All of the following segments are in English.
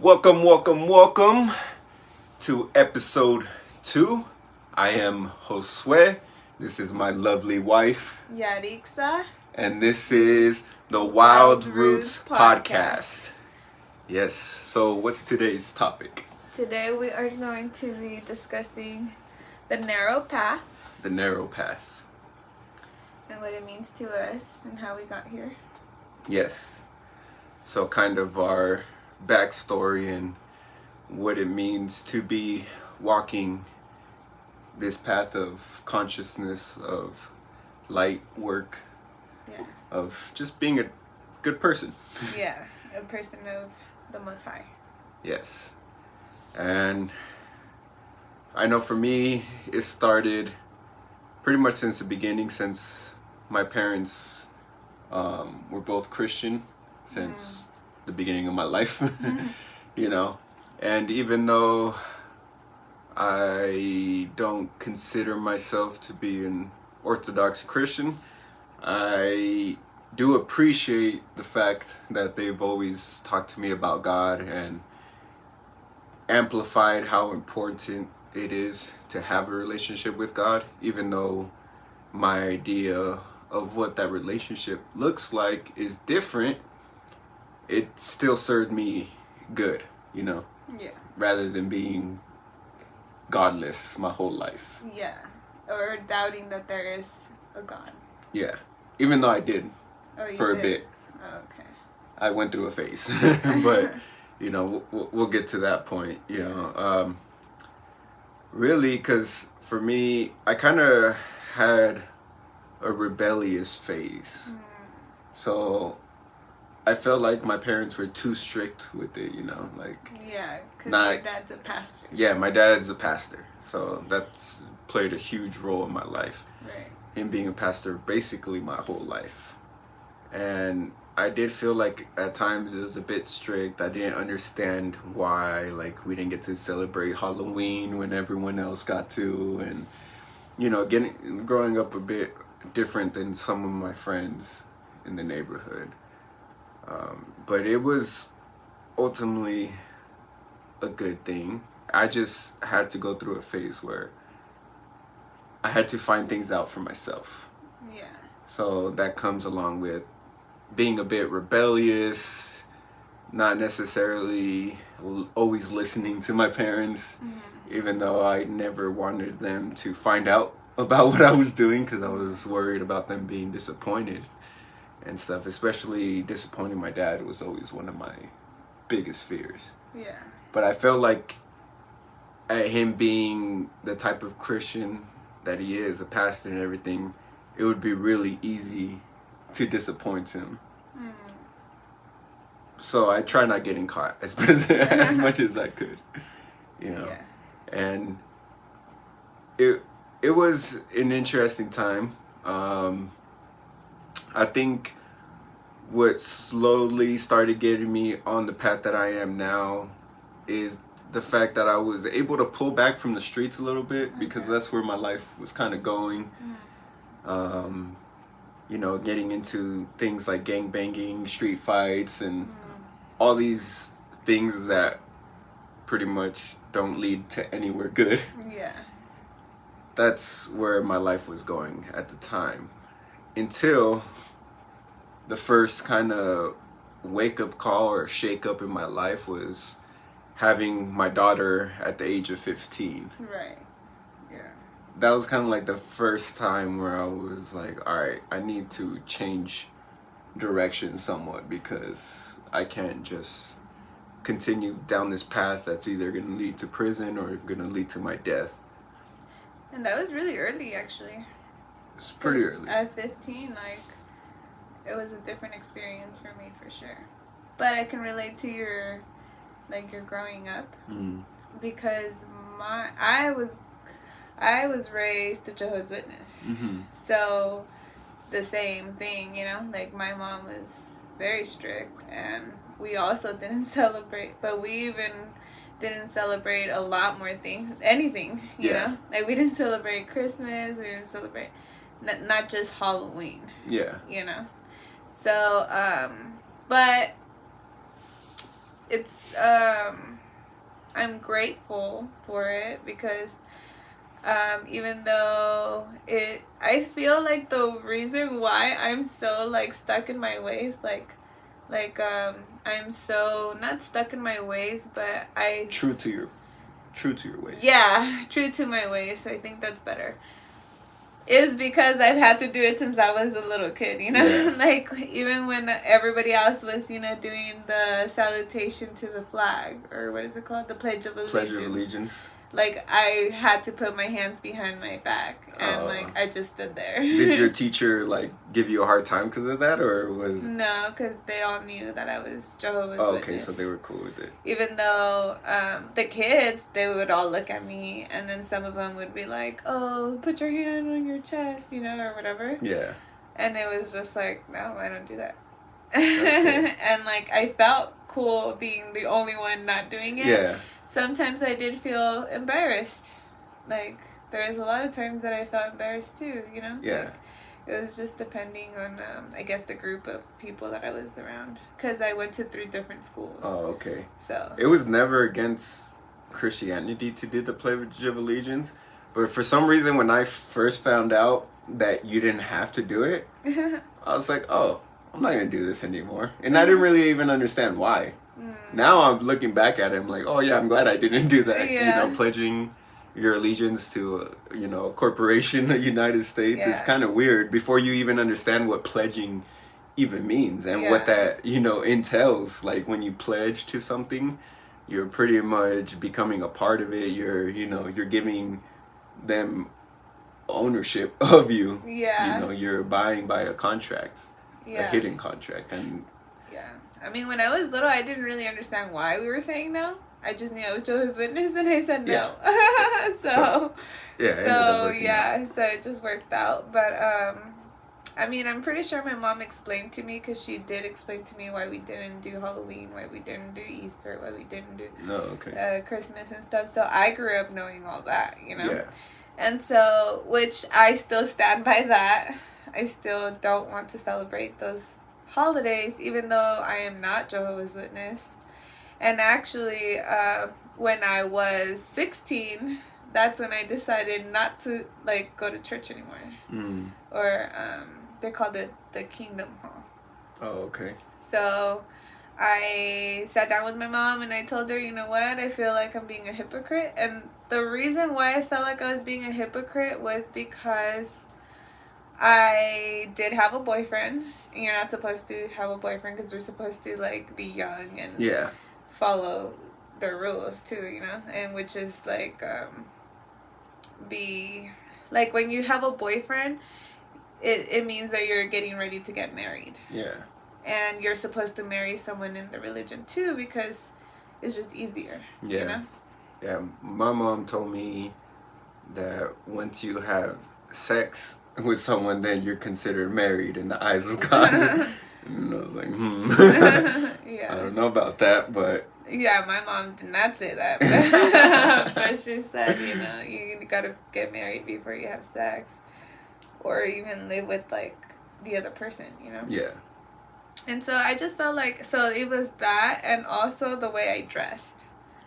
Welcome to episode 2. I am Josue. This is my lovely wife. Yarixa. And this is the Wild Roots Podcast. Yes, so what's today's topic? Today we are going to be discussing the narrow path. The narrow path. And what it means to us and how we got here. Yes. So kind of our backstory and what it means to be walking this path of consciousness, of light work, of just being a good person. Yeah, a person of the Most High. Yes. And I know for me, it started pretty much since the beginning, since my parents were both Christian since the beginning of my life, you know. And even though I don't consider myself to be an Orthodox Christian, I do appreciate the fact that they've always talked to me about God and amplified how important it is to have a relationship with God, even though my idea of what that relationship looks like is different. It still served me good, you know? Yeah. Rather than being godless my whole life. Yeah. Or doubting that there is a God. Yeah. Even though I did for a bit. Oh, okay. I went through a phase. But, you know, we'll get to that point, you know. Really, because for me, I kind of had a rebellious phase. So I felt like my parents were too strict with it, you know, like. Yeah, because your dad's a pastor. Yeah, my dad's a pastor, so that's played a huge role in my life. Right. Him being a pastor basically my whole life. And I did feel like at times it was a bit strict. I didn't understand why, like, we didn't get to celebrate Halloween when everyone else got to, and, you know, growing up a bit different than some of my friends in the neighborhood. But it was ultimately a good thing. I just had to go through a phase where I had to find things out for myself. Yeah. So that comes along with being a bit rebellious, not necessarily always listening to my parents, even though I never wanted them to find out about what I was doing because I was worried about them being disappointed and stuff. Especially disappointing my dad was always one of my biggest fears. Yeah. But I felt like at him being the type of Christian that he is, a pastor and everything, it would be really easy to disappoint him. So I try not getting caught as much as I could, you know. Yeah. And it was an interesting time. I think what slowly started getting me on the path that I am now is the fact that I was able to pull back from the streets a little bit because that's where my life was kind of going. You know, getting into things like gangbanging, street fights, and all these things that pretty much don't lead to anywhere good. Yeah. That's where my life was going at the time. Until the first kind of wake-up call or shake-up in my life was having my daughter at the age of 15. Right. Yeah. That was kind of like the first time where I was like, all right, I need to change direction somewhat because I can't just continue down this path that's either going to lead to prison or going to lead to my death. And that was really early, actually. It's pretty early. At 15, like, it was a different experience for me, for sure. But I can relate to your growing up. Because I was raised a Jehovah's Witness. So the same thing, you know, like my mom was very strict and we also didn't celebrate, but we even didn't celebrate a lot more things, anything, you know, like we didn't celebrate Christmas, we didn't celebrate not just Halloween, you know. So but it's I'm grateful for it because even though I feel like the reason why I'm so like stuck in my ways, I'm so not stuck in my ways, but true to your ways. Yeah, true to my ways. I think that's better. Is because I've had to do it since I was a little kid, you know? Yeah. Like, even when everybody else was, you know, doing the salutation to the flag, or what is it called? The Pledge of Allegiance. Pledge of Allegiance. Like, I had to put my hands behind my back, and, like, I just stood there. Did your teacher, like, give you a hard time because of that, or was... No, because they all knew that I was Jehovah's Witness. Okay, so they were cool with it. Even though the kids, they would all look at me, and then some of them would be like, oh, put your hand on your chest, you know, or whatever. Yeah. And it was just like, no, I don't do that. That's cool. And, like, I felt cool being the only one not doing it. Yeah. Sometimes I did feel embarrassed. Like, there was a lot of times that I felt embarrassed too, you know? Yeah. Like, it was just depending on, I guess, the group of people that I was around. Because I went to 3 different schools. Oh, okay. So. It was never against Christianity to do the Pledge of Allegiance. But for some reason, when I first found out that you didn't have to do it, I was like, oh, I'm not going to do this anymore. And I didn't really even understand why. Now I'm looking back at it, I'm like, oh yeah, I'm glad I didn't do that. Yeah. You know, pledging your allegiance to, you know, a corporation, the United States. Yeah. It's kind of weird before you even understand what pledging even means and what that, you know, entails. Like when you pledge to something, you're pretty much becoming a part of it. You're, you know, you're giving them ownership of you. Yeah. You know, you're abiding by a contract, a hidden contract. And yeah. I mean, when I was little, I didn't really understand why we were saying no. I just knew I was Jehovah's Witness, and I said no. So it just worked out. But I mean, I'm pretty sure my mom explained to me, because she did explain to me why we didn't do Halloween, why we didn't do Easter, why we didn't do Christmas and stuff. So I grew up knowing all that, you know. Yeah. And so, which I still stand by that. I still don't want to celebrate those holidays, even though I am not Jehovah's Witness. And actually, when I was 16, that's when I decided not to, like, go to church anymore. Or they called it the Kingdom Hall. Oh, okay. So I sat down with my mom and I told her, you know what, I feel like I'm being a hypocrite. And the reason why I felt like I was being a hypocrite was because I did have a boyfriend. And you're not supposed to have a boyfriend because you're supposed to, like, be young and follow the rules too, you know. And which is like like when you have a boyfriend, it means that you're getting ready to get married. Yeah. And you're supposed to marry someone in the religion too, because it's just easier. Yeah. You know? Yeah. My mom told me that once you have sex with someone, then you're considered married in the eyes of God. And I was like, Yeah. I don't know about that, but... Yeah, my mom did not say that. But she said, you know, you gotta get married before you have sex. Or even live with, like, the other person, you know? Yeah. And so I just felt like... So it was that, and also the way I dressed.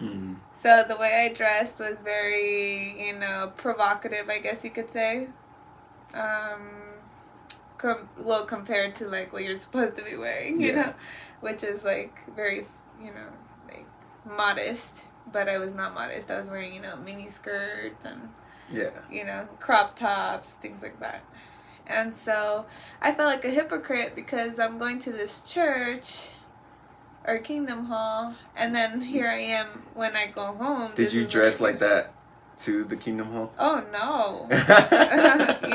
Mm-hmm. So the way I dressed was very, you know, provocative, I guess you could say. Compared to, like, what you're supposed to be wearing, you know, which is, like, very, you know, like, modest. But I was not modest. I was wearing, you know, mini skirts and, you know, crop tops, things like that. And so I felt like a hypocrite because I'm going to this church or Kingdom Hall, and then here I am when I go home. Did you dress like that to the Kingdom Hall? Oh, no.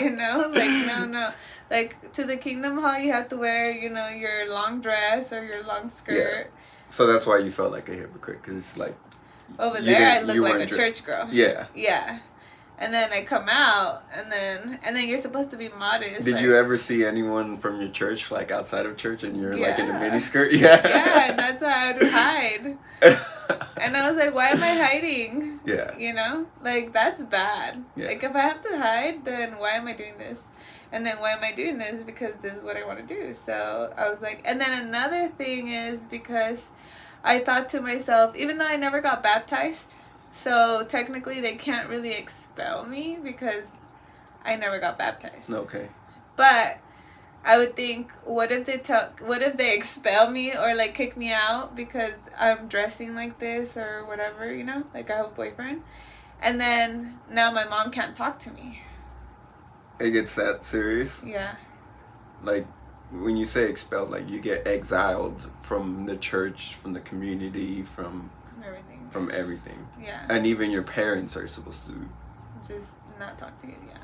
You know, like, no. Like, to the Kingdom Hall, you have to wear, you know, your long dress or your long skirt. Yeah. So that's why you felt like a hypocrite, because it's like... Over there, I look like a church girl. Yeah. Yeah. And then I come out, and then you're supposed to be modest. Did like, you ever see anyone from your church, like, outside of church, and you're, like, in a mini skirt? Yeah. Yeah, and that's why I would hide. And I was like, why am I hiding? Yeah. You know? Like, that's bad. Yeah. Like, if I have to hide, then why am I doing this? And then why am I doing this? Because this is what I want to do. So I was like, and then another thing is because I thought to myself, even though I never got baptized, so technically they can't really expel me because I never got baptized. Okay. But I would think, what if they expel me or like kick me out because I'm dressing like this or whatever, you know? Like I have a boyfriend. And then now my mom can't talk to me. It gets that serious? Yeah. Like, when you say expelled, like you get exiled from the church, from the community, from everything. From everything. Yeah. And even your parents are supposed to just not talk to you, yeah.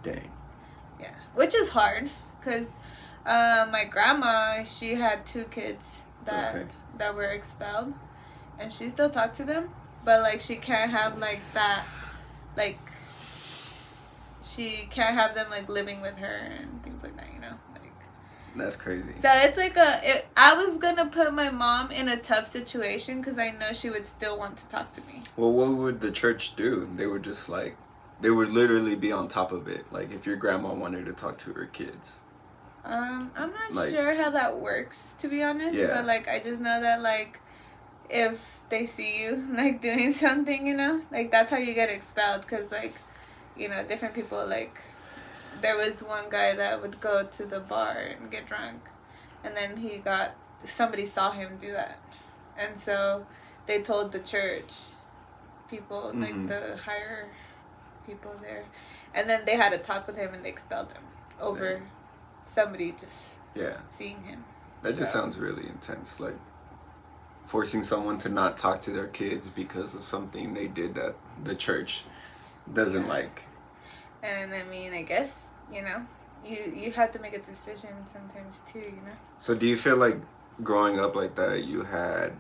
Dang. Yeah. Which is hard, because my grandma, she had 2 kids that were expelled, and she still talked to them, but like she can't have like that, like she can't have them like living with her and things like that, you know, like. That's crazy. So it's like I was gonna put my mom in a tough situation because I know she would still want to talk to me. Well, what would the church do? They would just like, they would literally be on top of it. Like if your grandma wanted to talk to her kids. I'm not sure how that works, to be honest. Yeah. But like I just know that like if they see you like doing something, you know, like that's how you get expelled. Because like, you know, different people, like there was one guy that would go to the bar and get drunk, and then somebody saw him do that, and so they told the church people, like the higher people there, and then they had to talk with him and they expelled him over somebody just seeing him. That just sounds really intense, like forcing someone to not talk to their kids because of something they did that the church doesn't like. And I mean, I guess, you know, you have to make a decision sometimes too, you know. So do you feel like growing up like that you had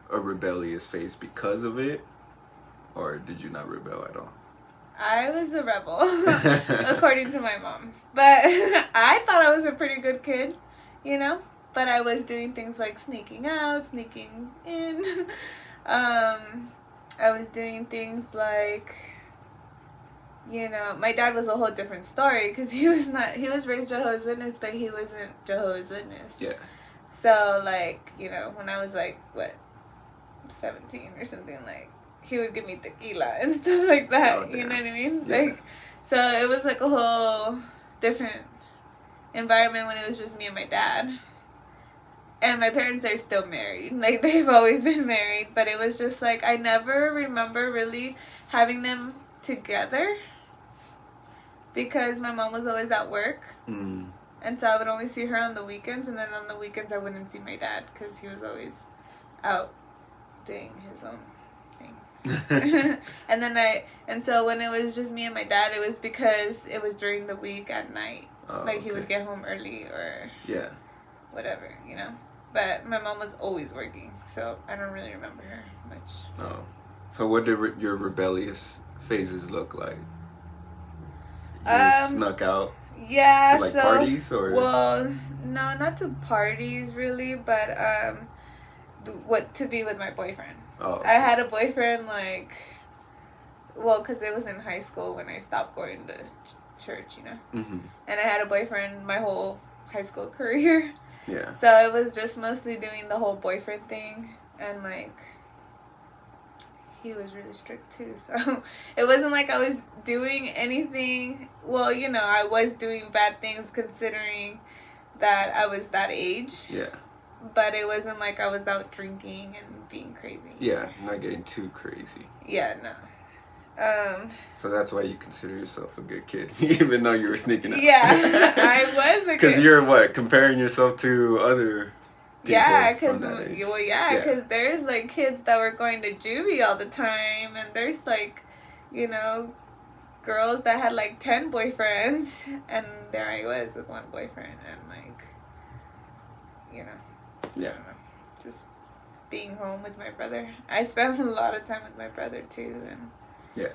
a rebellious phase because of it, or did you not rebel at all? I was a rebel, according to my mom. But I thought I was a pretty good kid, you know? But I was doing things like sneaking out, sneaking in. I was doing things like, you know, my dad was a whole different story because he was raised Jehovah's Witness, but he wasn't Jehovah's Witness. Yeah. So, like, you know, when I was like, 17 or something, like, he would give me tequila and stuff like that. Oh, you know what I mean? Yeah. Like, so it was like a whole different environment when it was just me and my dad. And my parents are still married. Like, they've always been married. But it was just like, I never remember really having them together because my mom was always at work. Mm. And so I would only see her on the weekends. And then on the weekends, I wouldn't see my dad because he was always out doing his own thing. and so when it was just me and my dad, it was because it was during the week at night. Like, he would get home early or whatever, you know. But my mom was always working, so I don't really remember her much. Oh. So what did your rebellious phases look like? You snuck out? Yeah, to, like, parties or? Well, no, not to parties really, but to be with my boyfriend. Oh. Okay. I had a boyfriend, like, well, because it was in high school when I stopped going to church, you know. Mm-hmm. And I had a boyfriend my whole high school career. Yeah. So it was just mostly doing the whole boyfriend thing, and like he was really strict too. So it wasn't like I was doing anything. Well, you know, I was doing bad things considering that I was that age. Yeah. But it wasn't like I was out drinking and being crazy. Yeah, not getting too crazy. Yeah, no. So that's why you consider yourself a good kid, even though you were sneaking out. Yeah, I was a kid. Because you're what, comparing yourself to other people. Yeah, because there's like kids that were going to juvie all the time, and there's like, you know, girls that had like 10 boyfriends, and there I was with one boyfriend, and like, you know, I don't know, just being home with my brother. I spent a lot of time with my brother too, and. Yeah.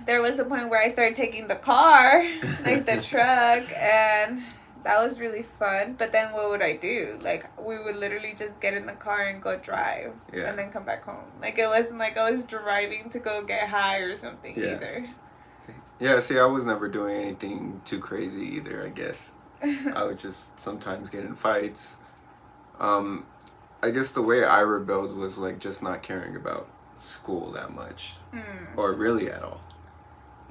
There was a point where I started taking the car, like the truck, and that was really fun. But then what would I do? Like, we would literally just get in the car and go drive, and then come back home. Like, it wasn't like I was driving to go get high or something either. Yeah, see, I was never doing anything too crazy either, I guess. I would just sometimes get in fights. I guess the way I rebelled was like just not caring about school that much, or really at all.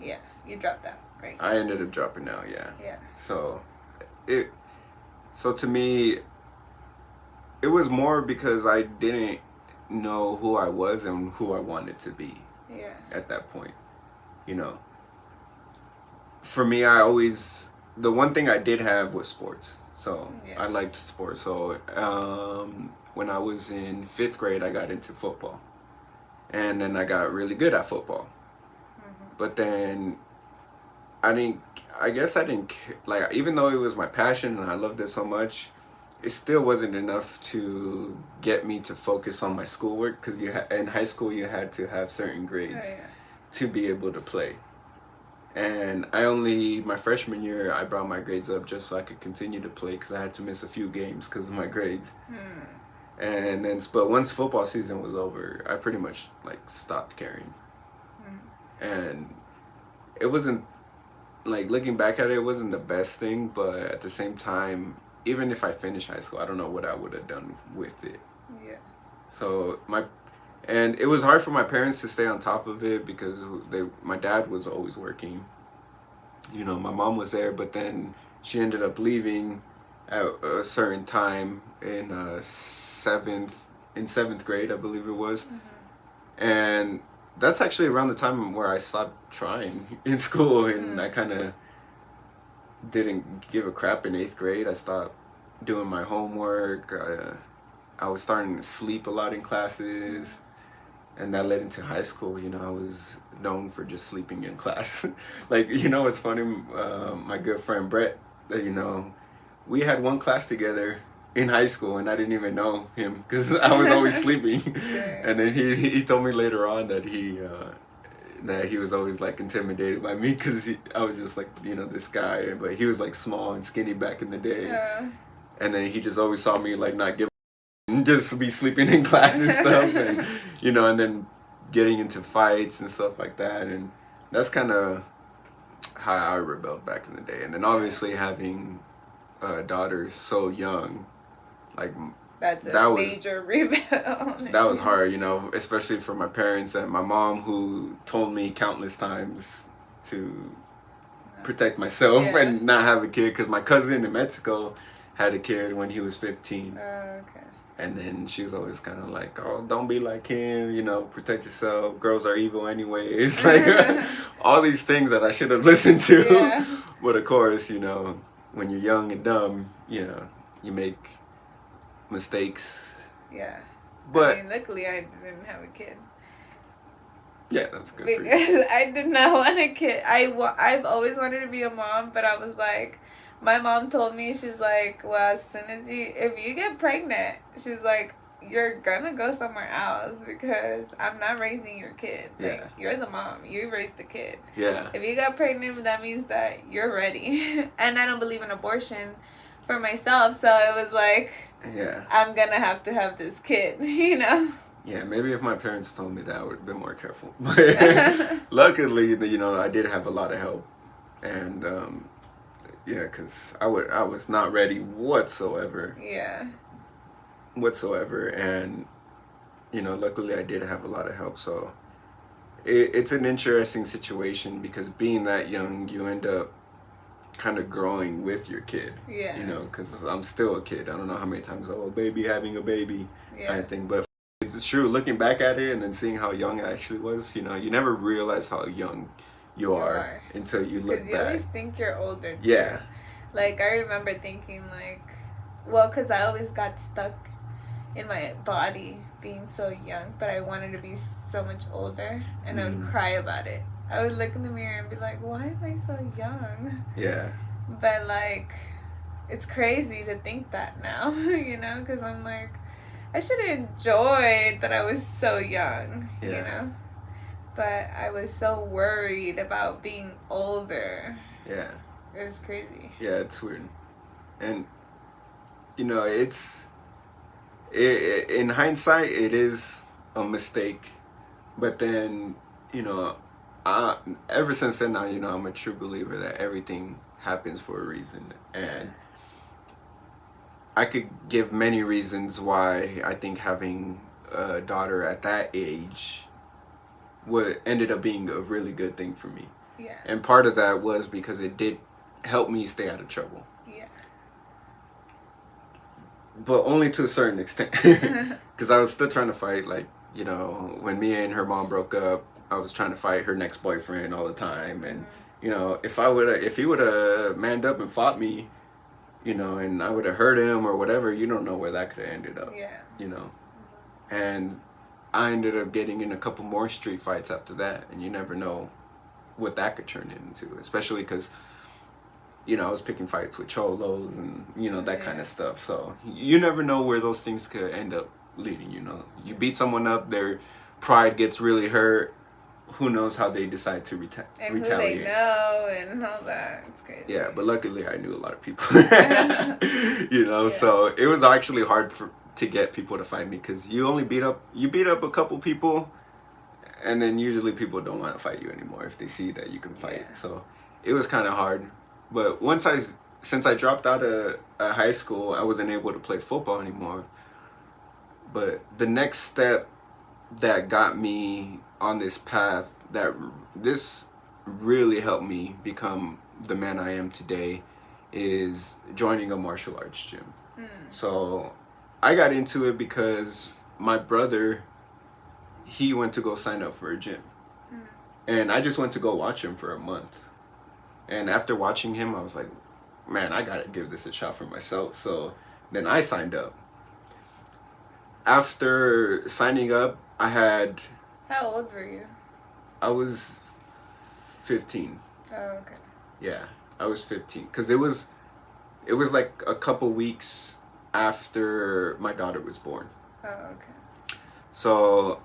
Yeah, you dropped out, right? I ended up dropping out. Yeah. Yeah. So to me, it was more because I didn't know who I was and who I wanted to be. Yeah. At that point, you know. For me, the one thing I did have was sports. So Yeah. I liked sports. So when I was in 5th grade, I got into football, and then I got really good at football. But then I guess I didn't like, even though it was my passion and I loved it so much, it still wasn't enough to get me to focus on my schoolwork, because in high school you had to have certain grades to be able to play. And my freshman year, I brought my grades up just so I could continue to play, because I had to miss a few games because of my grades. And then, but once football season was over, I pretty much like stopped caring. And it wasn't, like, looking back at it, it wasn't the best thing, but at the same time, even if I finished high school, I don't know what I would have done with it. Yeah. So and it was hard for my parents to stay on top of it, because my dad was always working. You know, my mom was there, but then she ended up leaving at a certain time in seventh grade, I believe it was. And that's actually around the time where I stopped trying in school, and I kind of didn't give a crap in 8th grade. I stopped doing my homework. I was starting to sleep a lot in classes, and that led into high school. You know, I was known for just sleeping in class. Like, you know, it's funny, my good friend Brett, you know, we had one class together in high school, and I didn't even know him because I was always sleeping. And then he told me later on that he was always like intimidated by me, because I was just like, you know, this guy, but he was like small and skinny back in the day. And then he just always saw me like not give and just be sleeping in class and stuff, and you know, and then getting into fights and stuff like that. And that's kind of how I rebelled back in the day. And then obviously having a daughter so young, like, that's a major rebel. That was hard, you know, especially for my parents and my mom, who told me countless times to protect myself and not have a kid, because my cousin in Mexico had a kid when he was 15. Okay. And then she was always kind of like, oh, don't be like him, you know, protect yourself. Girls are evil anyway. It's like all these things that I should have listened to. Yeah. But of course, you know, when you're young and dumb, you know, you make mistakes. Yeah. But I mean, luckily I didn't have a kid. Yeah, that's good because for you. I did not want a kid. I've always wanted to be a mom, but I was like, my mom told me, she's like, well, as soon as if you get pregnant, she's like, you're gonna go somewhere else, because I'm not raising your kid. Like, you're the mom. You raised the kid. Yeah. If you got pregnant, that means that you're ready. And I don't believe in abortion for myself, so it was like, I'm gonna have to have this kid, you know? Yeah, maybe if my parents told me that, I would have been more careful. But luckily, you know, I did have a lot of help. And, yeah, because I was not ready whatsoever. Yeah. Whatsoever. And, you know, luckily I did have a lot of help. So it's an interesting situation, because being that young, you end up kind of growing with your kid. Yeah. You know, because I'm still a kid. I don't know how many times, oh, baby, having a baby, kind of thing. But it's true, looking back at it and then seeing how young I actually was, you know, you never realize how young you are until you look back. Because you always think you're older, too. Yeah. Like, I remember thinking, like, well, because I always got stuck in my body being so young, but I wanted to be so much older, and I would cry about it. I would look in the mirror and be like, why am I so young? Yeah. But, like, it's crazy to think that now, you know, because I'm like, I should have enjoyed that I was so young, you know? But I was so worried about being older. Yeah. It was crazy. Yeah, it's weird. And, you know, in hindsight, it is a mistake. But then, you know, ever since then, you know, I'm a true believer that everything happens for a reason. And I could give many reasons why I think having a daughter at that age what ended up being a really good thing for me. Yeah. And part of that was because it did help me stay out of trouble. Yeah. But only to a certain extent. Because I was still trying to fight, like, you know, when me and her mom broke up, I was trying to fight her next boyfriend all the time. And, you know, if he would have manned up and fought me, you know, and I would have hurt him or whatever, you don't know where that could have ended up. Yeah. You know? And I ended up getting in a couple more street fights after that, and you never know what that could turn into, especially because, you know, I was picking fights with cholos and, you know, that kind of stuff. So you never know where those things could end up leading, you know. You beat someone up, their pride gets really hurt. Who knows how they decide to retaliate. And who they know and all that. It's crazy. Yeah, but luckily I knew a lot of people. You know, so it was actually hard to get people to fight me because you beat up a couple people, and then usually people don't want to fight you anymore if they see that you can fight. Yeah. So it was kind of hard. But since I dropped out of high school, I wasn't able to play football anymore. But the next step that got me on this path, this really helped me become the man I am today, is joining a martial arts gym. So I got into it because my brother, he went to go sign up for a gym. And I just went to go watch him for a month. And after watching him, I was like, man, I gotta give this a shot for myself. So then I signed up. After signing up, I had... How old were you? I was 15. Oh, okay. Yeah, I was 15. Because it was like a couple weeks after my daughter was born. Oh, okay. So,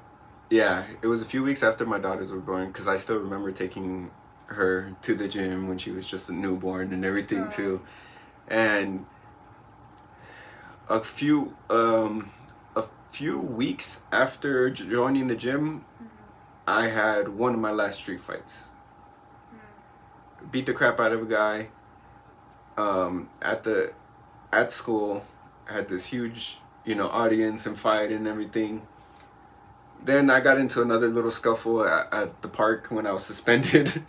yeah, it was a few weeks after my daughters were born, because I still remember taking her to the gym when she was just a newborn and everything too. And a few weeks after joining the gym, I had one of my last street fights. Beat the crap out of a guy. At school, I had this huge, you know, audience and fight and everything. Then I got into another little scuffle at the park when I was suspended.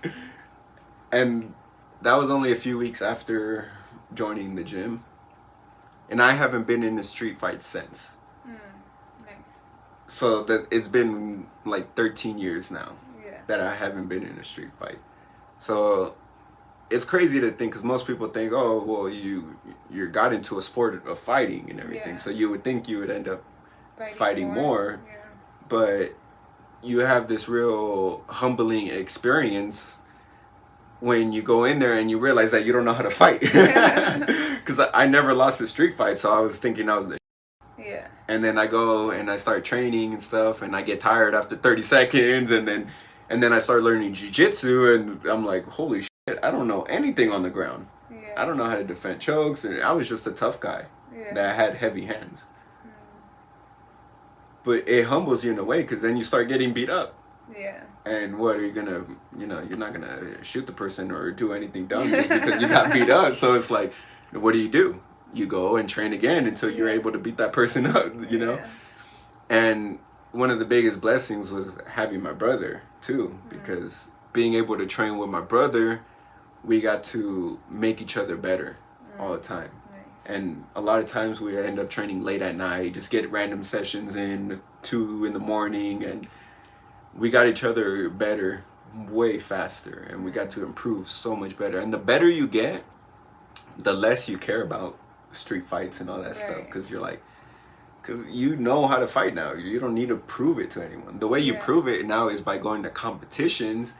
And that was only a few weeks after joining the gym. And I haven't been in a street fight since. Nice. So that it's been like 13 years now that I haven't been in a street fight. So it's crazy to think, because most people think, oh, well, you got into a sport of fighting and everything. So you would think you would end up fighting more. Yeah. But you have this real humbling experience when you go in there and you realize that you don't know how to fight. Because I never lost a street fight, so I was thinking I was the yeah. And then I go and I start training and stuff, and I get tired after 30 seconds, and then I start learning jiu-jitsu, and I'm like, holy shit, I don't know anything on the ground. Yeah. I don't know how to defend chokes, and I was just a tough guy that had heavy hands. But it humbles you in a way, because then you start getting beat up. Yeah. And what are you gonna, you know, you're not gonna shoot the person or do anything dumb just because you got beat up. So it's like, what do? You go and train again until you're able to beat that person up, you know? And one of the biggest blessings was having my brother too, because being able to train with my brother, we got to make each other better all the time. Nice. And a lot of times we end up training late at night, just get random sessions in 2 in the morning, and we got each other better way faster, and we got to improve so much better. And the better you get, the less you care about street fights and all that stuff, because you know how to fight now. You don't need to prove it to anyone. The way you prove it now is by going to competitions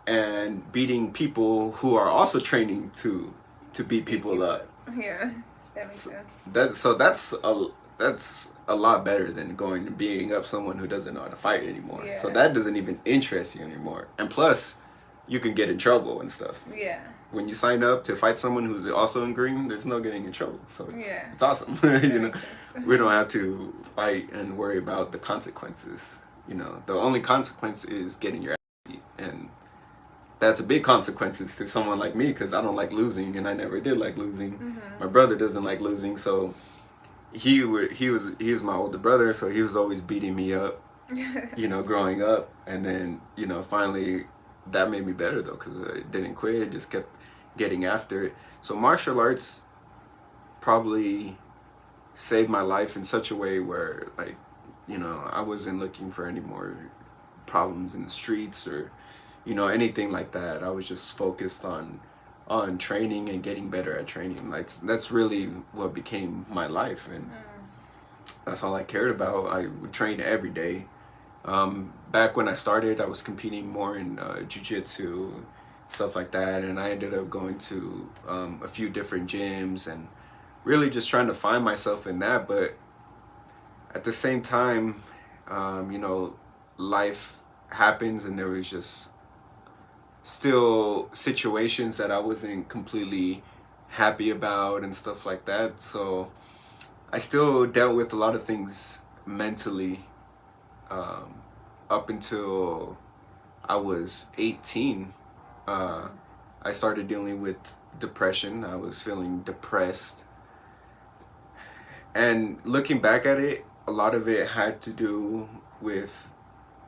and beating people who are also training to beat people up. Yeah, that makes sense. That's a lot better than going and beating up someone who doesn't know how to fight anymore. Yeah. So that doesn't even interest you anymore. And plus, you can get in trouble and stuff. Yeah. When you sign up to fight someone who's also in green, there's no getting in trouble. So it's awesome. You know, we don't have to fight and worry about the consequences. You know, the only consequence is getting your ass beat, and that's a big consequences to someone like me, because I don't like losing, and I never did like losing. My brother doesn't like losing, so he was my older brother, so he was always beating me up, growing up. And then, finally that made me better though, because I didn't quit. I just kept getting after it. So martial arts probably saved my life in such a way where, like, I wasn't looking for any more problems in the streets or anything like that. I was just focused on training and getting better at training. Like, that's really what became my life, and that's all I cared about. I would train every day. Back when I started, I was competing more in jiu-jitsu, stuff like that, and I ended up going to a few different gyms and really just trying to find myself in that. But at the same time, life happens, and there was just still situations that I wasn't completely happy about and stuff like that. So I still dealt with a lot of things mentally, up until I was 18. I started dealing with depression. I was feeling depressed. And looking back at it, a lot of it had to do with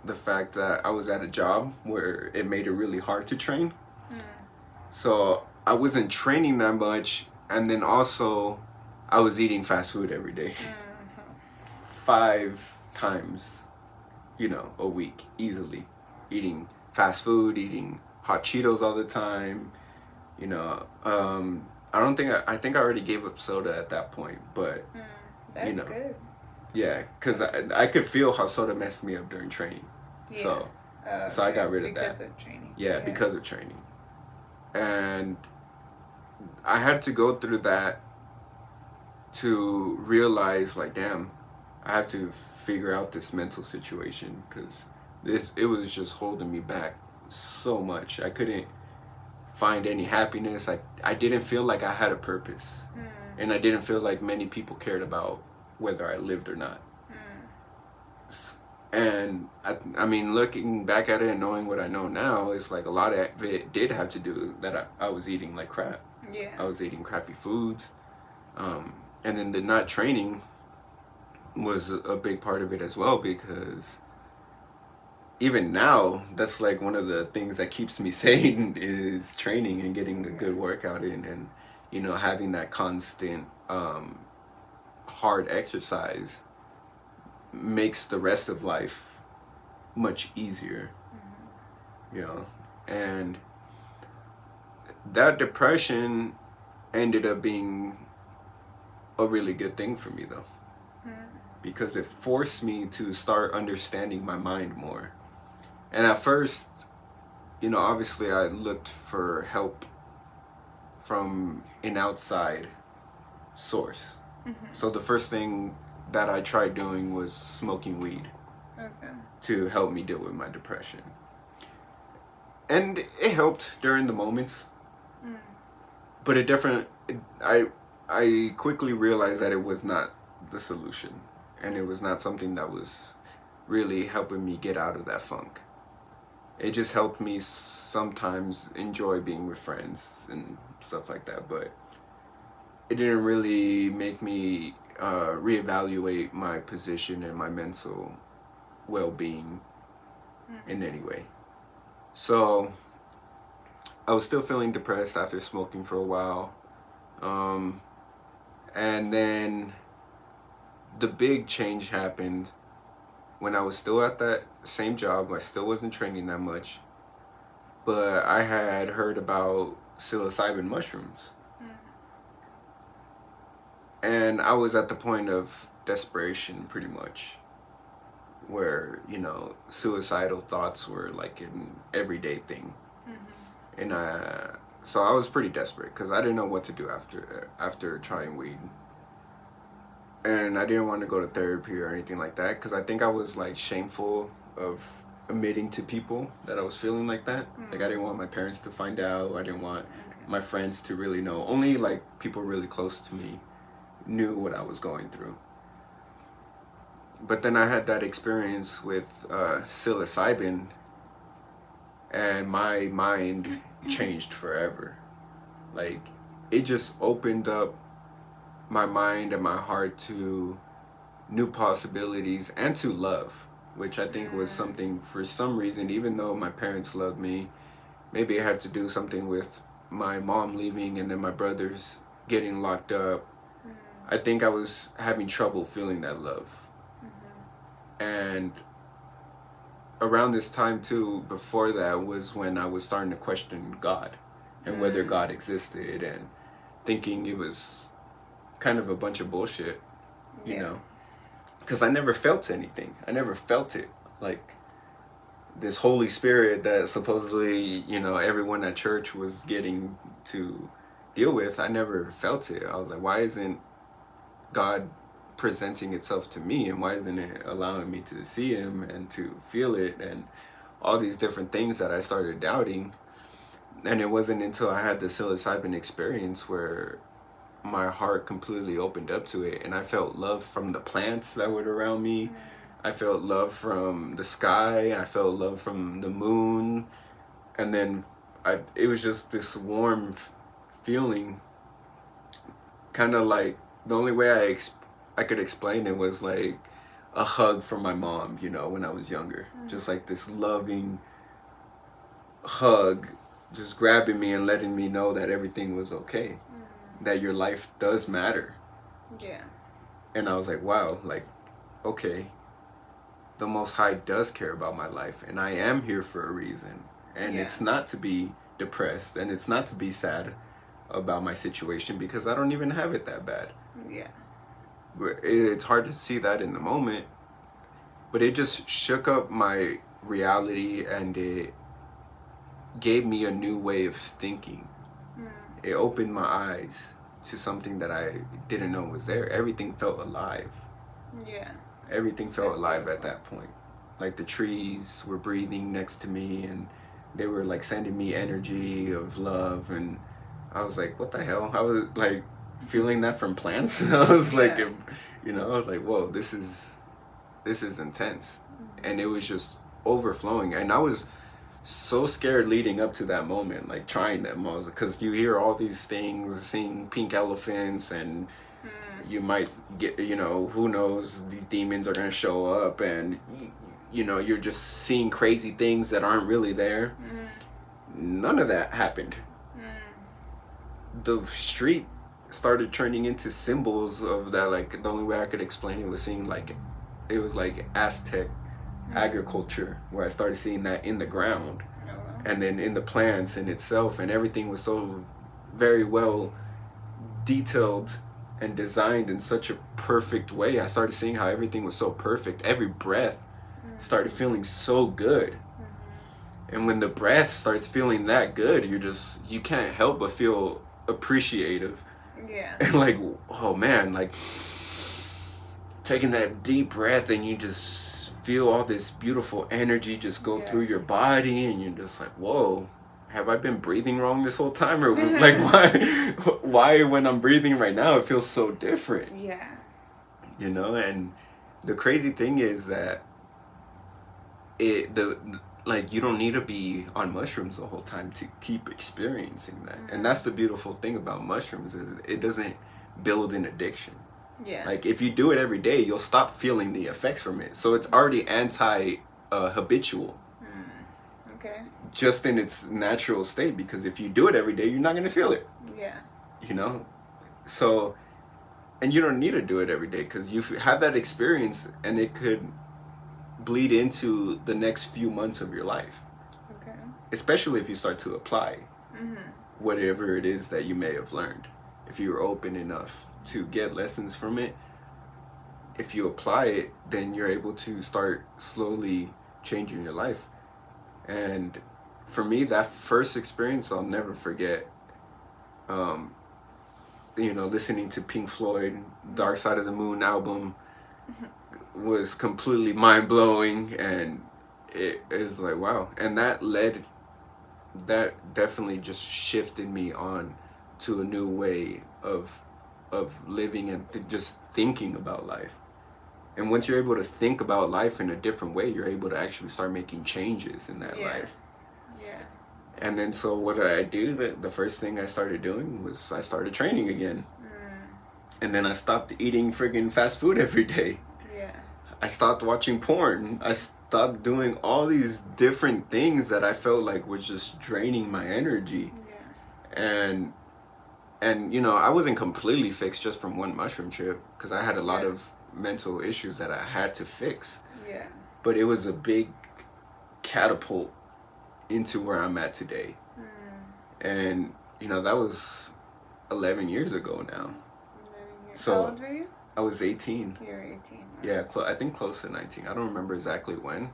the fact that I was at a job where it made it really hard to train. So I wasn't training that much, and then also I was eating fast food every day. 5 times, a week, easily. Eating fast food, eating hot Cheetos all the time. I think I already gave up soda at that point, but that's good. Yeah, because I could feel how soda messed me up during training. Yeah. So I got rid of that. Because of training. Yeah, because of training. And I had to go through that to realize, like, damn, I have to figure out this mental situation, because it was just holding me back so much. I couldn't find any happiness. I didn't feel like I had a purpose. And I didn't feel like many people cared about whether I lived or not. And I mean, looking back at it and knowing what I know now, it's like a lot of it did have to do that I was eating like crap. Yeah. I was eating crappy foods. And then the not training was a big part of it as well, because even now, that's like one of the things that keeps me sane is training and getting a good workout in, and having that constant hard exercise makes the rest of life much easier. And that depression ended up being a really good thing for me though, because it forced me to start understanding my mind more. And at first, obviously I looked for help from an outside source. So the first thing that I tried doing was smoking weed to help me deal with my depression. And it helped during the moments. But I quickly realized that it was not the solution. And it was not something that was really helping me get out of that funk. It just helped me sometimes enjoy being with friends and stuff like that, but it didn't really make me reevaluate my position and my mental well-being in any way. So I was still feeling depressed after smoking for a while. And then the big change happened when I was still at that same job. I still wasn't training that much, but I had heard about psilocybin mushrooms. And I was at the point of desperation pretty much, where, suicidal thoughts were like an everyday thing. And so I was pretty desperate, because I didn't know what to do after trying weed. And I didn't want to go to therapy or anything like that, because I think I was like shameful of admitting to people that I was feeling like that. Like, I didn't want my parents to find out. I didn't want my friends to really know. Only like people really close to me knew what I was going through. But then I had that experience with psilocybin, and my mind changed forever. Like, it just opened up my mind and my heart to new possibilities and to love, which I think was something, for some reason, even though my parents loved me, maybe it had to do something with my mom leaving and then my brothers getting locked up. I think I was having trouble feeling that love. And around this time too, before that, was when I was starting to question God and whether God existed, and thinking it was kind of a bunch of bullshit, you know, because I never felt anything. I never felt it, like this Holy Spirit that supposedly, you know, everyone at church was getting to deal with. I never felt it. I was like, why isn't God presenting itself to me, and why isn't it allowing me to see him and to feel it, and all these different things that I started doubting. And it wasn't until I had the psilocybin experience where my heart completely opened up to it, and I felt love from the plants that were around me. I felt love from the sky. I felt love from the moon. And then it was just this warm feeling, kind of like, the only way I could explain it was like a hug from my mom, you know, when I was younger. Just like this loving hug, just grabbing me and letting me know that everything was okay, that your life does matter. Yeah. And I was like, wow, like, okay, the Most High does care about my life, and I am here for a reason. And it's not to be depressed, and it's not to be sad about my situation, because I don't even have it that bad. Yeah. It's hard to see that in the moment, but it just shook up my reality, and it gave me a new way of thinking. It opened my eyes to something that I didn't know was there. Everything felt alive. Yeah. Everything felt alive at that point. Like the trees were breathing next to me, and they were like sending me energy of love, and I was like, what the hell? I was like feeling that from plants. I was like, you know, I was like, whoa, this is intense. And it was just overflowing, and I was so scared leading up to that moment, like trying them, because you hear all these things, seeing pink elephants, and you might get, you know, who knows, these demons are going to show up, and you know, you're just seeing crazy things that aren't really there. None of that happened. The street started turning into symbols of that. Like, the only way I could explain it was seeing, like, it was like Aztec agriculture, where I started seeing that in the ground, and then in the plants in itself, and everything was so very well detailed and designed in such a perfect way. I started seeing how everything was so perfect. Every breath started feeling so good. And when the breath starts feeling that good, you can't help but feel appreciative. Yeah. And like, oh man, like taking that deep breath, and you just feel all this beautiful energy just go through your body, and you're just like, whoa, have I been breathing wrong this whole time? Or like, why when I'm breathing right now, it feels so different? Yeah. You know, and the crazy thing is that like, you don't need to be on mushrooms the whole time to keep experiencing that. And that's the beautiful thing about mushrooms, is it doesn't build an addiction. Yeah. Like, if you do it every day, you'll stop feeling the effects from it. So it's already habitual. Okay. Just in its natural state, because if you do it every day, you're not going to feel it. Yeah. You know? So, and you don't need to do it every day, because you have that experience, and it could bleed into the next few months of your life. Okay. Especially if you start to apply whatever it is that you may have learned. If you're open enough to get lessons from it, if you apply it, then you're able to start slowly changing your life. And for me, that first experience, I'll never forget. You know, listening to Pink Floyd, Dark Side of the Moon album was completely mind-blowing, and it was like, wow. And that definitely just shifted me on to a new way of living and just thinking about life. And once you're able to think about life in a different way, you're able to actually start making changes in that life. Yeah. And then, so what did I do? The first thing I started doing was I started training again. And then I stopped eating friggin' fast food every day. Yeah. I stopped watching porn. I stopped doing all these different things that I felt like were just draining my energy. Yeah. And you know, I wasn't completely fixed just from one mushroom trip, because I had a lot of mental issues that I had to fix. Yeah. But it was a big catapult into where I'm at today. And you know, that was 11 years ago now. 11 years. So how old were you? I was 18. You were 18. Right? Yeah, I think close to 19. I don't remember exactly when.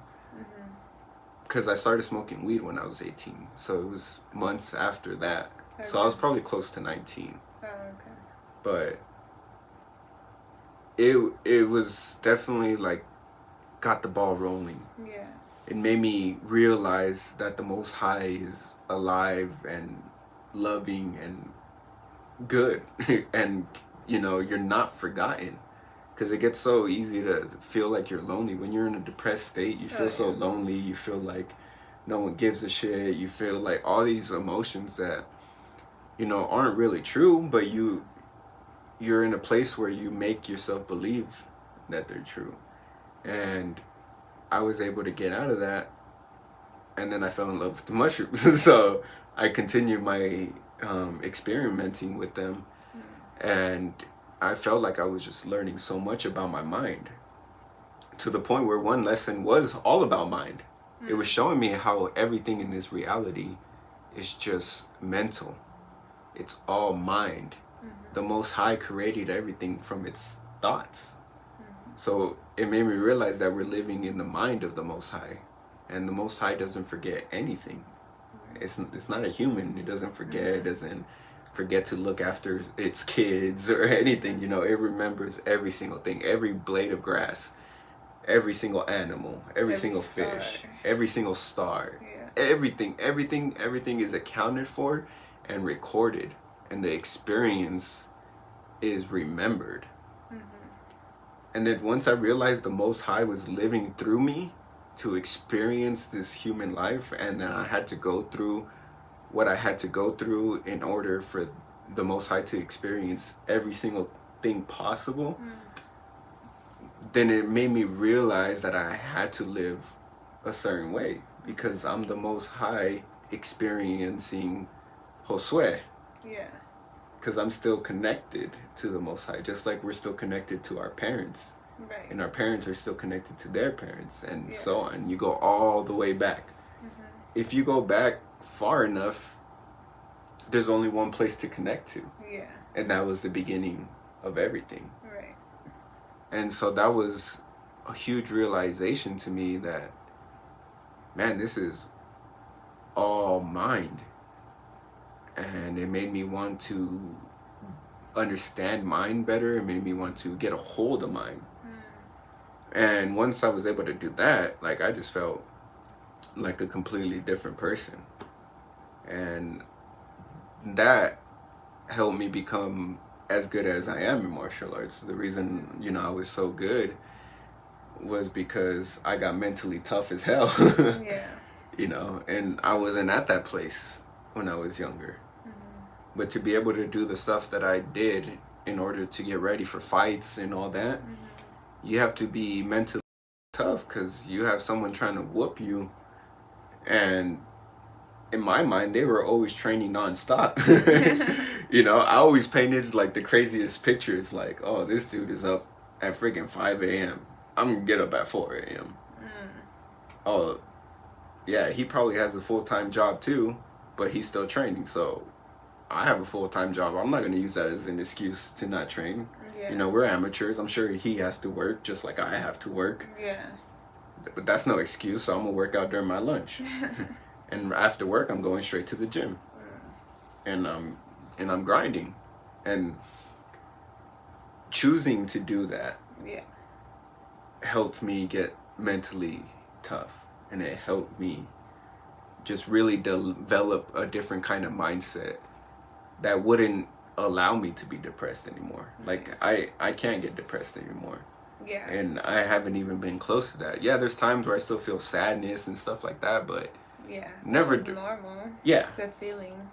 Because I started smoking weed when I was 18. So it was months after that. Okay. So I was probably close to 19. Oh, okay. But it was definitely like got the ball rolling. Yeah. It made me realize that the Most High is alive and loving and good. And, you know, you're not forgotten. Because it gets so easy to feel like you're lonely. When you're in a depressed state, you feel so lonely. You feel like no one gives a shit. You feel like all these emotions that, you know, aren't really true, but you're in a place where you make yourself believe that they're true. And I was able to get out of that, and then I fell in love with the mushrooms. So I continued my experimenting with them, and I felt like I was just learning so much about my mind, to the point where one lesson was all about mind. It was showing me how everything in this reality is just mental. It's all mind. The Most High created everything from its thoughts. So it made me realize that we're living in the mind of the Most High. And the Most High doesn't forget anything. It's not a human. It doesn't forget. It doesn't forget to look after its kids or anything. You know, it remembers every single thing. Every blade of grass. Every single animal. Every single fish. Every single star. Yeah. Everything is accounted for and recorded. And the experience is remembered. And then once I realized the Most High was living through me to experience this human life, and then I had to go through what I had to go through in order for the Most High to experience every single thing possible, then it made me realize that I had to live a certain way, because I'm the Most High experiencing Josue. Yeah. Because I'm still connected to the Most High, just like we're still connected to our parents. Right. And our parents are still connected to their parents, and so on. You go all the way back. If you go back far enough, there's only one place to connect to. Yeah. And that was the beginning of everything. Right. And so that was a huge realization to me that, man, this is all mind. And it made me want to understand mind better. It made me want to get a hold of mind. And once I was able to do that, like, I just felt like a completely different person. And that helped me become as good as I am in martial arts. The reason, you know, I was so good was because I got mentally tough as hell. Yeah. You know, and I wasn't at that place when I was younger. But to be able to do the stuff that I did in order to get ready for fights and all that, you have to be mentally tough, because you have someone trying to whoop you. And in my mind, they were always training nonstop. You know, I always painted like the craziest pictures, like, oh, this dude is up at freaking 5 a.m. I'm gonna get up at 4 a.m. Oh, yeah, he probably has a full-time job too, but he's still training. So I have a full-time job. I'm not going to use that as an excuse to not train. Yeah. You know, we're amateurs. I'm sure he has to work just like I have to work. Yeah. But that's no excuse, so I'm going to work out during my lunch. And after work, I'm going straight to the gym. And I'm grinding. And choosing to do that helped me get mentally tough. And it helped me just really develop a different kind of mindset that wouldn't allow me to be depressed anymore. Like, I can't get depressed anymore. Yeah. And I haven't even been close to that. Yeah, there's times where I still feel sadness and stuff like that, but never. Which is normal. Yeah. It's a feeling.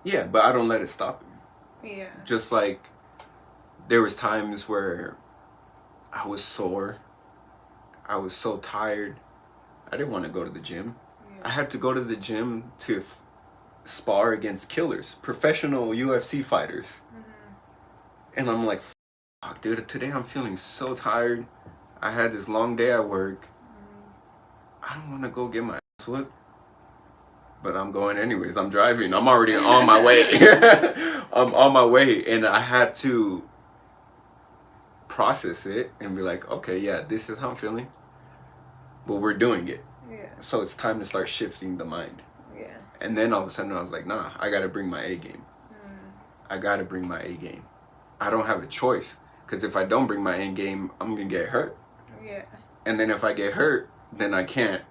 Yeah, but I don't let it stop me. Yeah. Just like there was times where I was sore. I was so tired. I didn't want to go to the gym. Yeah. I had to go to the gym to spar against killers, professional UFC fighters. And I'm like, fuck, dude, today I'm feeling so tired. I had this long day at work. I don't want to go get my ass whooped. But I'm going anyways. I'm driving. I'm already on my way. I'm on my way. And I had to process it and be like, okay, yeah, this is how I'm feeling. But we're doing it. Yeah. So it's time to start shifting the mind. Yeah. And then all of a sudden I was like, nah, I got to bring my A game. I got to bring my A game. I don't have a choice. Because if I don't bring my A game, I'm going to get hurt. Yeah. And then if I get hurt, then I can't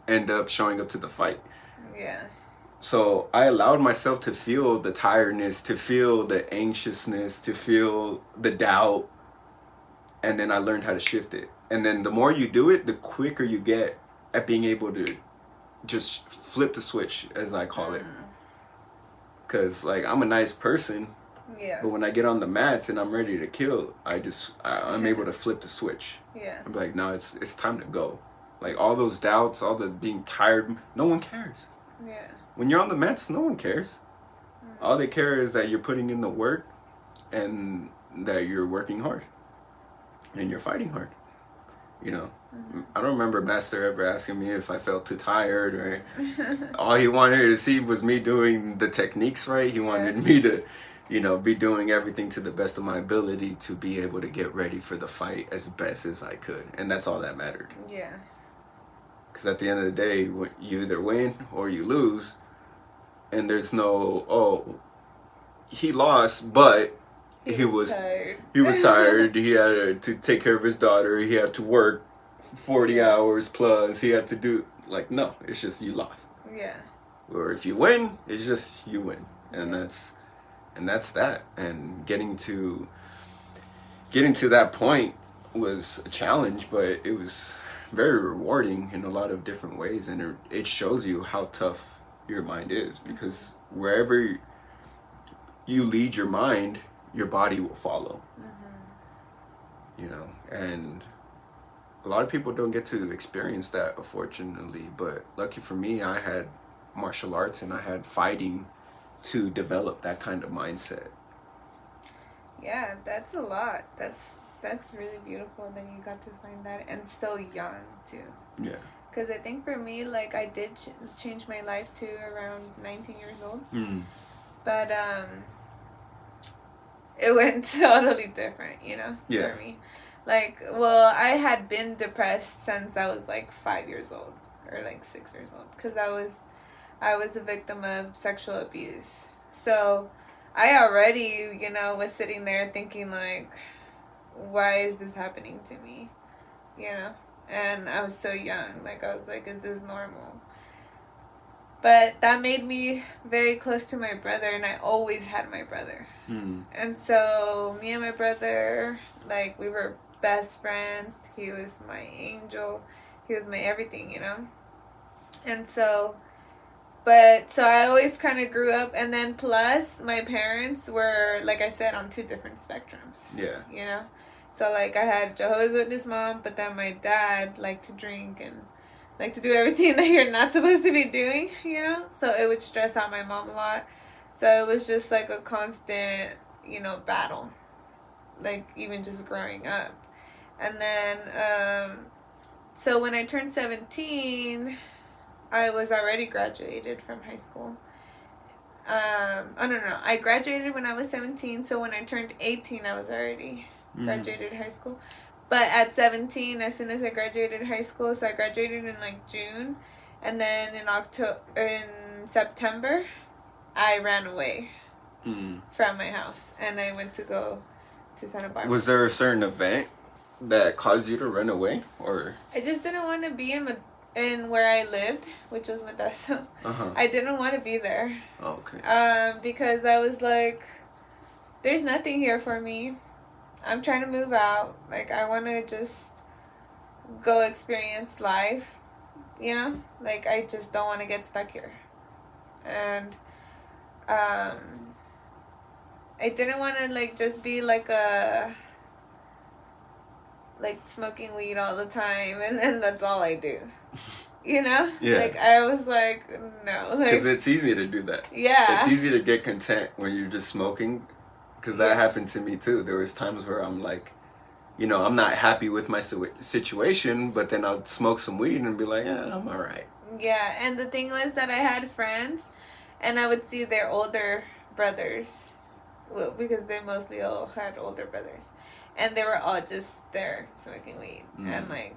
end up showing up to the fight. Yeah. So I allowed myself to feel the tiredness, to feel the anxiousness, to feel the doubt. And then I learned how to shift it. And then the more you do it, the quicker you get at being able to just flip the switch, as I call it. Because, like, I'm a nice person. Yeah. But when I get on the mats and I'm ready to kill, I'm able to flip the switch. Yeah. I'm like, no, it's time to go. Like, all those doubts, all the being tired, no one cares. Yeah. When you're on the mats, no one cares. All they care is that you're putting in the work and that you're working hard. And you're fighting hard. You know? I don't remember Master ever asking me if I felt too tired or all he wanted to see was me doing the techniques right. He wanted me to, you know, be doing everything to the best of my ability to be able to get ready for the fight as best as I could. And that's all that mattered. Yeah. Because at the end of the day, you either win or you lose. And there's no, oh, he lost, but he was tired. He was tired. He had to take care of his daughter. He had to work 40 hours plus. He had to do, like, no, it's just you lost. Yeah. Or if you win, it's just you win. And that's that. And getting to that point was a challenge, but it was very rewarding in a lot of different ways. And it shows you how tough your mind is, because wherever you lead your mind, your body will follow. You know, and a lot of people don't get to experience that, unfortunately. But lucky for me, I had martial arts and I had fighting to develop that kind of mindset. Yeah, that's a lot. That's really beautiful that you got to find that, and so young too. Yeah. Because I think for me, like, I did change my life to around 19 years old. But it went totally different, you know, for me. Like, well, I had been depressed since I was like 5 years old or like 6 years old, because I was a victim of sexual abuse. So I already, you know, was sitting there thinking like, why is this happening to me? You know? And I was so young. Like, I was like, is this normal? But that made me very close to my brother, and I always had my brother. And so me and my brother, like, we were best friends. He was my angel. He was my everything, you know? And so, so I always kind of grew up, and then plus my parents were, like I said, on two different spectrums. Yeah. You know? So, like, I had Jehovah's Witness mom, but then my dad liked to drink and like to do everything that you're not supposed to be doing, you know? So it would stress out my mom a lot. So it was just like a constant, you know, battle. Like, even just growing up. And then, so when I turned 17, I was already graduated from high school. No. I graduated when I was 17, so when I turned 18, I was already graduated high school. But at 17, as soon as I graduated high school, so I graduated in like June, and then in September, I ran away from my house, and I went to go to Santa Barbara. Was there a certain event that caused you to run away, or? I just didn't want to be in where I lived, which was Modesto. I didn't want to be there. Oh, okay. Because I was like, there's nothing here for me. I'm trying to move out. Like, I want to just go experience life, you know? Like, I just don't want to get stuck here. And I didn't want to like just be like a like smoking weed all the time, and then that's all I do. You know? Yeah. Like, I was like, no. Because Like, it's easy to do that. yeah. It's easy to get content when you're just smoking. Because that happened to me too. There was times where I'm like, you know, I'm not happy with my situation, but then I'll smoke some weed and be like, yeah, I'm all right. Yeah, and the thing was that I had friends, and I would see their older brothers, well, because they mostly all had older brothers, and they were all just there smoking weed, and like,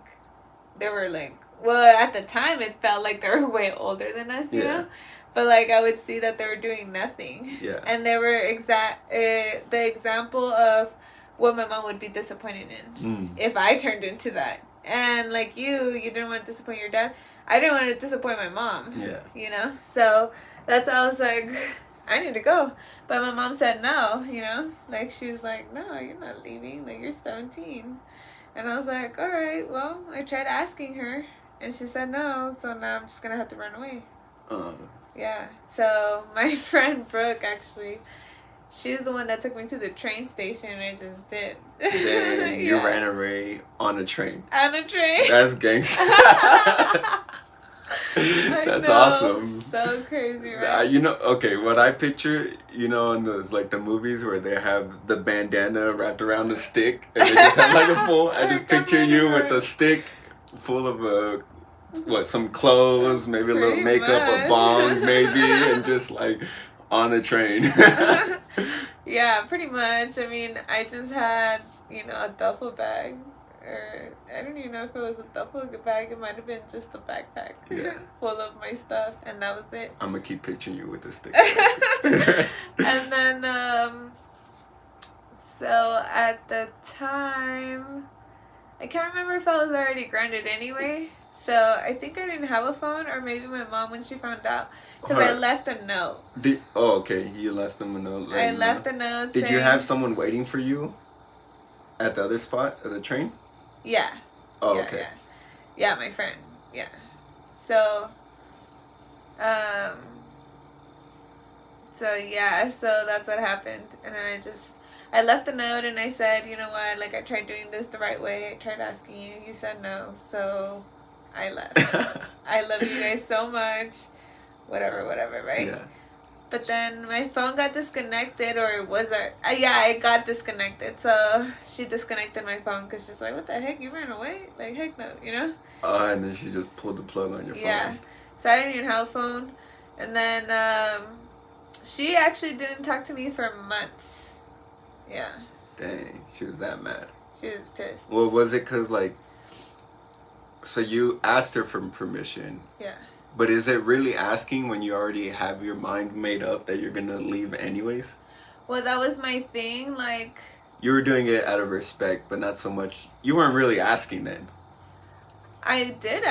they were like, well, at the time it felt like they were way older than us, you know, but like I would see that they were doing nothing, and they were the example of what my mom would be disappointed in if I turned into that. And like you didn't want to disappoint your dad. I didn't want to disappoint my mom. Yeah. You know? So that's how I was like, I need to go. But my mom said no, you know? Like, she's like, no, you're not leaving. Like, you're 17. And I was like, all right, well, I tried asking her. And she said no. So now I'm just going to have to run away. Yeah. So my friend Brooke, actually, she's the one that took me to the train station and I just dipped. Dang, you ran away on a train. On a train? That's gangster. That's awesome. So crazy, right? You know, okay, what I picture, you know, in those, like, the movies where they have the bandana wrapped around the stick and they just have, like, a full, I just picture you with a stick full of, some clothes, maybe a little makeup, a bong, maybe, and just, like, on a train. Yeah, pretty much. I mean, I just had, you know, a duffel bag. Or I don't even know if it was a duffel bag. It might have been just a backpack full of my stuff. And that was it. I'm going to keep picturing you with a stick. And then, so at the time, I can't remember if I was already grounded anyway. So I think I didn't have a phone, or maybe my mom when she found out. Because I left a note. Okay. You left them a note. I left a note. Did you have someone waiting for you at the other spot of the train? Yeah. Oh, okay. Yeah, my friend. Yeah. So, so that's what happened. And then I left a note and I said, you know what, like I tried doing this the right way. I tried asking you. You said no. So I left. I love you guys so much. Whatever, right? Yeah. But then my phone got disconnected, or I got disconnected. So she disconnected my phone because she's like, what the heck? You ran away? Like, heck no, you know? And then she just pulled the plug on your phone. Yeah. So I didn't even have a phone. And then she actually didn't talk to me for months. Yeah. Dang, she was that mad. She was pissed. Well, was it because, like, so you asked her for permission? Yeah. But is it really asking when you already have your mind made up that you're going to leave anyways? Well, that was my thing, like... You were doing it out of respect, but not so much... You weren't really asking then. I did,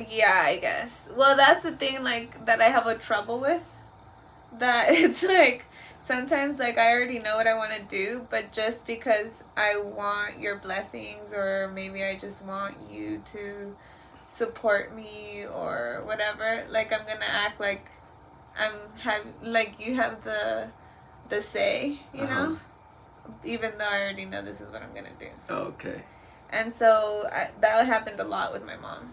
yeah, I guess. Well, that's the thing, like, that I have a trouble with. That it's like, sometimes, like, I already know what I want to do, but just because I want your blessings, or maybe I just want you to support me or whatever, like I'm gonna act like you have the say, you know, even though I already know this is what I'm gonna do. Okay. And so that happened a lot with my mom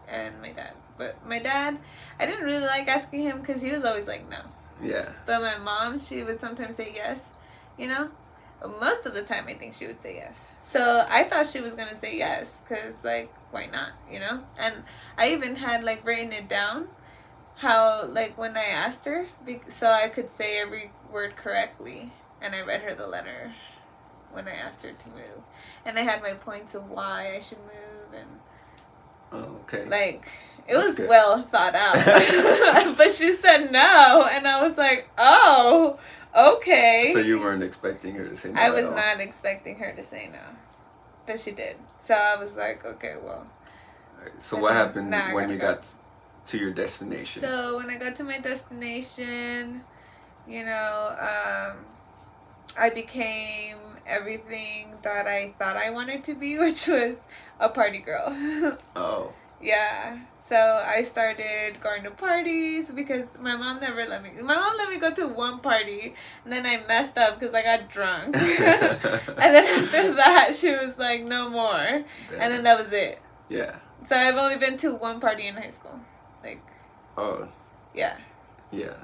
and my dad. But my dad, I didn't really like asking him because he was always like no. Yeah. But my mom, she would sometimes say yes, you know. Most of the time, I think she would say yes. So I thought she was gonna say yes, cause like, why not, you know? And I even had like written it down, how like when I asked her, so I could say every word correctly, and I read her the letter when I asked her to move, and I had my points of why I should move, and okay, like it was good. Well thought out. But she said no, and I was like, oh. Okay. So you weren't expecting her to say no? I was not expecting her to say no. But she did. So I was like, okay, well. Right. So what happened when you got to your destination? So when I got to my destination, you know, I became everything that I thought I wanted to be, which was a party girl. Oh. Yeah. So I started going to parties because my mom never let me. My mom let me go to one party, and then I messed up because I got drunk. And then after that, she was like, "No more," Damn. and then that was it. Yeah. So I've only been to one party in high school. Like. Oh. Yeah. Yeah.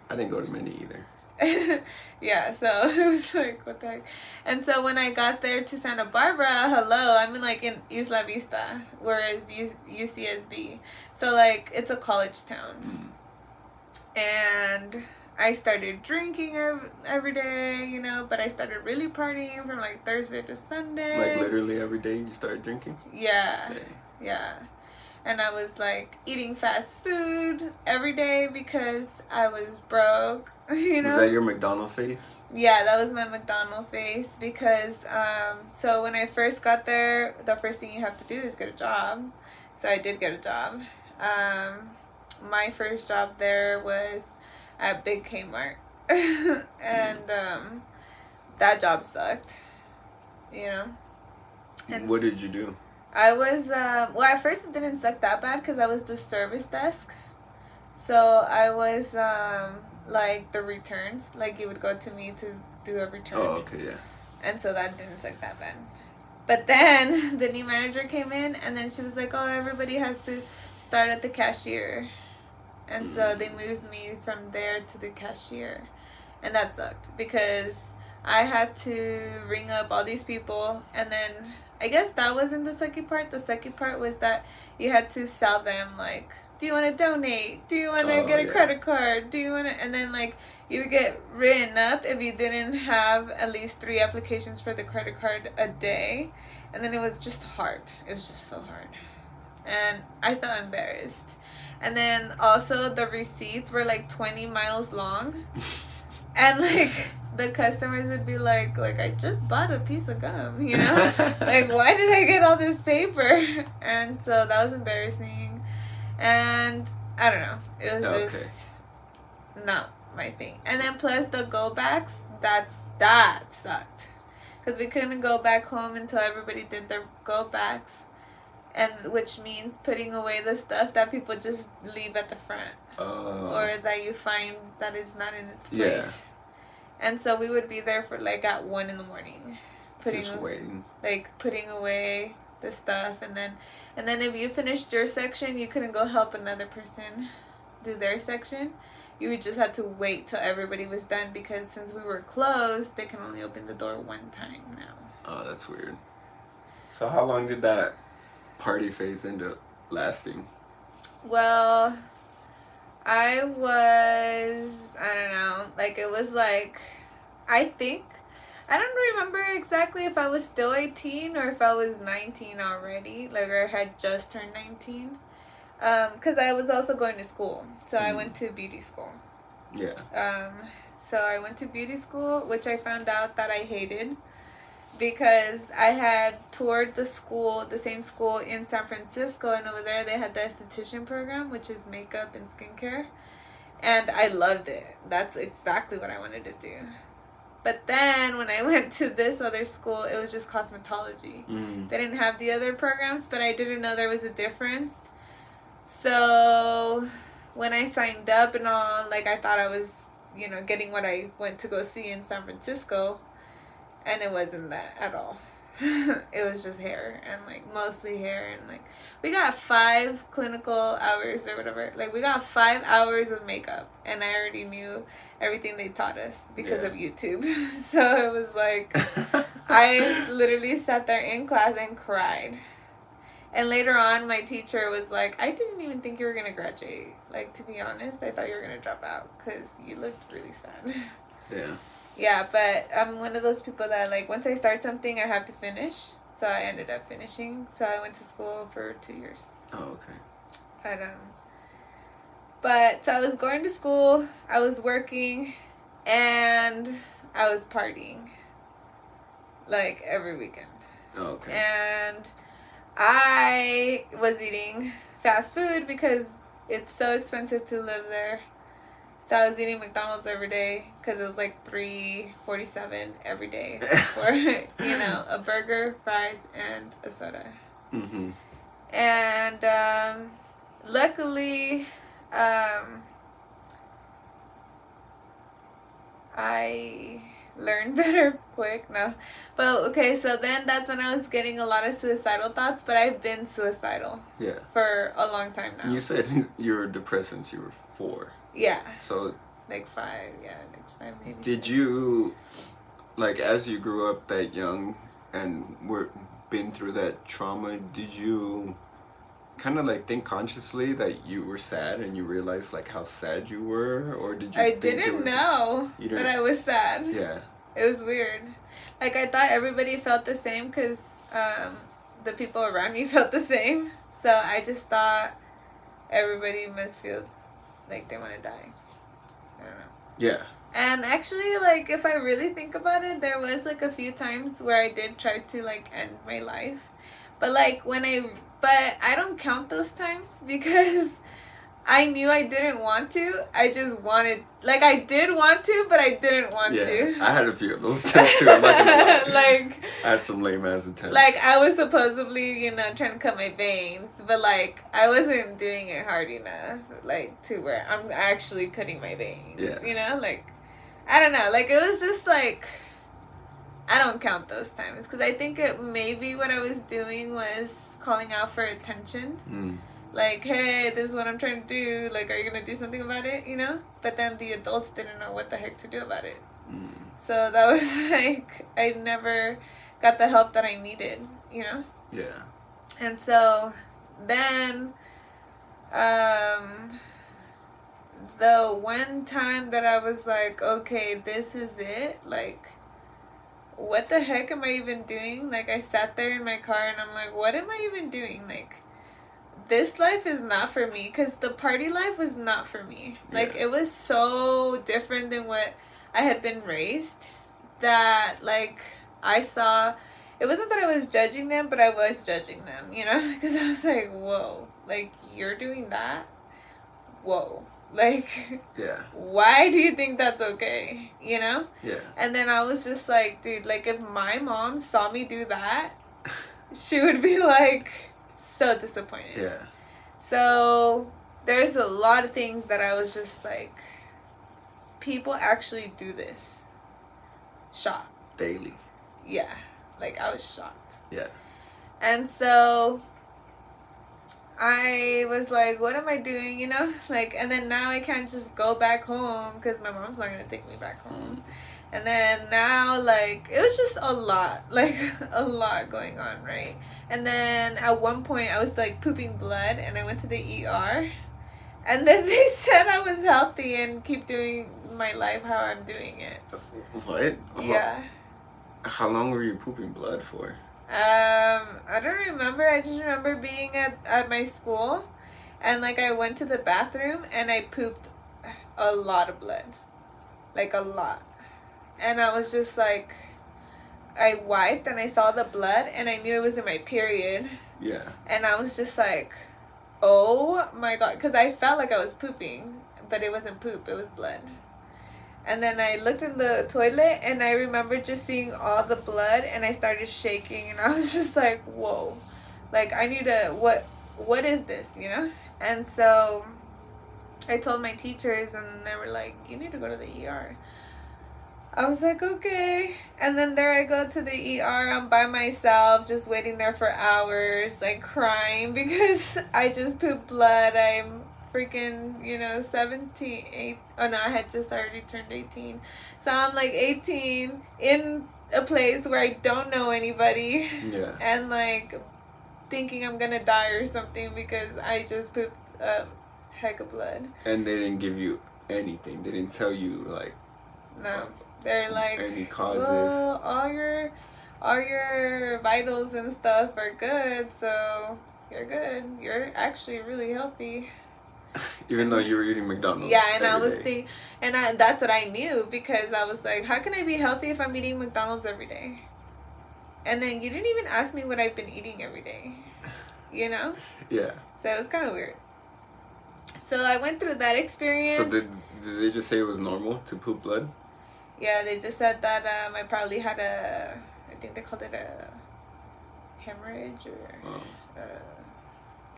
I didn't go to many either. Yeah, so it was like, what the heck? And so when I got there to Santa Barbara, hello, I'm in Isla Vista, whereas UCSB. So like it's a college town. And I started drinking every day, you know, but I started really partying from like Thursday to Sunday. Like literally every day you started drinking? Yeah. Dang. Yeah. And I was like eating fast food every day because I was broke, you know. Was that your McDonald's face? Yeah, that was my McDonald's face because so when I first got there, the first thing you have to do is get a job. So I did get a job. My first job there was at Big Kmart. And that job sucked, you know. And what did you do? I was, well, at first it didn't suck that bad because I was the service desk. So I was, like, the returns. Like, you would go to me to do a return. Oh, okay, yeah. And so that didn't suck that bad. But then the new manager came in, and then she was like, oh, everybody has to start at the cashier. And so they moved me from there to the cashier. And that sucked because I had to ring up all these people, and then I guess that wasn't the sucky part. The sucky part was that you had to sell them, like, do you want to donate? Do you want to get a credit card? Do you want to? And then, like, you would get written up if you didn't have at least 3 applications for the credit card a day. And then it was just hard. It was just so hard. And I felt embarrassed. And then also the receipts were like 20 miles long. And like the customers would be like I just bought a piece of gum, you know? Like, why did I get all this paper? And so that was embarrassing. And I don't know. It was just not my thing. And then plus the go backs, that sucked. Because we couldn't go back home until everybody did their go backs. And which means putting away the stuff that people just leave at the front. Or that you find that is not in its place. Yeah. And so we would be there for like at 1 a.m. Just waiting. Like putting away the stuff, and then if you finished your section, you couldn't go help another person do their section. You would just have to wait till everybody was done, because since we were closed, they can only open the door one time now. Oh, that's weird. So how long did that party phase end up lasting? Well, I don't know, like it was like, I don't remember exactly if I was still 18 or if I was 19 already, like, or had just turned 19, because I was also going to school, so I went to beauty school. Yeah. So I went to beauty school, which I found out that I hated, because I had toured the same school in San Francisco, and over there they had the esthetician program, which is makeup and skincare, and I loved it. That's exactly what I wanted to do. But then when I went to this other school, it was just cosmetology. They didn't have the other programs, but I didn't know there was a difference. So when I signed up and all, like, I thought I was, you know, getting what I went to go see in San Francisco. And it wasn't that at all. It was just hair, and like mostly hair, and like we got 5 clinical hours or whatever. Like we got 5 hours of makeup, and I already knew everything they taught us because of YouTube. So it was like I literally sat there in class and cried. And later on, my teacher was like, I didn't even think you were gonna graduate. Like, to be honest, I thought you were gonna drop out because you looked really sad. Yeah. Yeah, but I'm one of those people that, like, once I start something, I have to finish. So I ended up finishing. So I went to school for 2 years. Oh, okay. But so I was going to school, I was working, and I was partying, like, every weekend. Oh, okay. And I was eating fast food because it's so expensive to live there. So I was eating McDonald's every day because it was like $3.47 every day for, you know, a burger, fries, and a soda. Mm-hmm. And luckily, I learned better quick. No, but okay. So then that's when I was getting a lot of suicidal thoughts. But I've been suicidal. Yeah. For a long time now. You said you were depressed since you were 4. Yeah. So. Like 5. Yeah, like 5 maybe. Did you, like, as you grew up that young and been through that trauma, did you kind of like think consciously that you were sad and you realized like how sad you were, or did you? I didn't know that I was sad. Yeah. It was weird. Like I thought everybody felt the same because the people around me felt the same. So I just thought everybody must feel like they want to die. I don't know. Yeah. And actually, like, if I really think about it, there was, like, a few times where I did try to, like, end my life. But, like, but I don't count those times because I knew I didn't want to. I just wanted, like, I did want to, but I didn't want to. I had a few of those attempts too. I'm not gonna lie. Like, I had some lame ass attempts. Like, I was supposedly, trying to cut my veins, but, like, I wasn't doing it hard enough, like, to where I'm actually cutting my veins. Yeah. Like, I don't know. Like, it was just, like, I don't count those times. Because I think maybe what I was doing was calling out for attention. Like, hey, this is what I'm trying to do. Like, are you going to do something about it, But then the adults didn't know what the heck to do about it. So that was, like, I never got the help that I needed, Yeah. And so then, the one time that I was like, okay, this is it, like, what the heck am I even doing? Like, I sat there in my car and I'm like, what am I even doing? Like, this life is not for me, because the party life was not for me. Like, it was so different than what I had been raised that, like, I saw, it wasn't that I was judging them, but I was judging them, because I was like, whoa, like, you're doing that? Whoa. Like, why do you think that's okay? Yeah. And then I was just like, dude, like, if my mom saw me do that, she would be, like, so disappointed. Yeah. So, there's a lot of things that I was just like, people actually do this. Shocked. Daily. Yeah. Like, I was shocked. Yeah. And so I was like, what am I doing, Like, and then now I can't just go back home because my mom's not going to take me back home. And then now, like, it was just a lot, like, a lot going on, right? And then at one point, I was, like, pooping blood, and I went to the ER. And then they said I was healthy and keep doing my life how I'm doing it. What? Yeah. How long were you pooping blood for? I don't remember. I just remember being at my school, and, like, I went to the bathroom, and I pooped a lot of blood. Like, a lot. And I was just like, I wiped, and I saw the blood, and I knew it was in my period. Yeah. And I was just like, oh, my God. Because I felt like I was pooping, but it wasn't poop. It was blood. And then I looked in the toilet, and I remember just seeing all the blood, and I started shaking, and I was just like, whoa. Like, I need to, what is this, And so I told my teachers, and they were like, you need to go to the ER. I was like, okay. And then there I go to the ER. I'm by myself, just waiting there for hours, like, crying because I just pooped blood. I'm freaking, 17, oh no, I had just already turned 18. So I'm like 18 in a place where I don't know anybody. Yeah. And, like, thinking I'm gonna die or something because I just pooped a heck of blood. And they didn't give you anything. They didn't tell you, like, no. They're like, any causes. well, all your vitals and stuff are good, so you're good. You're actually really healthy. Even though you were eating McDonald's. Yeah, and I was thinking, and that's what I knew, because I was like, how can I be healthy if I'm eating McDonald's every day? And then you didn't even ask me what I've been eating every day, Yeah. So it was kind of weird. So I went through that experience. So did they just say it was normal to poop blood? Yeah, they just said that I probably had I think they called it a hemorrhage or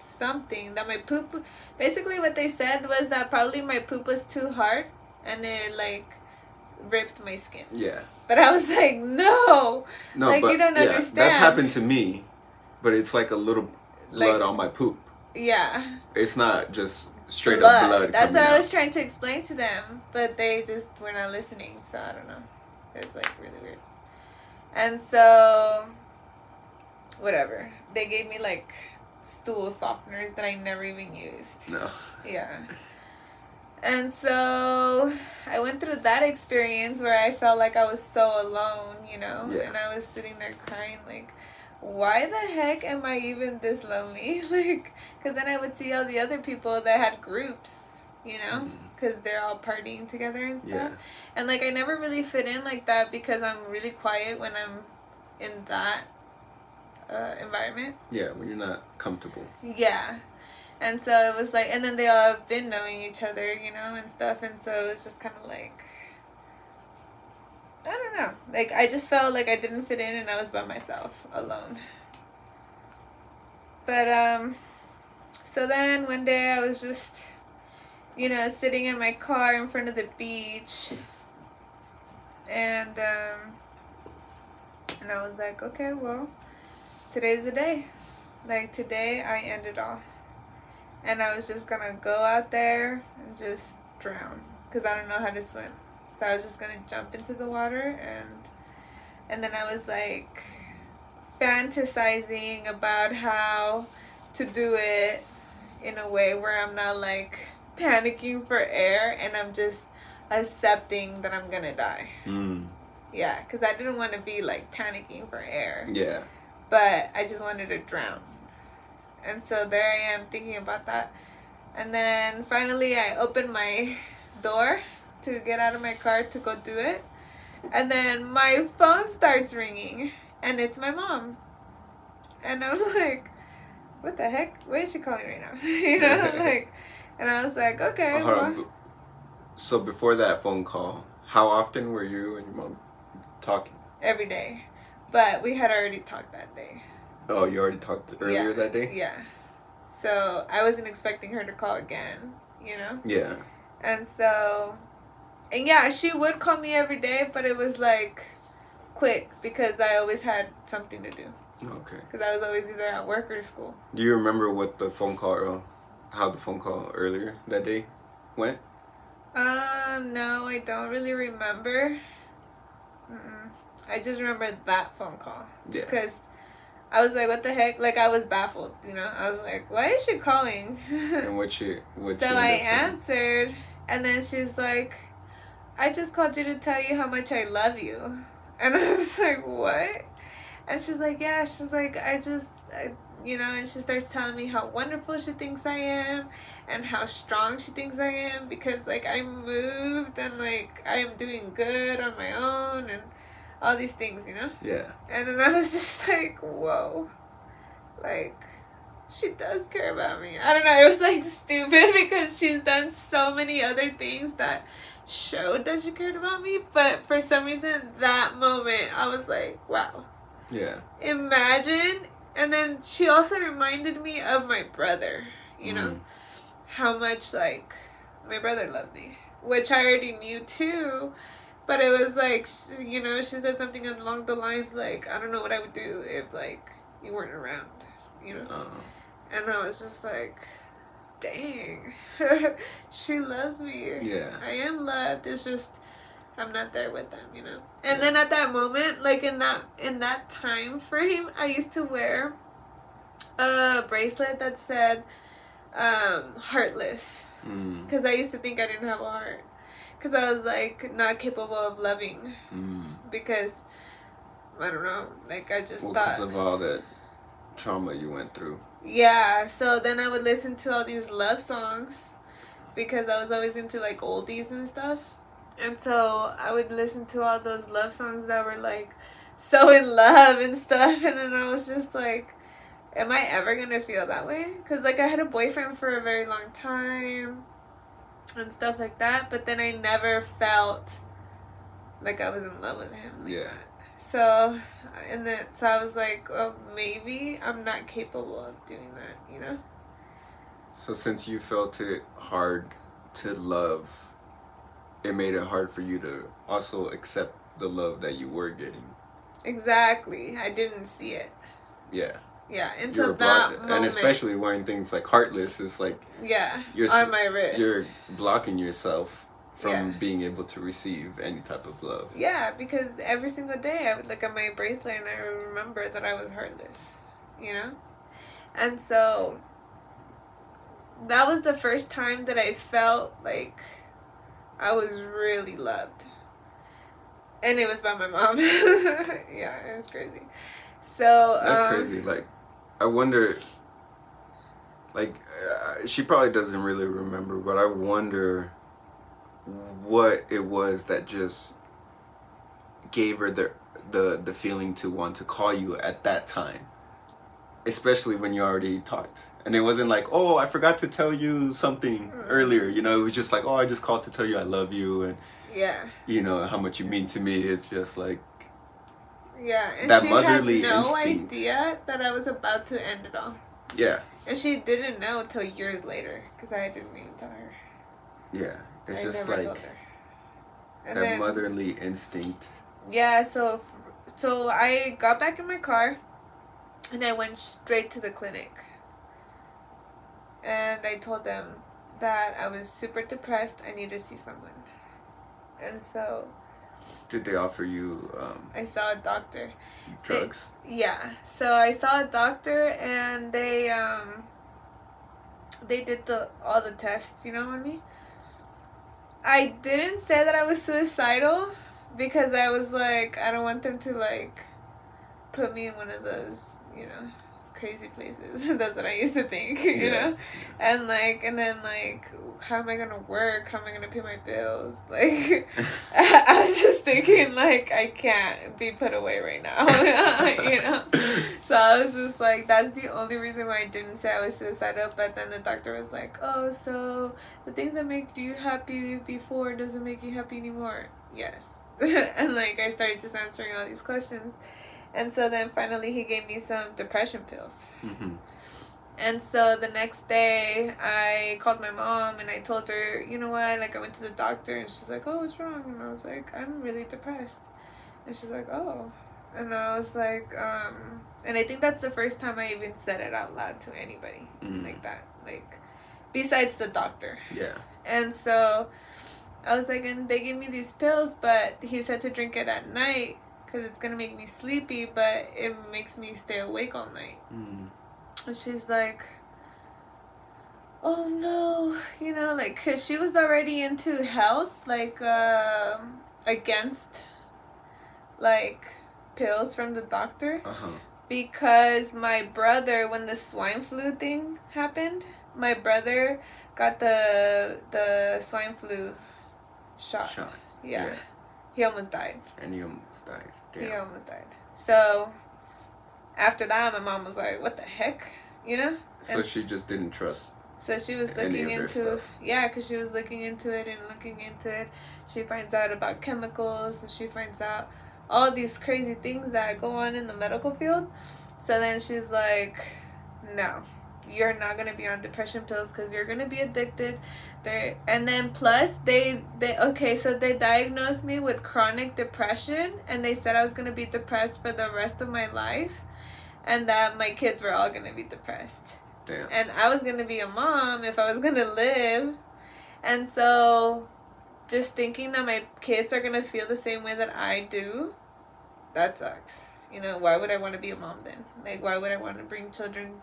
something that my poop. Basically, what they said was that probably my poop was too hard, and it like ripped my skin. Yeah. But I was like, no, like but you don't understand. That's happened to me, but it's like a little blood on my poop. Yeah. It's not just straight up blood. That's what I was trying to explain to them, but they just were not listening. So I don't know. It's like really weird. And so, whatever. They gave me like stool softeners that I never even used. No. Yeah. And so I went through that experience where I felt like I was so alone, you know? Yeah. And I was sitting there crying like, why the heck am I even this lonely? Like, because then I would see all the other people that had groups, you know? Because they're all partying together and stuff. Yeah. And like I never really fit in like that because I'm really quiet when I'm in that environment. Yeah, when you're not comfortable. Yeah. And so it was like, and then they all have been knowing each other, you know, and stuff. And so it's just kind of like, I don't know. Like, I just felt like I didn't fit in and I was by myself, alone. But, so then one day I was just, you know, sitting in my car in front of the beach. And I was like, okay, well, today's the day. Like, today I end it all. And I was just gonna go out there and just drown. Because I don't know how to swim. So I was just gonna jump into the water. And then I was like fantasizing about how to do it in a way where I'm not like panicking for air. And I'm just accepting that I'm gonna die. Yeah, because I didn't want to be like panicking for air. Yeah. But I just wanted to drown. And so there I am thinking about that. And then finally I opened my door to get out of my car to go do it. And then my phone starts ringing. And it's my mom. And I'm like, what the heck? Why is she calling right now? You know, like, and I was like, okay. Well. So before that phone call, how often were you and your mom talking? Every day. But we had already talked that day. Oh, you already talked earlier that day? Yeah. So I wasn't expecting her to call again, you know? Yeah. And so, and yeah, she would call me every day, but it was like quick because I always had something to do. Okay. Because I was always either at work or school. Do you remember what the phone call, how the phone call earlier that day went? No, I don't really remember. I just remember that phone call. Yeah. Because I was like, what the heck? Like, I was baffled, you know? I was like, why is she calling? And what So I answered, and then she's like, I just called you to tell you how much I love you. And I was like, what? And she's like, yeah. She's like, you know, and she starts telling me how wonderful she thinks I am and how strong she thinks I am because, like, I moved and, like, I am doing good on my own and all these things, you know? Yeah. And then I was just like, whoa. Like, she does care about me. I don't know. It was, like, stupid because she's done so many other things that showed that she cared about me. But for some reason, that moment, I was like, wow. Yeah. Imagine. And then she also reminded me of my brother, you know? How much, like, my brother loved me. Which I already knew, too. But it was like, you know, she said something along the lines like, I don't know what I would do if, like, you weren't around, you know? And I was just like, dang, she loves me. Yeah. I am loved. It's just, I'm not there with them, you know? And then at that moment, like, in that time frame, I used to wear a bracelet that said, heartless. Because I used to think I didn't have a heart. Because I was, like, not capable of loving. Because, I don't know, like, I just thought... Because of all that trauma you went through. Yeah, so then I would listen to all these love songs. Because I was always into, like, oldies and stuff. And so I would listen to all those love songs that were, like, so in love and stuff. And then I was just like, am I ever going to feel that way? Because, like, I had a boyfriend for a very long time. And stuff like that, but then I never felt like I was in love with him. Like that. So, so I was like, oh, maybe I'm not capable of doing that, you know? So since you felt it hard to love, it made it hard for you to also accept the love that you were getting. Exactly. I didn't see it. Yeah. Yeah, until that moment. And especially wearing things like Heartless, it's like on my wrist. You're blocking yourself from being able to receive any type of love. Yeah, because every single day I would look at my bracelet and I would remember that I was heartless, you know? And so that was the first time that I felt like I was really loved. And it was by my mom. Yeah, it was crazy. So that's crazy. Like, I wonder, like, she probably doesn't really remember, but I wonder what it was that just gave her the feeling to want to call you at that time, especially when you already talked. And it wasn't like, oh, I forgot to tell you something earlier. You know, it was just like, oh, I just called to tell you I love you and you know how much you mean to me. It's just like and that she motherly had no instinct. idea that I was about to end it all. Yeah. And she didn't know till years later because I didn't even tell her. Yeah, it's just like that then, motherly instinct. Yeah, so I got back in my car and I went straight to the clinic. And I told them that I was super depressed. I need to see someone. And so... Did they offer you... I saw a doctor. Drugs? So I saw a doctor and they did all the tests, you know, on me. I didn't say that I was suicidal because I was like, I don't want them to, like, put me in one of those, you know, crazy places. That's what I used to think, you know? And then, how am I gonna work? How am I gonna pay my bills? Like, I was just thinking, like, I can't be put away right now, you know? So I was just like, that's the only reason why I didn't say I was suicidal. But then the doctor was like, oh, so the things that make you happy before doesn't make you happy anymore. Yes. And, like, I started just answering all these questions. And so then finally he gave me some depression pills. Mm-hmm. And so the next day I called my mom and I told her, you know what, like I went to the doctor and she's like, oh, what's wrong? And I was like, I'm really depressed. And she's like, oh. And I was like, and I think that's the first time I even said it out loud to anybody like that. Like, besides the doctor. Yeah. And so I was like, and they gave me these pills, but he said to drink it at night. Because it's going to make me sleepy, but it makes me stay awake all night. And she's like, oh no, you know, like, because she was already into health, like, against, like, pills from the doctor. Because my brother, when the swine flu thing happened, my brother got the swine flu shot. Yeah. He almost died. And he almost died. Damn. He almost died. So, after that, my mom was like, what the heck? You know? So she just didn't trust. So she was looking into... Yeah, because she was looking into it and looking into it. She finds out about chemicals. And she finds out all these crazy things that go on in the medical field. So then she's like, no. You're not going to be on depression pills because you're going to be addicted. And then plus, they diagnosed me with chronic depression. And they said I was going to be depressed for the rest of my life. And that my kids were all going to be depressed. Damn. And I was going to be a mom if I was going to live. And so, just thinking that my kids are going to feel the same way that I do, that sucks. You know, why would I want to be a mom then? Like, why would I want to bring children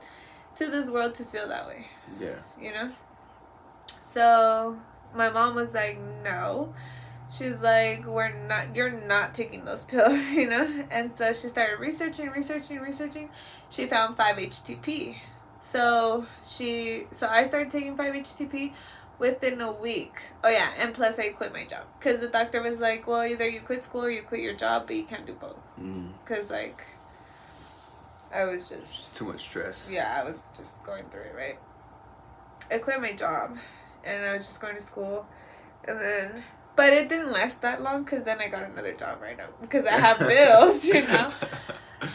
to this world to feel that way? Yeah. You know? So my mom was like, no. She's like, you're not taking those pills, you know? And so she started researching. She found 5-HTP. So I started taking 5-HTP within a week. Oh yeah, and plus I quit my job. Because the doctor was like, well, either you quit school or you quit your job, but you can't do both. Because, like, I was just... Too much stress. Yeah, I was just going through it, right? I quit my job, and I was just going to school, and then... But it didn't last that long, because then I got another job right now, because I have bills, you know?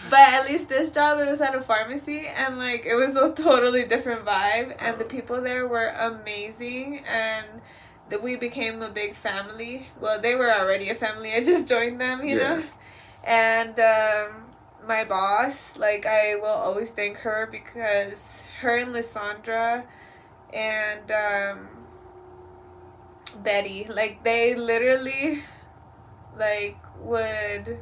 But at least this job, it was at a pharmacy, and like it was a totally different vibe, and the people there were amazing, and we became a big family. Well, they were already a family. I just joined them, you know. And my boss, like, I will always thank her, because her and Lysandra and Betty, like, they literally, like, would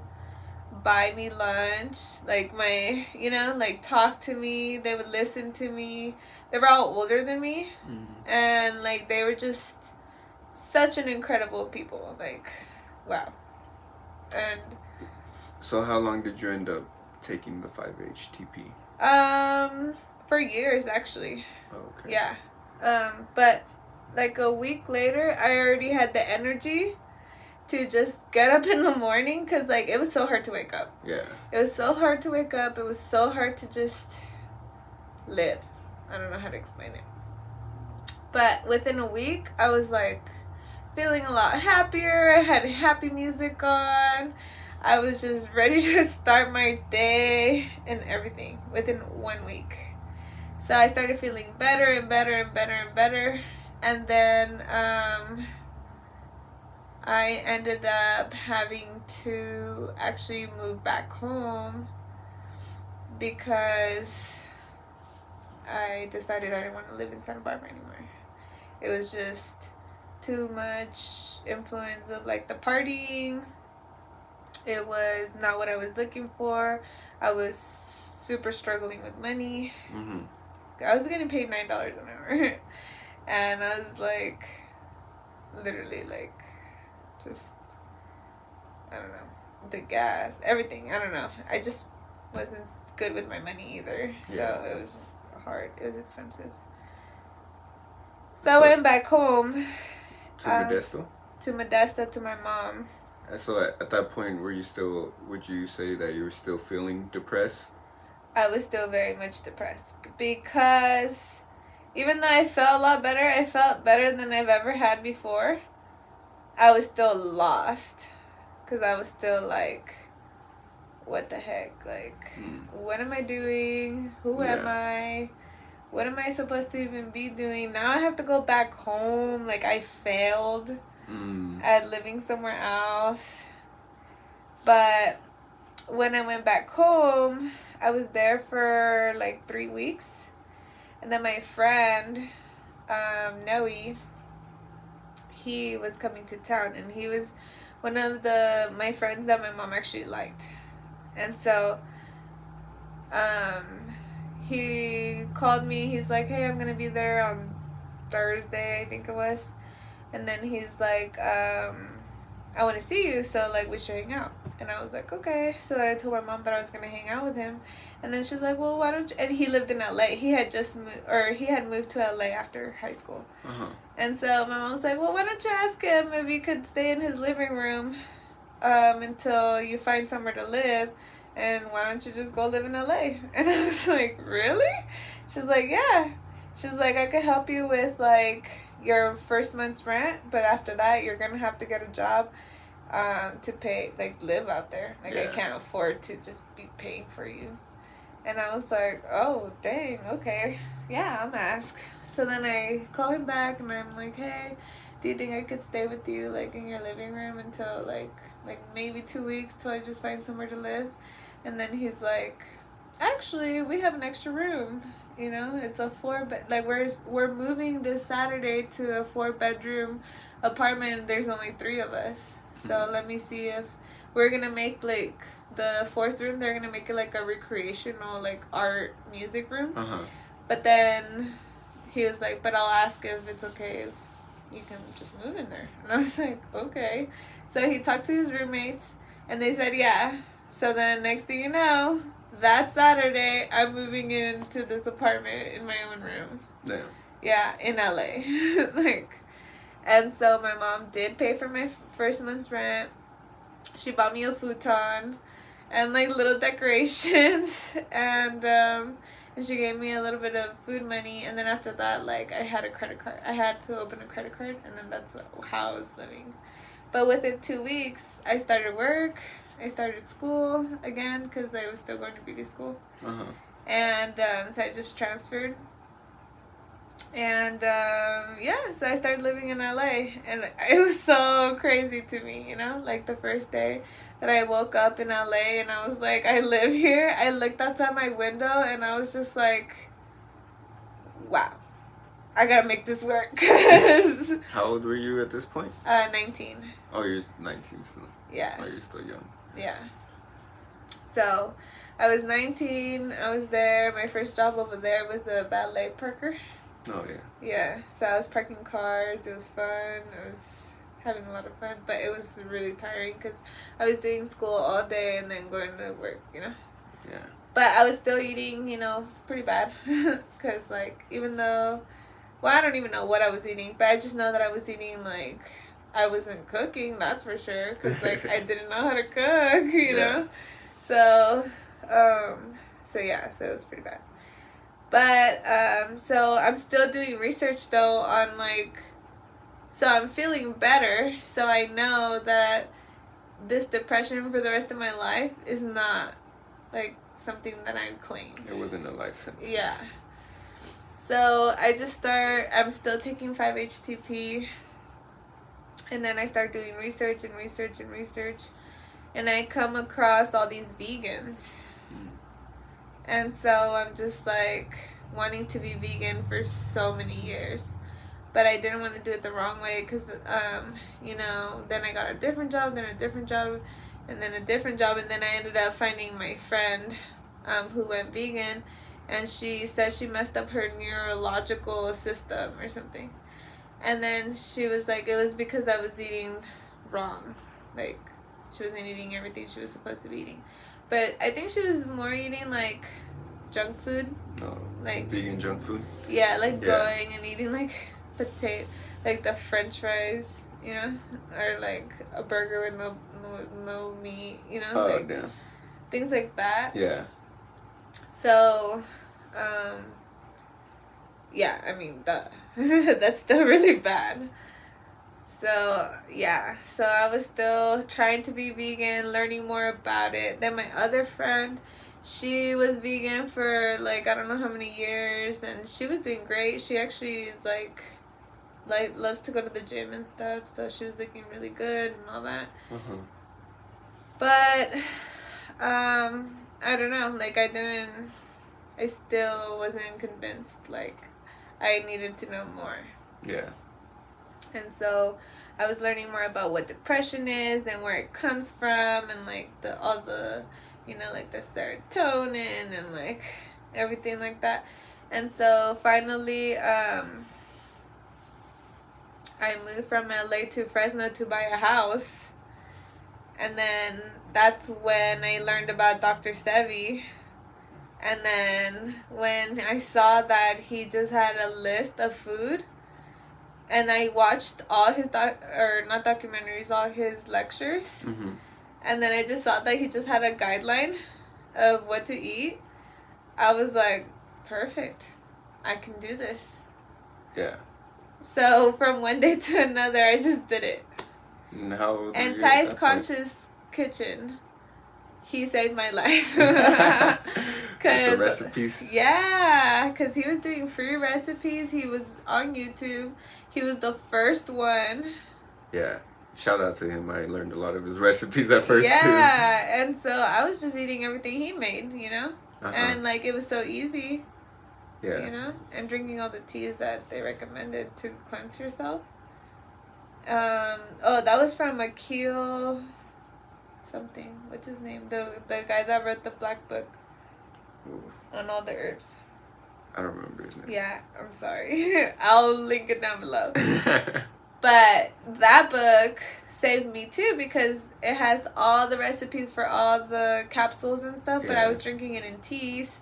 buy me lunch, like, my, you know, like, talk to me. They would listen to me. They were all older than me, and like, they were just such an incredible people. Like, wow. And so how long did you end up taking the 5-HTP? For years, actually. Oh, okay. Yeah. But like a week later, I already had the energy to just get up in the morning, because like it was so hard to wake up. Yeah. It was so hard to wake up. It was so hard to just live. I don't know how to explain it. But within a week, I was like feeling a lot happier. I had happy music on. I was just ready to start my day and everything within 1 week. So I started feeling better and better and better and better. And then I ended up having to actually move back home, because I decided I didn't want to live in Santa Barbara anymore. It was just too much influence of like the partying. It was not what I was looking for. I was super struggling with money. I was getting paid $9 an hour. And I was like, literally like, just, I don't know, the gas, everything. I don't know. I just wasn't good with my money either. So it was just hard. It was expensive. So I went back home. To Modesto? To Modesto, to my mom. And so at that point, would you say that you were still feeling depressed? I was still very much depressed, because even though I felt a lot better, I felt better than I've ever had before, I was still lost, because I was still like, what the heck? Like, what am I doing? Who am I? What am I supposed to even be doing? Now I have to go back home. Like, I failed at living somewhere else. But when I went back home, I was there for like 3 weeks. And then my friend, Noe, he was coming to town, and he was one of my friends that my mom actually liked. And so he called me. He's like, hey, I'm gonna be there on Thursday, I think it was. And then he's like, I want to see you, so like we should hang out. And I was like, okay. So then I told my mom that I was gonna hang out with him. And then she's like, well, why don't you? And he lived in LA. He had moved to LA after high school. And so my mom's like, well, why don't you ask him if you could stay in his living room until you find somewhere to live, and why don't you just go live in LA? And I was like, really? She's like, yeah. She's like, I could help you with like your first month's rent, but after that you're gonna have to get a job to pay, like, live out there. Like, I can't afford to just be paying for you. And I was like, oh, dang, okay. Yeah, I'm asked. So then I call him back, and I'm like, hey, do you think I could stay with you, like, in your living room until, like maybe 2 weeks till I just find somewhere to live? And then he's like, actually, we have an extra room. You know, it's a 4-bed, like, we're moving this Saturday to a 4-bedroom apartment. There's only 3 of us. So let me see if we're gonna make, like, the 4th room, they're gonna make it like a recreational, like, art music room. But then he was like, but I'll ask if it's okay if you can just move in there. And I was like, okay. So he talked to his roommates, and they said yeah. So then next thing you know, that Saturday, I'm moving into this apartment in my own room. Damn. Yeah, in LA. Like, and so my mom did pay for my first month's rent. She bought me a futon and, like, little decorations, and she gave me a little bit of food money. And then after that, like, I had a credit card. I had to open a credit card, and then that's how I was living. But within 2 weeks, I started work. I started school again because I was still going to beauty school. Uh-huh. And so I just transferred. And so I started living in LA, and it was so crazy to me, you know, like the first day that I woke up in LA and I was like, I live here. I looked outside my window and I was just like, wow, I gotta make this work. How old were you at this point? 19. Oh, you're 19 still. Yeah. Oh, you're still young. Yeah. So I was 19. I was there. My first job over there was a ballet parker. Oh, yeah. Yeah, so I was parking cars. It was fun. I was having a lot of fun, but it was really tiring because I was doing school all day and then going to work, you know? Yeah. But I was still eating, you know, pretty bad because, like, even though, well, I don't even know what I was eating, but I just know that I was eating, like, I wasn't cooking, that's for sure, because, like, I didn't know how to cook, you know? So it was pretty bad. But, so I'm still doing research, though, on, like, so I'm feeling better, so I know that this depression for the rest of my life is not, like, something that I claim. It wasn't a life sentence. Yeah. So I'm still taking 5-HTP, and then I start doing research, and I come across all these vegans. And so I'm just like wanting to be vegan for so many years. But I didn't want to do it the wrong way because, you know, then I got a different job, then a different job, and then a different job. And then I ended up finding my friend who went vegan. And she said she messed up her neurological system or something. And then she was like, it was because I was eating wrong. Like, she wasn't eating everything she was supposed to be eating. But I think she was more eating, like, junk food. Oh, like vegan junk food? Yeah, like going and eating, like, potato, like the French fries, you know? Or, like, a burger with no meat, you know? Oh, like, damn. Things like that. Yeah. So, yeah, I mean, duh. That's still really bad. So, yeah. So, I was still trying to be vegan, learning more about it. Then my other friend, she was vegan for, like, I don't know how many years, and she was doing great. She actually is, like loves to go to the gym and stuff, so she was looking really good and all that. Uh-huh. But, I don't know. Like, I still wasn't convinced. Like, I needed to know more. Yeah. And so I was learning more about what depression is and where it comes from, and like all the you know, like the serotonin and like everything like that. And so finally I moved from LA to Fresno to buy a house. And then that's when I learned about Dr. Sebi. And then when I saw that he just had a list of food, and I watched all his not documentaries, all his lectures. Mm-hmm. And then I just saw that he just had a guideline of what to eat. I was like, perfect. I can do this. Yeah. So from one day to another, I just did it. And how old were And you Ty's at that point? Conscious Kitchen, he saved my life. With the recipes? Yeah, because he was doing free recipes. He was on YouTube. He was the first one. Yeah. Shout out to him. I learned a lot of his recipes at first, too. Yeah, and so I was just eating everything he made, you know? Uh-huh. And, like, it was so easy. Yeah. You know? And drinking all the teas that they recommended to cleanse yourself. That was from Akil something. What's his name? The guy that wrote the Black Book. Ooh. On all the herbs. I don't remember his name. Yeah, I'm sorry. I'll link it down below. But that book saved me too, because it has all the recipes for all the capsules and stuff, but I was drinking it in teas,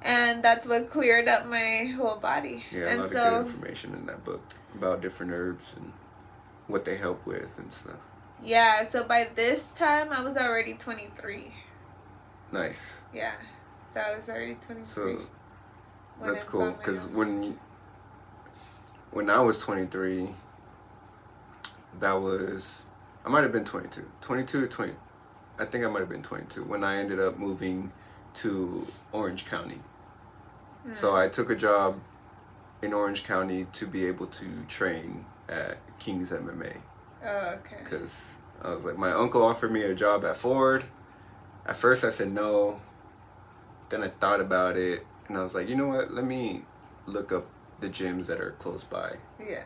and that's what cleared up my whole body. Yeah, and a lot of good information in that book about different herbs and what they help with and stuff. Yeah, so by this time I was already 23. Nice. Yeah, so I was already 23. So that's cool, because when I was 23, I might have been 22 to 20. I think I might have been 22 when I ended up moving to Orange County. So I took a job in Orange County to be able to train at King's MMA. Oh, okay. Because I was like, my uncle offered me a job at Ford. At first I said no. Then I thought about it, and I was like, you know what? Let me look up the gyms that are close by. Yeah.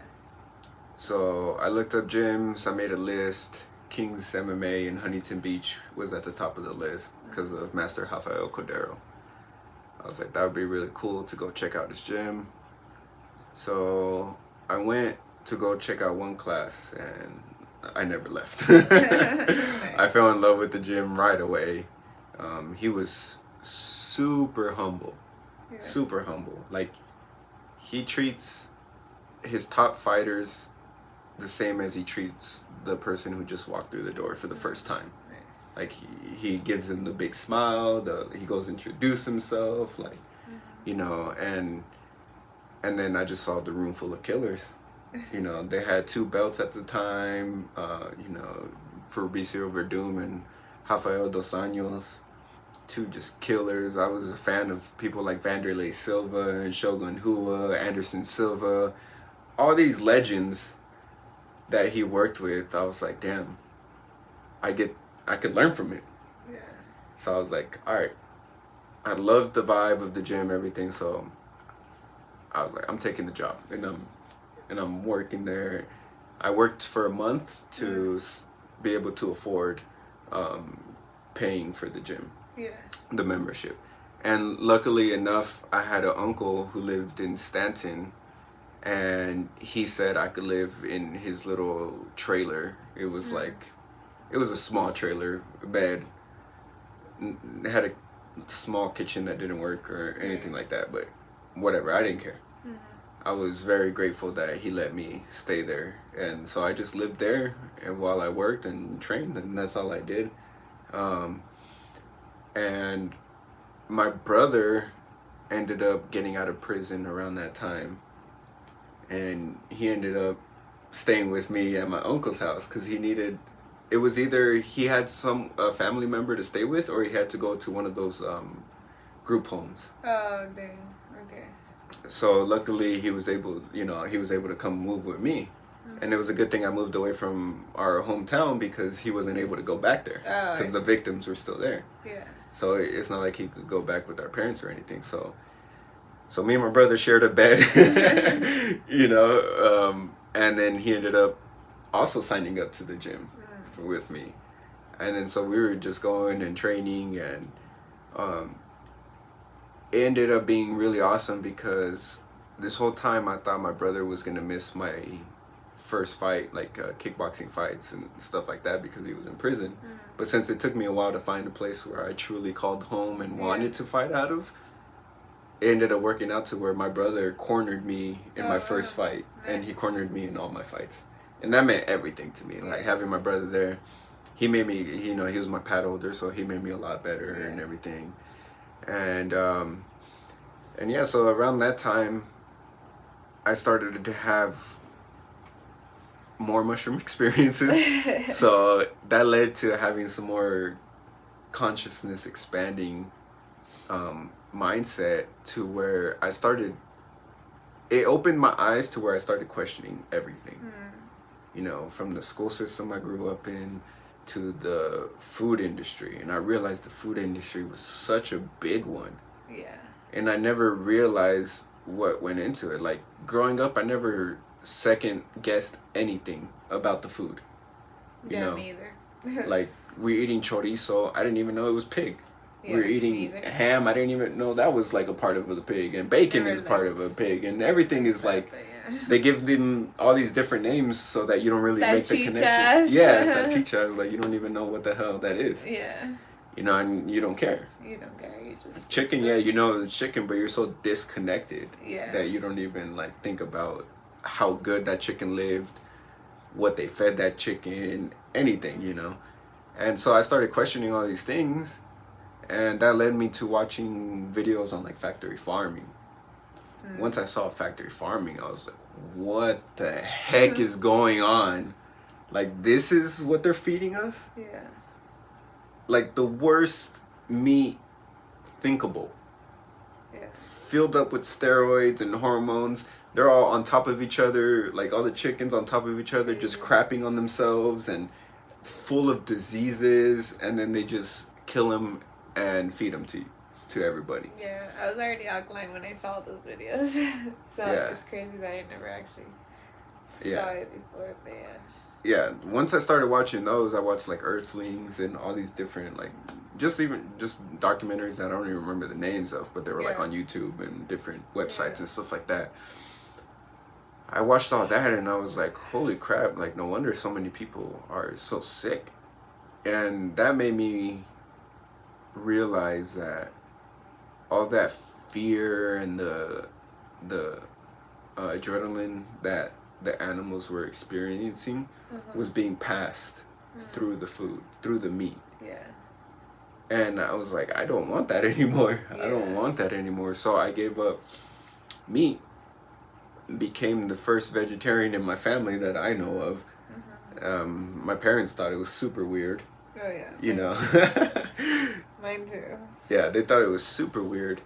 So I looked up gyms. I made a list. King's MMA in Huntington Beach was at the top of the list because of Master Rafael Cordero. I was like, that would be really cool to go check out this gym. So I went to go check out one class, and I never left. I fell in love with the gym right away. He was super humble. Yeah. Super humble. Like, he treats his top fighters the same as he treats the person who just walked through the door for the first time. Nice. Like, he gives them the big smile, he goes to introduce himself, like, you know, and then I just saw the room full of killers. You know, they had 2 belts at the time, you know, Fabricio Verdum and Rafael Dos Anjos, 2 just killers. I was a fan of people like Vanderlei Silva and Shogun Rua, Anderson Silva, all these legends that he worked with. I was like, damn, I could learn from it. Yeah. So I was like, all right, I loved the vibe of the gym, everything. So I was like, I'm taking the job, and I'm working there. I worked for a month to be able to afford paying for the gym, the membership. And luckily enough, I had an uncle who lived in Stanton, and he said I could live in his little trailer. It was like, it was a small trailer, a bed. It had a small kitchen that didn't work or anything like that, but whatever, I didn't care. I was very grateful that he let me stay there, and so I just lived there, and while I worked and trained, and that's all I did. And my brother ended up getting out of prison around that time, and he ended up staying with me at my uncle's house because it was either he had a family member to stay with, or he had to go to one of those group homes. Oh, dang. Okay. So luckily he was able to come move with me. And it was a good thing I moved away from our hometown because he wasn't able to go back there because the victims were still there. Yeah. So it's not like he could go back with our parents or anything. So me and my brother shared a bed, you know, and then he ended up also signing up to the gym with me. And then so we were just going and training, and it ended up being really awesome because this whole time I thought my brother was going to miss my first fight, like kickboxing fights and stuff like that, because he was in prison. But since it took me a while to find a place where I truly called home and wanted to fight out of, it ended up working out to where my brother cornered me in my first fight, and he cornered me in all my fights. And that meant everything to me. Like, having my brother there, he made me, you know, he was my pad holder, so he made me a lot better and everything. And yeah, so around that time, I started to have more mushroom experiences. So that led to having some more consciousness expanding mindset, to where it opened my eyes to where I started questioning everything. You know, from the school system I grew up in to the food industry. And I realized the food industry was such a big one. Yeah. And I never realized what went into it. Like, growing up, I never second guessed anything about the food. You know? Me either. Like, we're eating chorizo, I didn't even know it was pig. Yeah, we're eating ham, I didn't even know that was like a part of the pig. And bacon is part of a pig. And everything is like, they give them all these different names so that you don't really make the connection. Yeah, salchichas, like, you don't even know what the hell that is. Yeah. You know, and you don't care. You don't care. You just chicken. Yeah, you know it's chicken, but you're so disconnected that you don't even like think about how good that chicken lived, what they fed that chicken, anything, you know. And so I started questioning all these things, and that led me to watching videos on like factory farming. Once I saw factory farming, I was like, what the heck is going on? Like, this is what they're feeding us? Yeah. like the worst meat thinkable. Yeah. Filled up with steroids and hormones. They're all on top of each other, like all the chickens on top of each other, just crapping on themselves and full of diseases, and then they just kill them and feed them to everybody. Yeah, I was already alkaline when I saw those videos, so it's crazy that I never actually saw it before. But yeah, once I started watching those, I watched like Earthlings and all these different like just documentaries that I don't even remember the names of, but they were like on YouTube and different websites and stuff like that. I watched all that and I was like, holy crap, like no wonder so many people are so sick. And that made me realize that all that fear and the adrenaline that the animals were experiencing was being passed through the food, through the meat. Yeah. And I was like, I don't want that anymore. I don't want that anymore. So I gave up meat, became the first vegetarian in my family that I know of. My parents thought it was super weird. Oh yeah. You know. Mine too. Yeah, they thought it was super weird.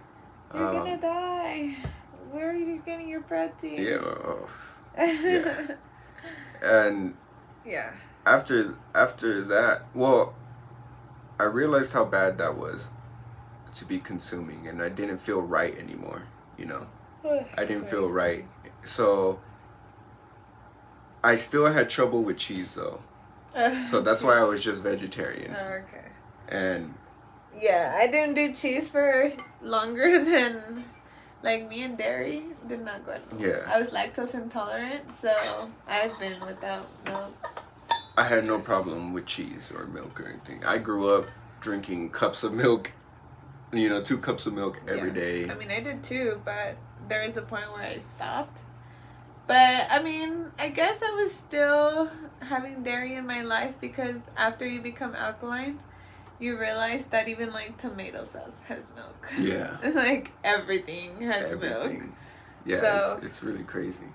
You're gonna die. Where are you getting your protein? Yeah. Yeah. And yeah. After that, well, I realized how bad that was to be consuming, and I didn't feel right anymore, you know. I didn't feel right. So I still had trouble with cheese though. So that's why I was just vegetarian. Okay. And yeah, I didn't do cheese for longer than like me and dairy did not go anymore. Yeah. I was lactose intolerant, so I've been without milk. I had no problem with cheese or milk or anything. I grew up drinking cups of milk, 2 cups of milk every day. I mean, I did too, but there was a point where I stopped. But, I mean, I guess I was still having dairy in my life because after you become alkaline, you realize that even, like, tomato sauce has milk. Yeah. Like, everything has milk. Yeah, so, it's really crazy.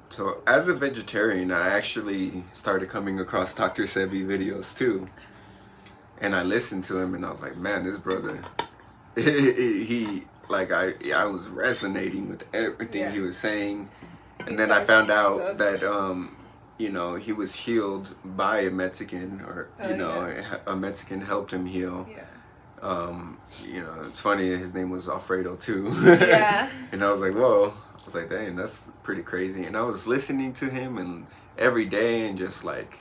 So, as a vegetarian, I actually started coming across Dr. Sebi videos, too. And I listened to him, and I was like, man, this brother, he like, I was resonating with everything he was saying. And then I found out that, he was healed by a Mexican, or, a Mexican helped him heal. Yeah. It's funny, his name was Alfredo, too. Yeah. And I was like, whoa. I was like, dang, that's pretty crazy. And I was listening to him and every day and just like,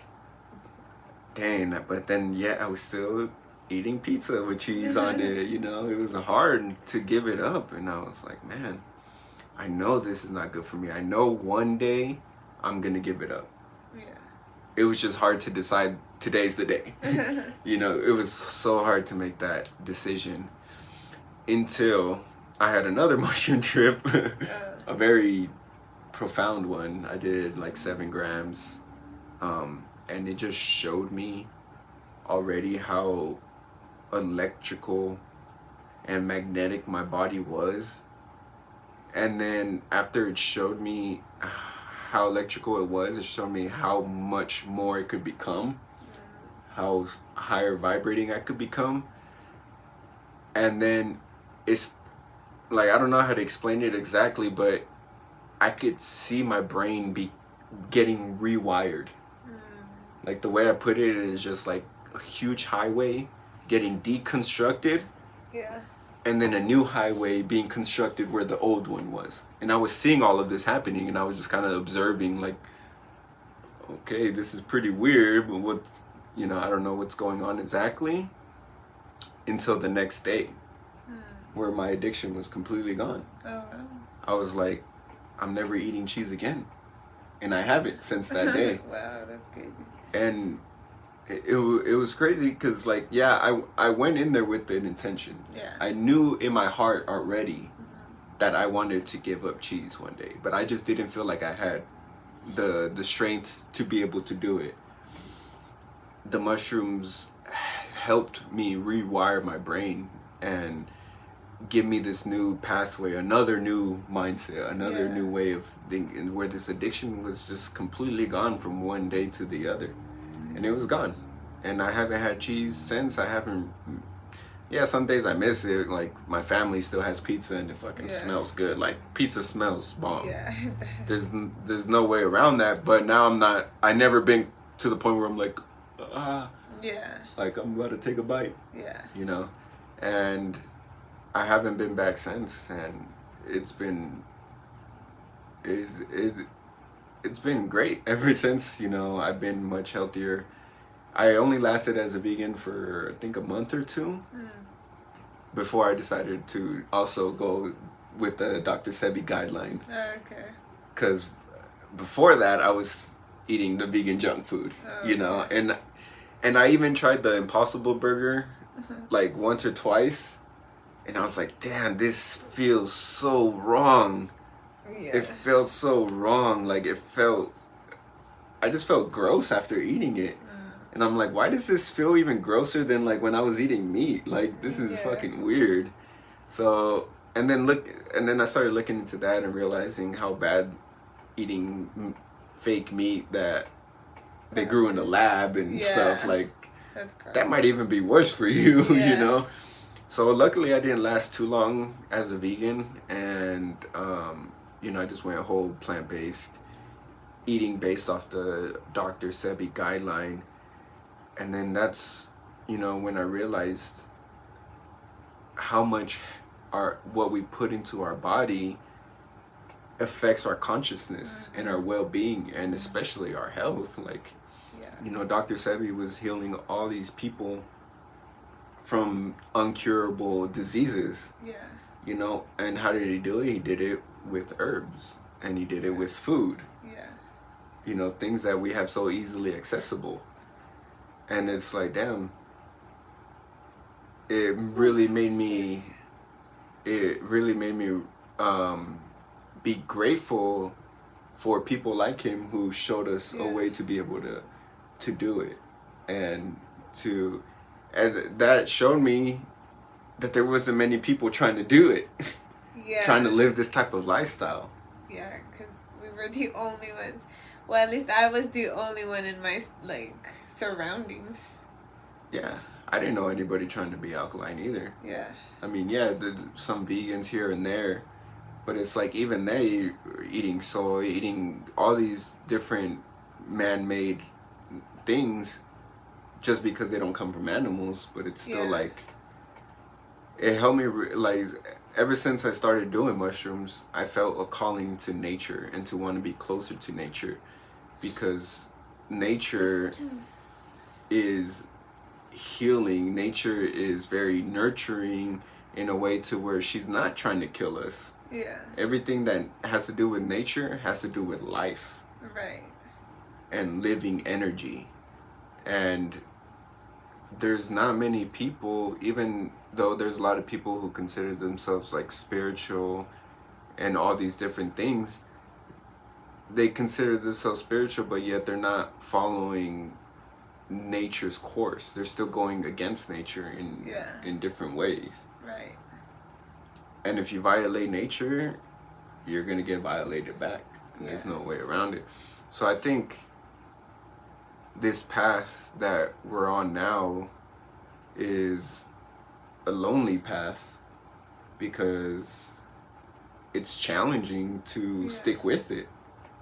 dang. But then, I was still eating pizza with cheese on it. It was hard to give it up. And I was like, man, I know this is not good for me. I know one day I'm going to give it up. Yeah. It was just hard to decide today's the day. It was so hard to make that decision until I had another mushroom trip. A very profound one. I did like 7 grams. And it just showed me already how electrical and magnetic my body was. And then after it showed me how electrical it was, it showed me how much more it could become, how higher vibrating I could become. And then it's like, I don't know how to explain it exactly, but I could see my brain be getting rewired. Like, the way I put it is just like a huge highway getting deconstructed. Yeah. And then a new highway being constructed where the old one was. And I was seeing all of this happening, and I was just kind of observing, like, okay, this is pretty weird, but what, I don't know what's going on exactly, until the next day, where my addiction was completely gone. Oh, wow. I was like, I'm never eating cheese again. And I haven't since that day. Wow, that's crazy. And it was crazy because, like, I went in there with an intention. Yeah. I knew in my heart already that I wanted to give up cheese one day, but I just didn't feel like I had the strength to be able to do it. The mushrooms helped me rewire my brain and give me this new pathway, another new mindset, another new way of thinking, where this addiction was just completely gone from one day to the other. And it was gone. and I haven't had cheese since. I haven't. Yeah, some days I miss it. Like my family still has pizza, and it fucking smells good. Like pizza smells bomb. Yeah. There's no way around that. But now I'm not. I never been to the point where I'm like, yeah. like I'm about to take a bite. Yeah. You know, and I haven't been back since, and it's been it's been great ever since. You know, I've been much healthier. I only lasted as a vegan for I think a month or two before I decided to also go with the Dr. Sebi guideline. Okay. Because before that, I was eating the vegan junk food, you know, and I even tried the Impossible Burger like once or twice, and I was like, damn, this feels so wrong. Yeah. It felt so wrong. Like I just felt gross after eating it. And I'm like, why does this feel even grosser than like when I was eating meat? Like this is fucking weird. So and then I started looking into that and realizing how bad eating fake meat that they grew in the lab and stuff, like that might even be worse for you, you know. So luckily I didn't last too long as a vegan, and you know, I just went whole plant-based, eating based off the Dr. Sebi guideline. And then that's, you know, when I realized how much what we put into our body affects our consciousness and our well-being, and especially our health. Like, you know, Dr. Sebi was healing all these people from uncurable diseases. Yeah. You know, and how did he do it? He did it with herbs, and he did it with food. Yeah. You know, things that we have so easily accessible. And it's like, damn, it really made me be grateful for people like him who showed us a way to be able to do it, and that showed me that there wasn't many people trying to do it, trying to live this type of lifestyle. Yeah, because we were the only ones. Well, at least I was the only one in my surroundings. Yeah, I didn't know anybody trying to be alkaline either. Yeah. I mean, some vegans here and there, but it's like even they eating soy, eating all these different man-made things just because they don't come from animals, but it's still like, it helped me ever since I started doing mushrooms, I felt a calling to nature and to want to be closer to nature, because nature is healing. Nature is very nurturing in a way to where she's not trying to kill us. Yeah. Everything that has to do with nature has to do with life. Right. And living energy. And there's not many people, even though there's a lot of people who consider themselves like spiritual and all these different things, they consider themselves spiritual, but yet they're not following nature's course. They're still going against nature in different ways. Right. And if you violate nature, you're gonna get violated back. And there's no way around it. So I think this path that we're on now is a lonely path, because it's challenging to stick with it.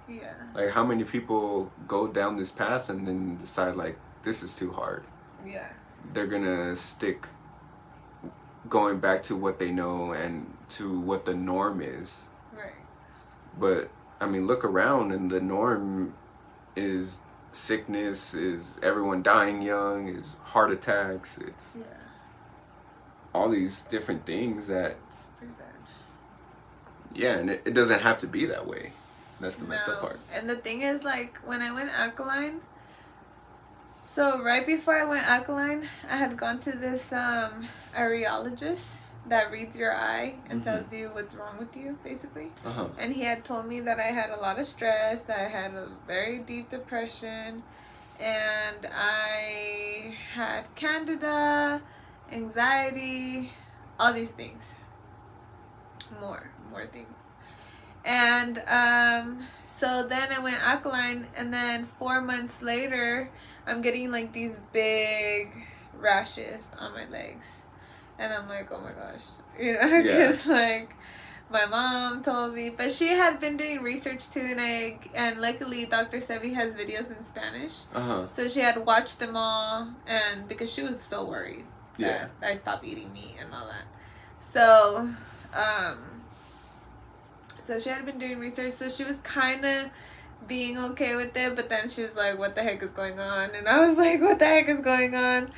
Yeah. Like, how many people go down this path and then decide, like, this is too hard? Yeah. They're gonna stick going back to what they know and to what the norm is. Right. But, I mean, look around, and the norm is sickness, is everyone dying young, is heart attacks, it's all these different things that... It's pretty bad. Yeah, and it doesn't have to be that way. That's the messed up part. And the thing is, like, when I went alkaline, so right before I went alkaline, I had gone to this areologist that reads your eye and tells you what's wrong with you, basically. And he had told me that I had a lot of stress, I had a very deep depression, and I had candida, anxiety, all these things. More things. And so then I went alkaline, and then 4 months later, I'm getting like these big rashes on my legs. And I'm like, oh my gosh. You know, because like my mom told me, but she had been doing research too, and luckily Dr. Sebi has videos in Spanish. So she had watched them all, and because she was so worried that I stopped eating meat and all that. So, so she had been doing research, so she was kind of being okay with it, but then she's like, what the heck is going on? And I was like, what the heck is going on?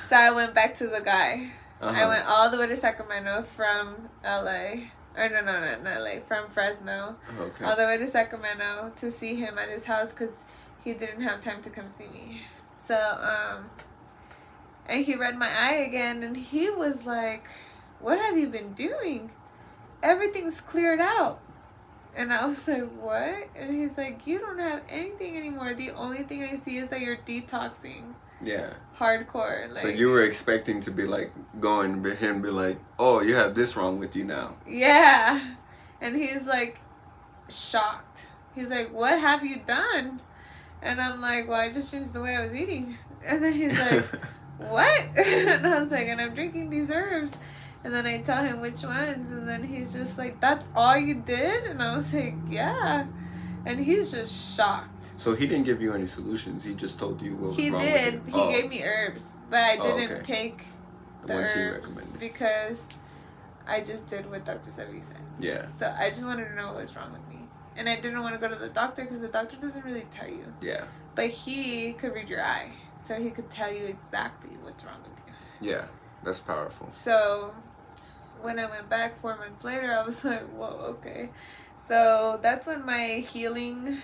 So I went back to the guy. I went all the way to Sacramento from LA. Or no, not LA. From Fresno. Okay. All the way to Sacramento to see him at his house because he didn't have time to come see me. So, and he read my eye again, and he was like, what have you been doing? Everything's cleared out. And I was like, what? And he's like, you don't have anything anymore. The only thing I see is that you're detoxing. Yeah. Hardcore. Like, so you were expecting to be like going to him, be like, oh, you have this wrong with you now. Yeah. And he's like shocked. He's like, what have you done? And I'm like, well, I just changed the way I was eating. And then he's like, what? And I was like, and I'm drinking these herbs. And then I tell him which ones. And then he's just like, that's all you did? And I was like, yeah. And he's just shocked. So he didn't give you any solutions. He just told you what was wrong with it. He did. He gave me herbs. But I didn't take the herbs because I just did what Dr. Sebi said. Yeah. So I just wanted to know what was wrong with me. And I didn't want to go to the doctor because the doctor doesn't really tell you. Yeah. But he could read your eye. So he could tell you exactly what's wrong with you. Yeah. That's powerful. So when I went back 4 months later, I was like, whoa, okay. So that's when my healing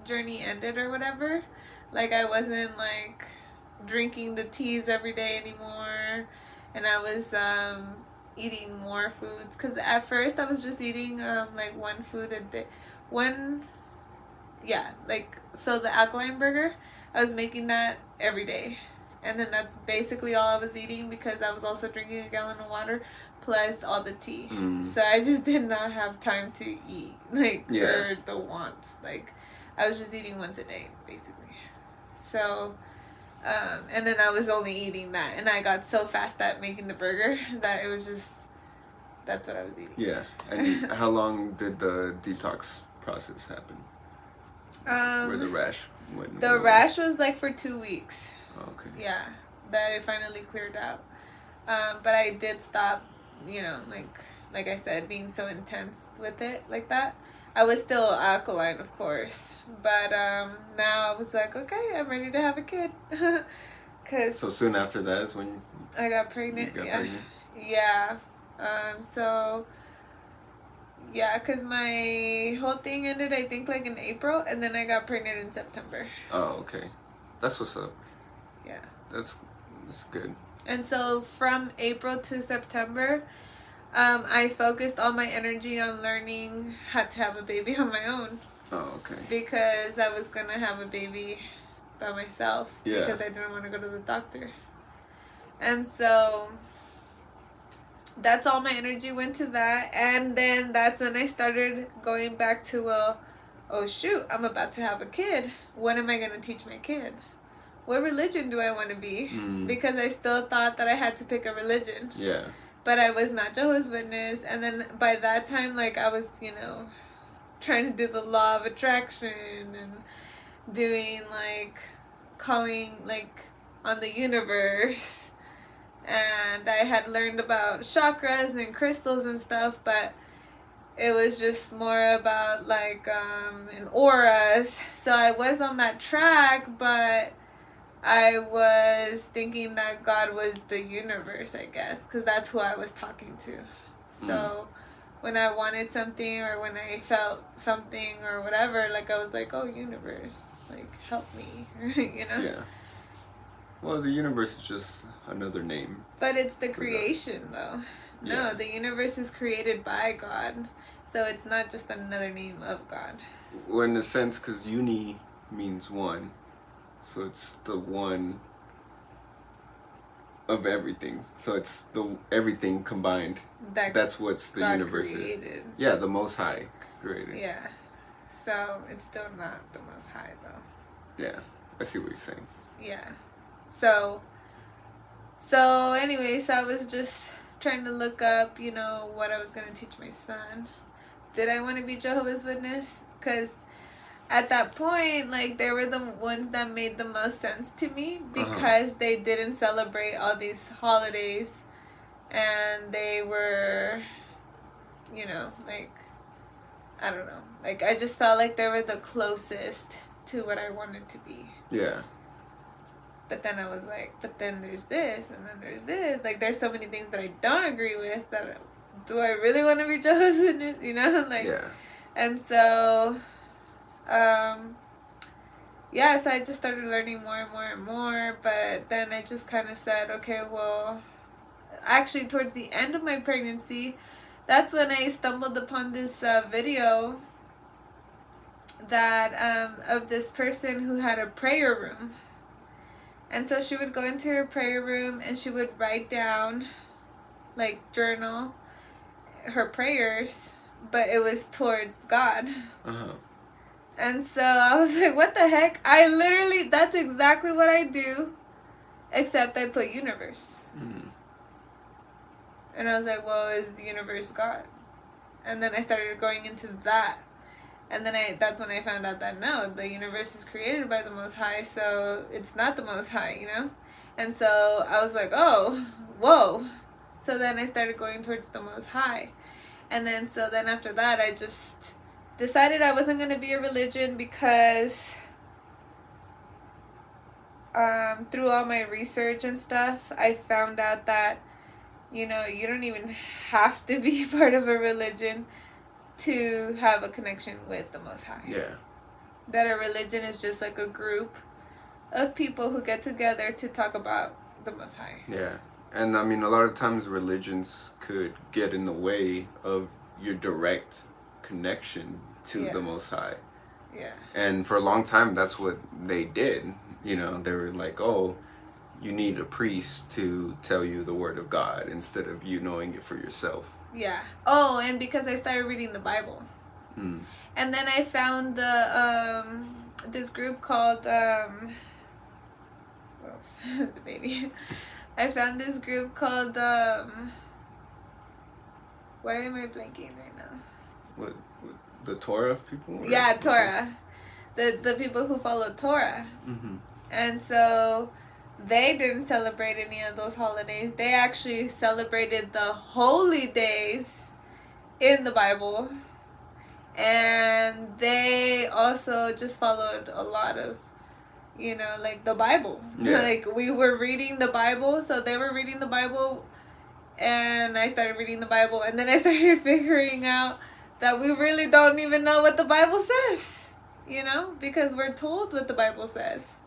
journey ended or whatever. Like, I wasn't like drinking the teas every day anymore, and I was eating more foods, because at first I was just eating like one food a day. So the alkaline burger, I was making that every day, and then that's basically all I was eating, because I was also drinking a gallon of water plus all the tea. So I just did not have time to eat, for the wants. Like, I was just eating once a day, basically. So, and then I was only eating that, and I got so fast at making the burger that it was just, that's what I was eating. Yeah. And how long did the detox process happen? Where the rash went? The rash was like for 2 weeks. Okay. Yeah, that it finally cleared out. But I did stop, like I said, being so intense with it like that. I was still alkaline, of course, but now I was like, okay, I'm ready to have a kid. So soon after that is when I got pregnant. Yeah. So yeah, because my whole thing ended, I think, like in April, and then I got pregnant in September. Oh, okay. That's what's up. Yeah. That's good. And so from April to September, I focused all my energy on learning how to have a baby on my own. Oh, okay. Because I was going to have a baby by myself. Yeah. Because I didn't want to go to the doctor. And so that's all my energy went to that. And then that's when I started going back to, oh shoot, I'm about to have a kid. What am I going to teach my kid? What religion do I want to be? Because I still thought that I had to pick a religion. Yeah. But I was not Jehovah's Witness. And then by that time, like, I was, trying to do the law of attraction and doing, like, calling, like, on the universe. And I had learned about chakras and crystals and stuff, but it was just more about, like, and auras. So I was on that track, but I was thinking that God was the universe, I guess, because that's who I was talking to. So when I wanted something or when I felt something or whatever, like, I was like, oh, universe, like, help me, Yeah. Well, the universe is just another name. But it's the creation, though. No, the universe is created by God, so it's not just another name of God. Well, in a sense, because uni means one. So it's the one of everything. So it's the everything combined. That's what's the God universe created. is. Yeah, the Most High created. Yeah. So it's still not the Most High though. Yeah, I see what you're saying. Yeah. So anyway, so I was just trying to look up, what I was going to teach my son. Did I want to be Jehovah's Witness? Because at that point, like, they were the ones that made the most sense to me because they didn't celebrate all these holidays and they were, like, I don't know. Like, I just felt like they were the closest to what I wanted to be. Yeah. But then I was like, but then there's this, and then there's this. Like, there's so many things that I don't agree with that, do I really want to be Jehovah's Witness? Like, yeah. And so, so I just started learning more and more and more. But then I just kind of said, okay, well, actually, towards the end of my pregnancy, that's when I stumbled upon this video that of this person who had a prayer room. And so she would go into her prayer room and she would write down, like, journal her prayers, but it was towards God. And so I was like, what the heck? That's exactly what I do, except I put universe. And I was like, well, is the universe God? And then I started going into that. And then that's when I found out that no, the universe is created by the Most High, so it's not the Most High, And so I was like, oh, whoa. So then I started going towards the Most High. And then after that, I just decided I wasn't going to be a religion because through all my research and stuff, I found out that, you don't even have to be part of a religion to have a connection with the Most High. Yeah. That a religion is just like a group of people who get together to talk about the Most High. Yeah. And I mean, a lot of times religions could get in the way of your direct connection to the Most High. Yeah. And for a long time, that's what they did. They were like, oh, you need a priest to tell you the word of God instead of you knowing it for yourself. Yeah. Oh, and because I started reading the Bible. And then I found this group called the baby. I found this group called why am I blanking right now? What the Torah people? Yeah, Torah. The people who follow Torah. And so they didn't celebrate any of those holidays. They actually celebrated the holy days in the Bible. And they also just followed a lot of, like the Bible. Yeah. Like we were reading the Bible, so they were reading the Bible. And I started reading the Bible. And then I started figuring out that we really don't even know what the Bible says. Because we're told what the Bible says.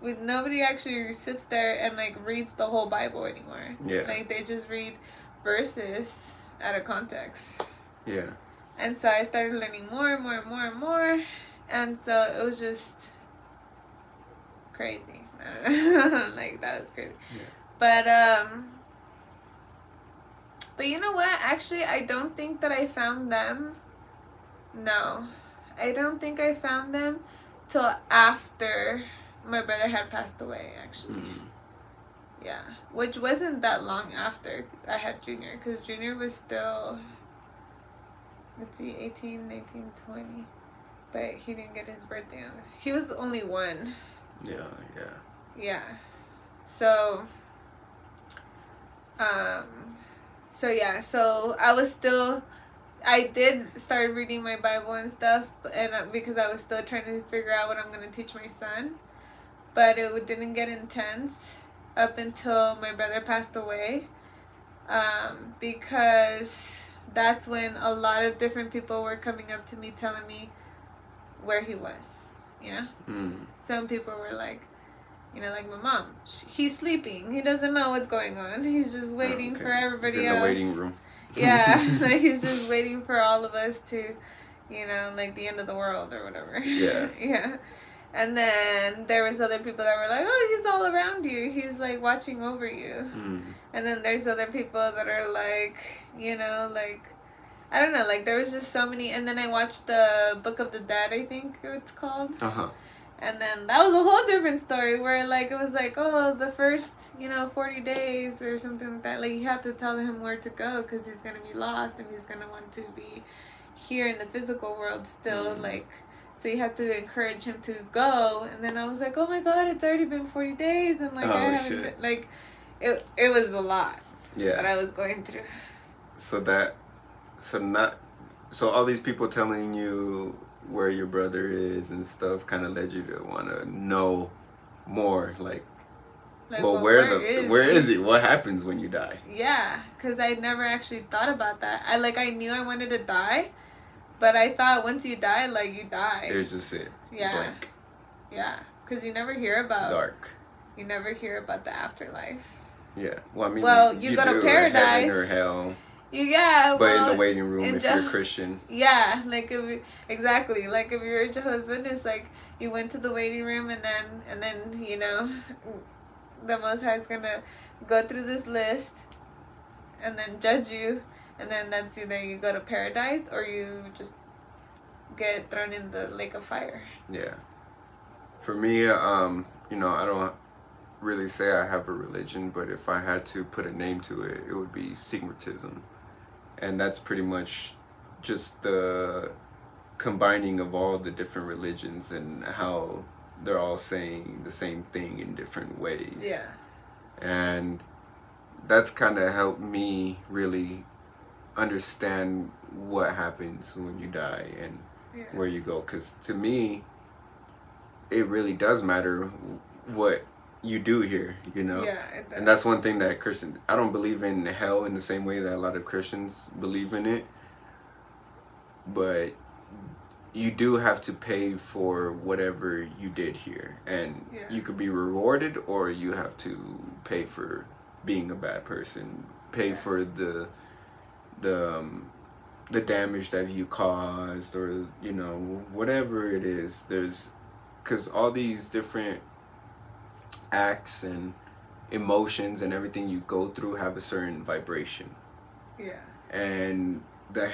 Nobody actually sits there and like reads the whole Bible anymore. Yeah. Like they just read verses out of context. Yeah. And so I started learning more and more and more and more. And so it was just crazy. Like that was crazy. Yeah. But you know what? Actually, I don't think that I found them. No. I don't think I found them till after my brother had passed away, actually. Yeah. Which wasn't that long after I had Junior. Because Junior was still, 18, 19, 20. But he didn't get his birthday on. He was only 1. Yeah. Yeah. So I did start reading my Bible and stuff, and because I was still trying to figure out what I'm going to teach my son. But it didn't get intense up until my brother passed away, because that's when a lot of different people were coming up to me telling me where he was, Some people were like, like my mom, he's sleeping. He doesn't know what's going on. He's just waiting for everybody else. He's in the waiting room. Yeah, like he's just waiting for all of us to, like the end of the world or whatever. Yeah. Yeah. And then there was other people that were like, oh, he's all around you. He's like watching over you. And then there's other people that are like, you know, like, I don't know, like there was just so many. And then I watched the Book of the Dead, I think it's called. And then that was a whole different story where like it was like, oh, the first, 40 days or something like that. Like you have to tell him where to go because he's going to be lost and he's going to want to be here in the physical world still. Like, so you have to encourage him to go. And then I was like, oh my God, it's already been 40 days. And like, I haven't, like, it was a lot that I was going through. So all these people telling you where your brother is and stuff kind of led you to want to know more, like well, where is he? What happens when you die? Yeah, because I never actually thought about that. I knew I wanted to die, but I thought once you die, like, you die. There's just it. Yeah. Blank. Yeah, because you never hear about... Dark. You never hear about the afterlife. Yeah. Well, I mean... Well, you go to paradise. Heaven or hell. Yeah, but in the waiting room if you're a Christian. Yeah, like exactly. Like if you're a Jehovah's Witness, like you went to the waiting room and then the Most High is gonna go through this list and then judge you, and then that's either you go to paradise or you just get thrown in the lake of fire. Yeah. For me, I don't really say I have a religion, but if I had to put a name to it, it would be syncretism. And that's pretty much just the combining of all the different religions and how they're all saying the same thing in different ways. Yeah. And that's kind of helped me really understand what happens when you die and where you go. Because to me, it really does matter what you do here, Yeah, it does. And that's one thing that Christians... I don't believe in hell in the same way that a lot of Christians believe in it. But you do have to pay for whatever you did here. And you could be rewarded, or you have to pay for being a bad person. Pay for the damage that you caused, or, whatever it is. Because all these different acts and emotions and everything you go through have a certain vibration. Yeah. And the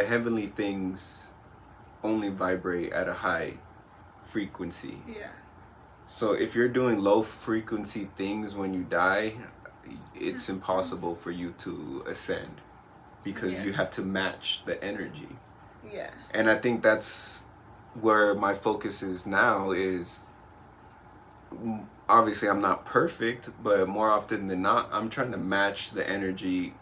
heavenly things only vibrate at a high frequency. Yeah. So if you're doing low frequency things when you die, it's impossible for you to ascend because you have to match the energy. Yeah. And I think that's where my focus is now. Is obviously I'm not perfect, but more often than not, I'm trying to match the energy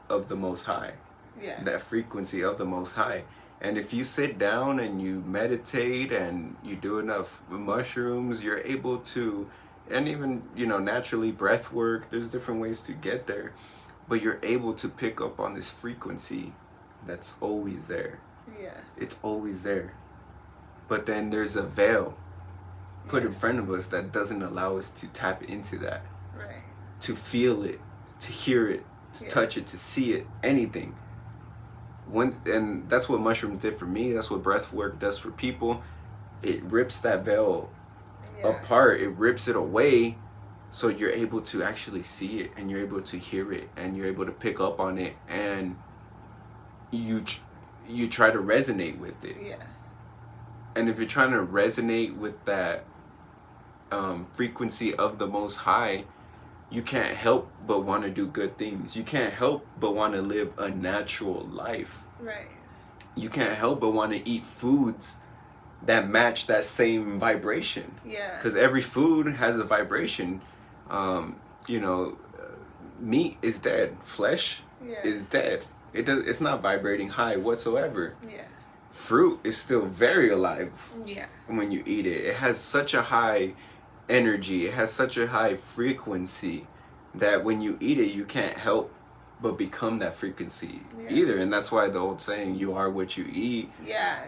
of the Most High. Yeah. That frequency of the Most High. And if you sit down and you meditate and you do enough mushrooms, you're able to, and even, naturally breath work, there's different ways to get there, but you're able to pick up on this frequency that's always there. Yeah. It's always there. But then there's a veil put in front of us that doesn't allow us to tap into that. Right. To feel it, to hear it, to touch it, to see it, anything. And that's what mushrooms did for me. That's what breath work does for people. It rips that veil apart. It rips it away, so you're able to actually see it, and you're able to hear it, and you're able to pick up on it, and you try to resonate with it. Yeah. And if you're trying to resonate with that frequency of the Most High, you can't help but want to do good things. You can't help but want to live a natural life. Right. You can't help but want to eat foods that match that same vibration. Yeah. Because every food has a vibration. Meat is dead. Flesh is dead. It's not vibrating high whatsoever. Yeah. Fruit is still very alive. Yeah. When you eat it, it has such a high energy, it has such a high frequency that when you eat it, you can't help but become that frequency either. And that's why the old saying, you are what you eat,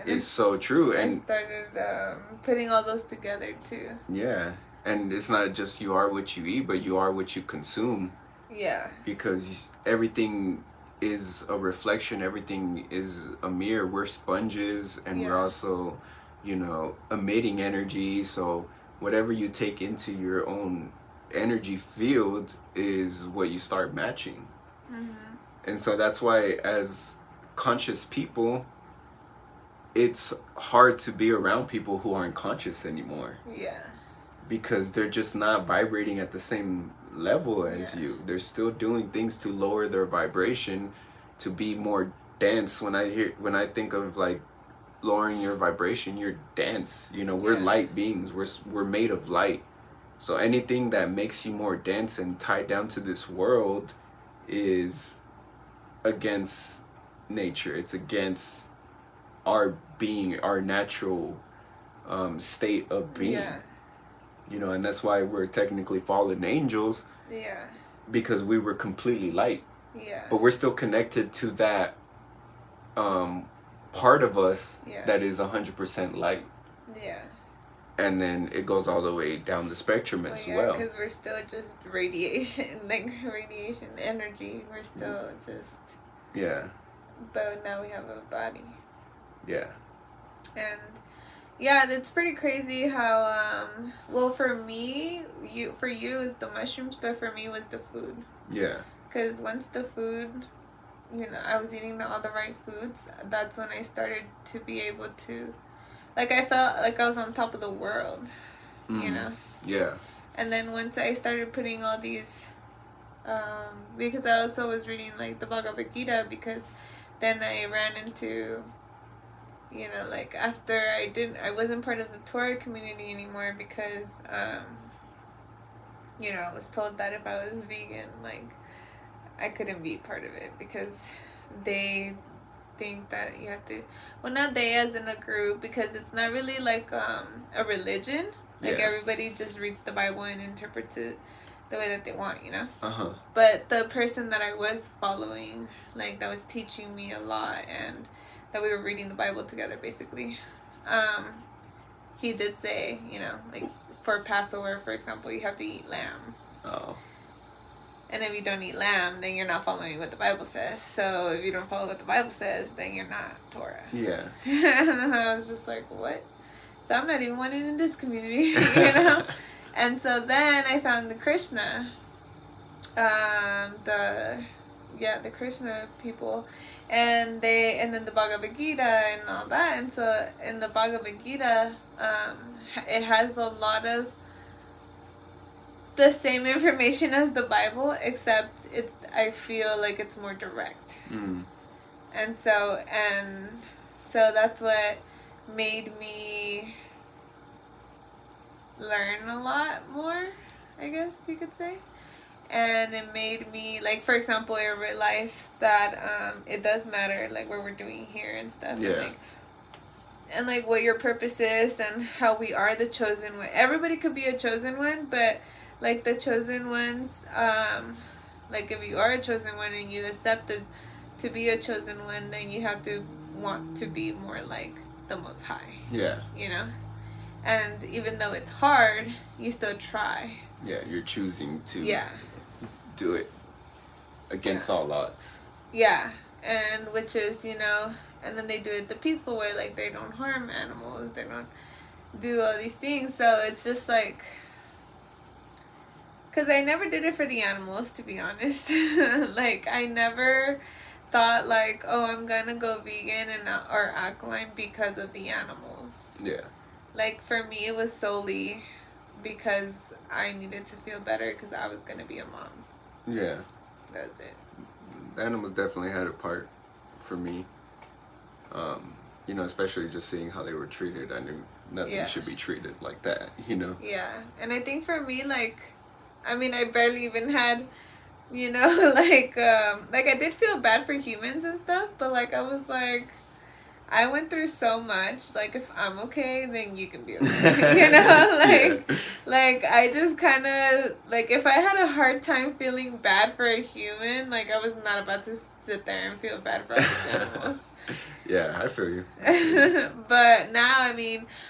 is so true. And I started putting all those together too. Yeah. And it's not just you are what you eat, but you are what you consume. Yeah. Because everything is a reflection, everything is a mirror. We're sponges, and we're also emitting energy. So whatever you take into your own energy field is what you start matching. Mm-hmm. And so that's why, as conscious people, it's hard to be around people who aren't conscious anymore. Yeah. Because they're just not vibrating at the same level as you. They're still doing things to lower their vibration, to be more dense. When I think of like lowering your vibration, you're dense. We're light beings. We're made of light. So anything that makes you more dense and tied down to this world is against nature. It's against our being, our natural state of being. Yeah. And that's why we're technically fallen angels. Yeah. Because we were completely light. Yeah. But we're still connected to that part of us that is 100% light. Yeah. And then it goes all the way down the spectrum as well. Because we're still just radiation, energy. We're still just... Yeah. But now we have a body. Yeah. And... yeah, that's pretty crazy how, well, for me, for you is the mushrooms, but for me was the food. Yeah. Because once the food, I was eating all the right foods, that's when I started to be able to, like, I felt like I was on top of the world, Yeah. And then once I started putting all these, because I also was reading, like, the Bhagavad Gita, because then I ran into... after I wasn't part of the Torah community anymore because, I was told that if I was vegan, I couldn't be part of it because they think that you have to, well, not they as in a group, because it's not really a religion. Everybody just reads the Bible and interprets it the way that they want, Uh-huh. But the person that I was following, that was teaching me a lot and that we were reading the Bible together, basically. He did say, for Passover, for example, you have to eat lamb. Oh. And if you don't eat lamb, then you're not following what the Bible says. So if you don't follow what the Bible says, then you're not Torah. Yeah. And I was just like, what? So I'm not even wanted in this community, And so then I found the Krishna. The Krishna people. And then the Bhagavad Gita and all that. And so in the Bhagavad Gita, it has a lot of the same information as the Bible, except I feel like it's more direct. Mm. And so that's what made me learn a lot more, I guess you could say. And it made me, for example, I realized that it does matter, what we're doing here and stuff. Yeah. And what your purpose is and how we are the chosen one. Everybody could be a chosen one, but, the chosen ones, if you are a chosen one and you accepted to be a chosen one, then you have to want to be more like the Most High. Yeah. And even though it's hard, you still try. Yeah, you're choosing to... Yeah. do it against all odds. Yeah, and which is, and then they do it the peaceful way, they don't harm animals, they don't do all these things, so it's just because I never did it for the animals, to be honest. I never thought, oh, I'm gonna go vegan or alkaline because of the animals. Yeah. For me, it was solely because I needed to feel better because I was gonna be a mom. Yeah. That's it. The animals definitely had a part for me. Especially just seeing how they were treated. I knew nothing should be treated like that, Yeah. And I think for me, I barely even had, I did feel bad for humans and stuff, but I was I went through so much. If I'm okay, then you can be okay. I just kind of, if I had a hard time feeling bad for a human, I was not about to sit there and feel bad for other animals. Yeah, I feel you. But now,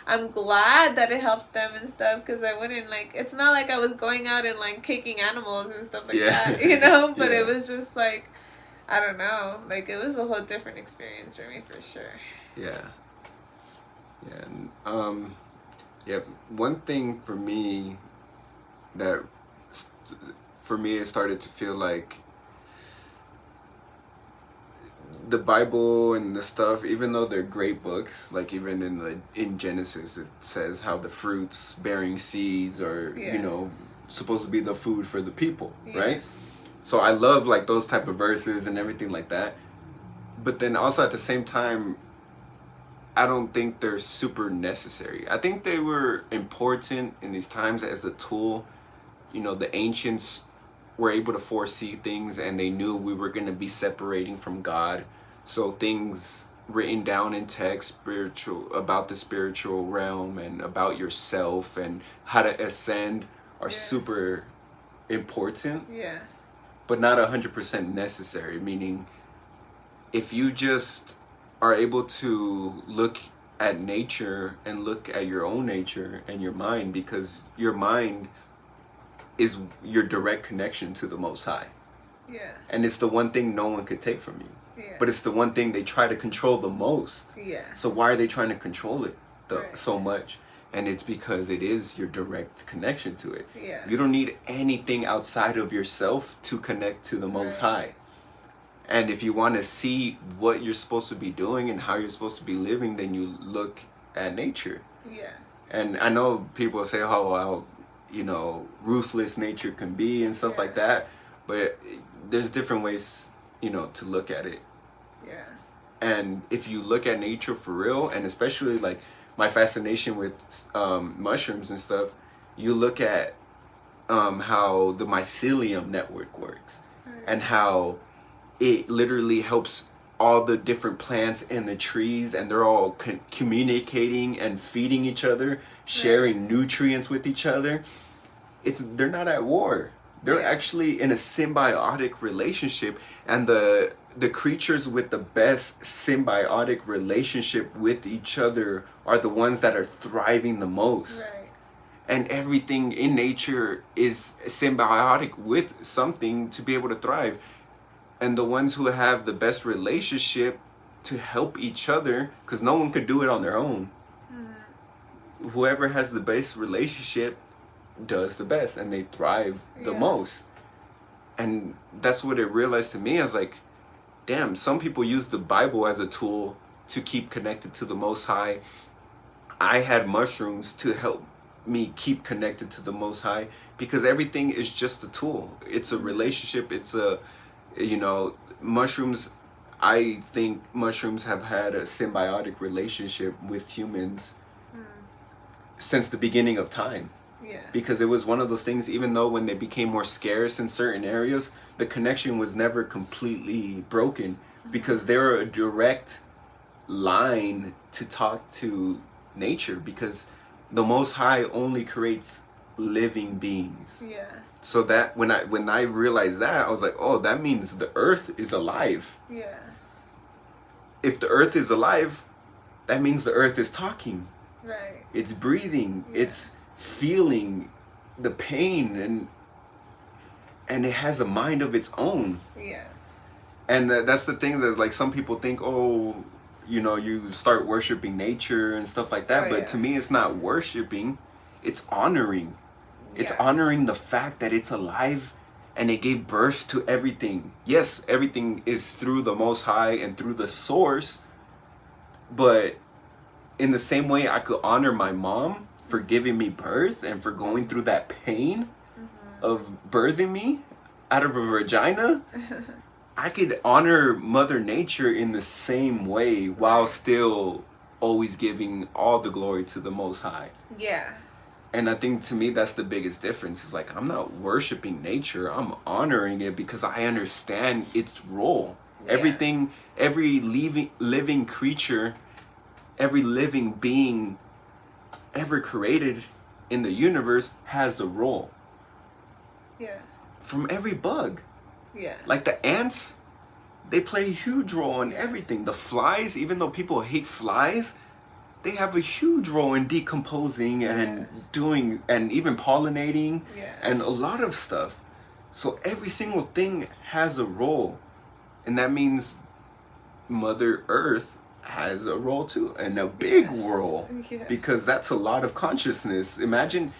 I'm glad that it helps them and stuff, because I wouldn't, it's not I was going out and, kicking animals and stuff that, but it was just, I don't know, it was a whole different experience for me, for sure. Yeah. Yeah. And, yeah. One thing for me that for me it started to feel like the Bible and the stuff, even though they're great books, like even in Genesis it says how the fruits bearing seeds are, Yeah. you know, supposed to be the food for the people, Yeah. right? So I love like those type of verses and everything like that. But then also at the same time, I don't think they're super necessary. I think they were important in these times as a tool. You know, the ancients were able to foresee things and they knew we were going to be separating from God. So things written down in text, spiritual, about the spiritual realm and about yourself and how to ascend are Yeah. super important, Yeah. but not 100% necessary. Meaning, if you just are able to look at nature and look at your own nature and your mind, because your mind is your direct connection to the Most High. Yeah. And it's the one thing no one could take from you. Yeah. But it's the one thing they try to control the most. Yeah. So why are they trying to control it Right. so much? And it's because it is your direct connection to it. Yeah. You don't need anything outside of yourself to connect to the Most Right. High. And if you want to see what you're supposed to be doing and how you're supposed to be living, then you look at nature. Yeah. And I know people say, oh, how, you know, ruthless nature can be and stuff like that. But there's different ways, you know, to look at it. Yeah. And if you look at nature for real, and especially like my fascination with mushrooms and stuff, you look at how the mycelium network works and how it literally helps all the different plants and the trees, and they're all communicating and feeding each other, sharing nutrients with each other. They're not at war. They're actually in a symbiotic relationship, and the creatures with the best symbiotic relationship with each other are the ones that are thriving the most. Right. And everything in nature is symbiotic with something to be able to thrive. And the ones who have the best relationship to help each other, because no one could do it on their own. Mm-hmm. Whoever has the best relationship does the best, and they thrive the most. And that's what it realized to me. I was like, damn, some people use the Bible as a tool to keep connected to the Most High. I had mushrooms to help me keep connected to the Most High, because everything is just a tool. It's a relationship. It's a, you know, mushrooms, I think mushrooms have had a symbiotic relationship with humans since the beginning of time. Yeah. Because it was one of those things, even though when they became more scarce in certain areas, the connection was never completely broken, because they're a direct line to talk to nature, because the Most High only creates living beings. Yeah. So that when I realized that, I was like, oh, that means the earth is alive. Yeah. If the earth is alive, that means the earth is talking. Right. It's breathing. Yeah. It's feeling the pain, and it has a mind of its own. Yeah. And that's the thing that, like, some people think, oh, you know, you start worshiping nature and stuff like that. But to me, it's not worshiping, it's honoring. It's honoring the fact that it's alive and it gave birth to everything. Yes, everything is through the Most High and through the source. But in the same way I could honor my mom for giving me birth and for going through that pain of birthing me out of a vagina, I could honor Mother Nature in the same way while still always giving all the glory to the Most High. Yeah. And I think to me that's the biggest difference. It's like, I'm not worshiping nature, I'm honoring it because I understand its role. Yeah. Everything, every living creature, every living being ever created in the universe has a role. Yeah. From every bug. Yeah. Like the ants, they play a huge role in everything. The flies, even though people hate flies, they have a huge role in decomposing and doing, and even pollinating, and a lot of stuff. So every single thing has a role. And that means Mother Earth has a role too, and a big role, because that's a lot of consciousness. Imagine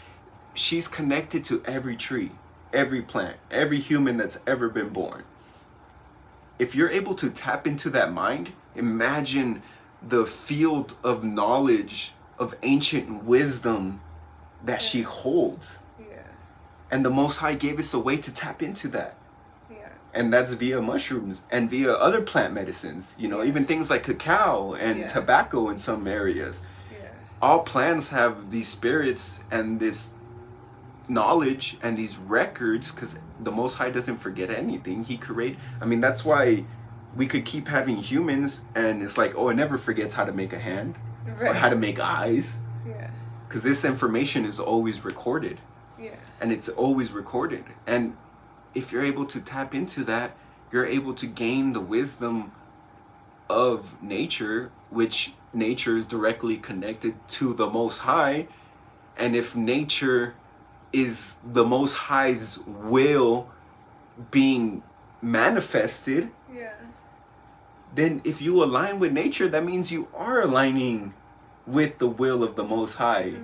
she's connected to every tree, every plant, every human that's ever been born. If you're able to tap into that mind, imagine the field of knowledge, of ancient wisdom that she holds. Yeah. And the Most High gave us a way to tap into that. Yeah. And that's via mushrooms and via other plant medicines, you know, even things like cacao and tobacco in some areas. Yeah. All plants have these spirits and this knowledge and these records, because the Most High doesn't forget anything. That's why we could keep having humans and it's like, oh, it never forgets how to make a hand or how to make eyes. Yeah. Because this information is always recorded. Yeah. And it's always recorded. And if you're able to tap into that, you're able to gain the wisdom of nature, which nature is directly connected to the Most High. And if nature is the Most High's will being manifested, then if you align with nature, that means you are aligning with the will of the Most High.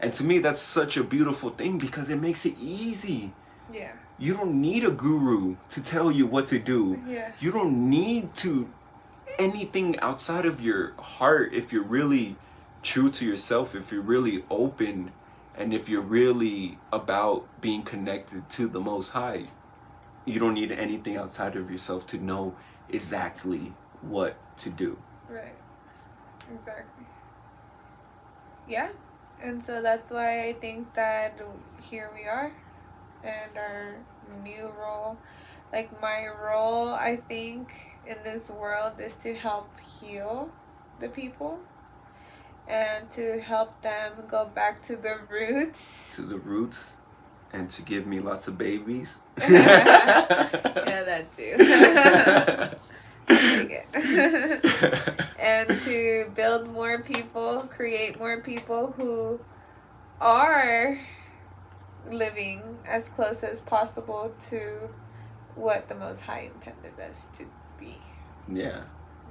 And to me, that's such a beautiful thing, because it makes it easy. Yeah. You don't need a guru to tell you what to do. Yeah. You don't need anything outside of your heart. If you're really true to yourself, if you're really open, and if you're really about being connected to the Most High, you don't need anything outside of yourself to know exactly what to do. Right. Exactly. Yeah. And so that's why I think that here we are, and our new role, like my role, I think, in this world is to help heal the people and to help them go back to the roots. To the roots, and to give me lots of babies. Yeah, that too. And to build more people, create more people who are living as close as possible to what the Most High intended us to be. Yeah.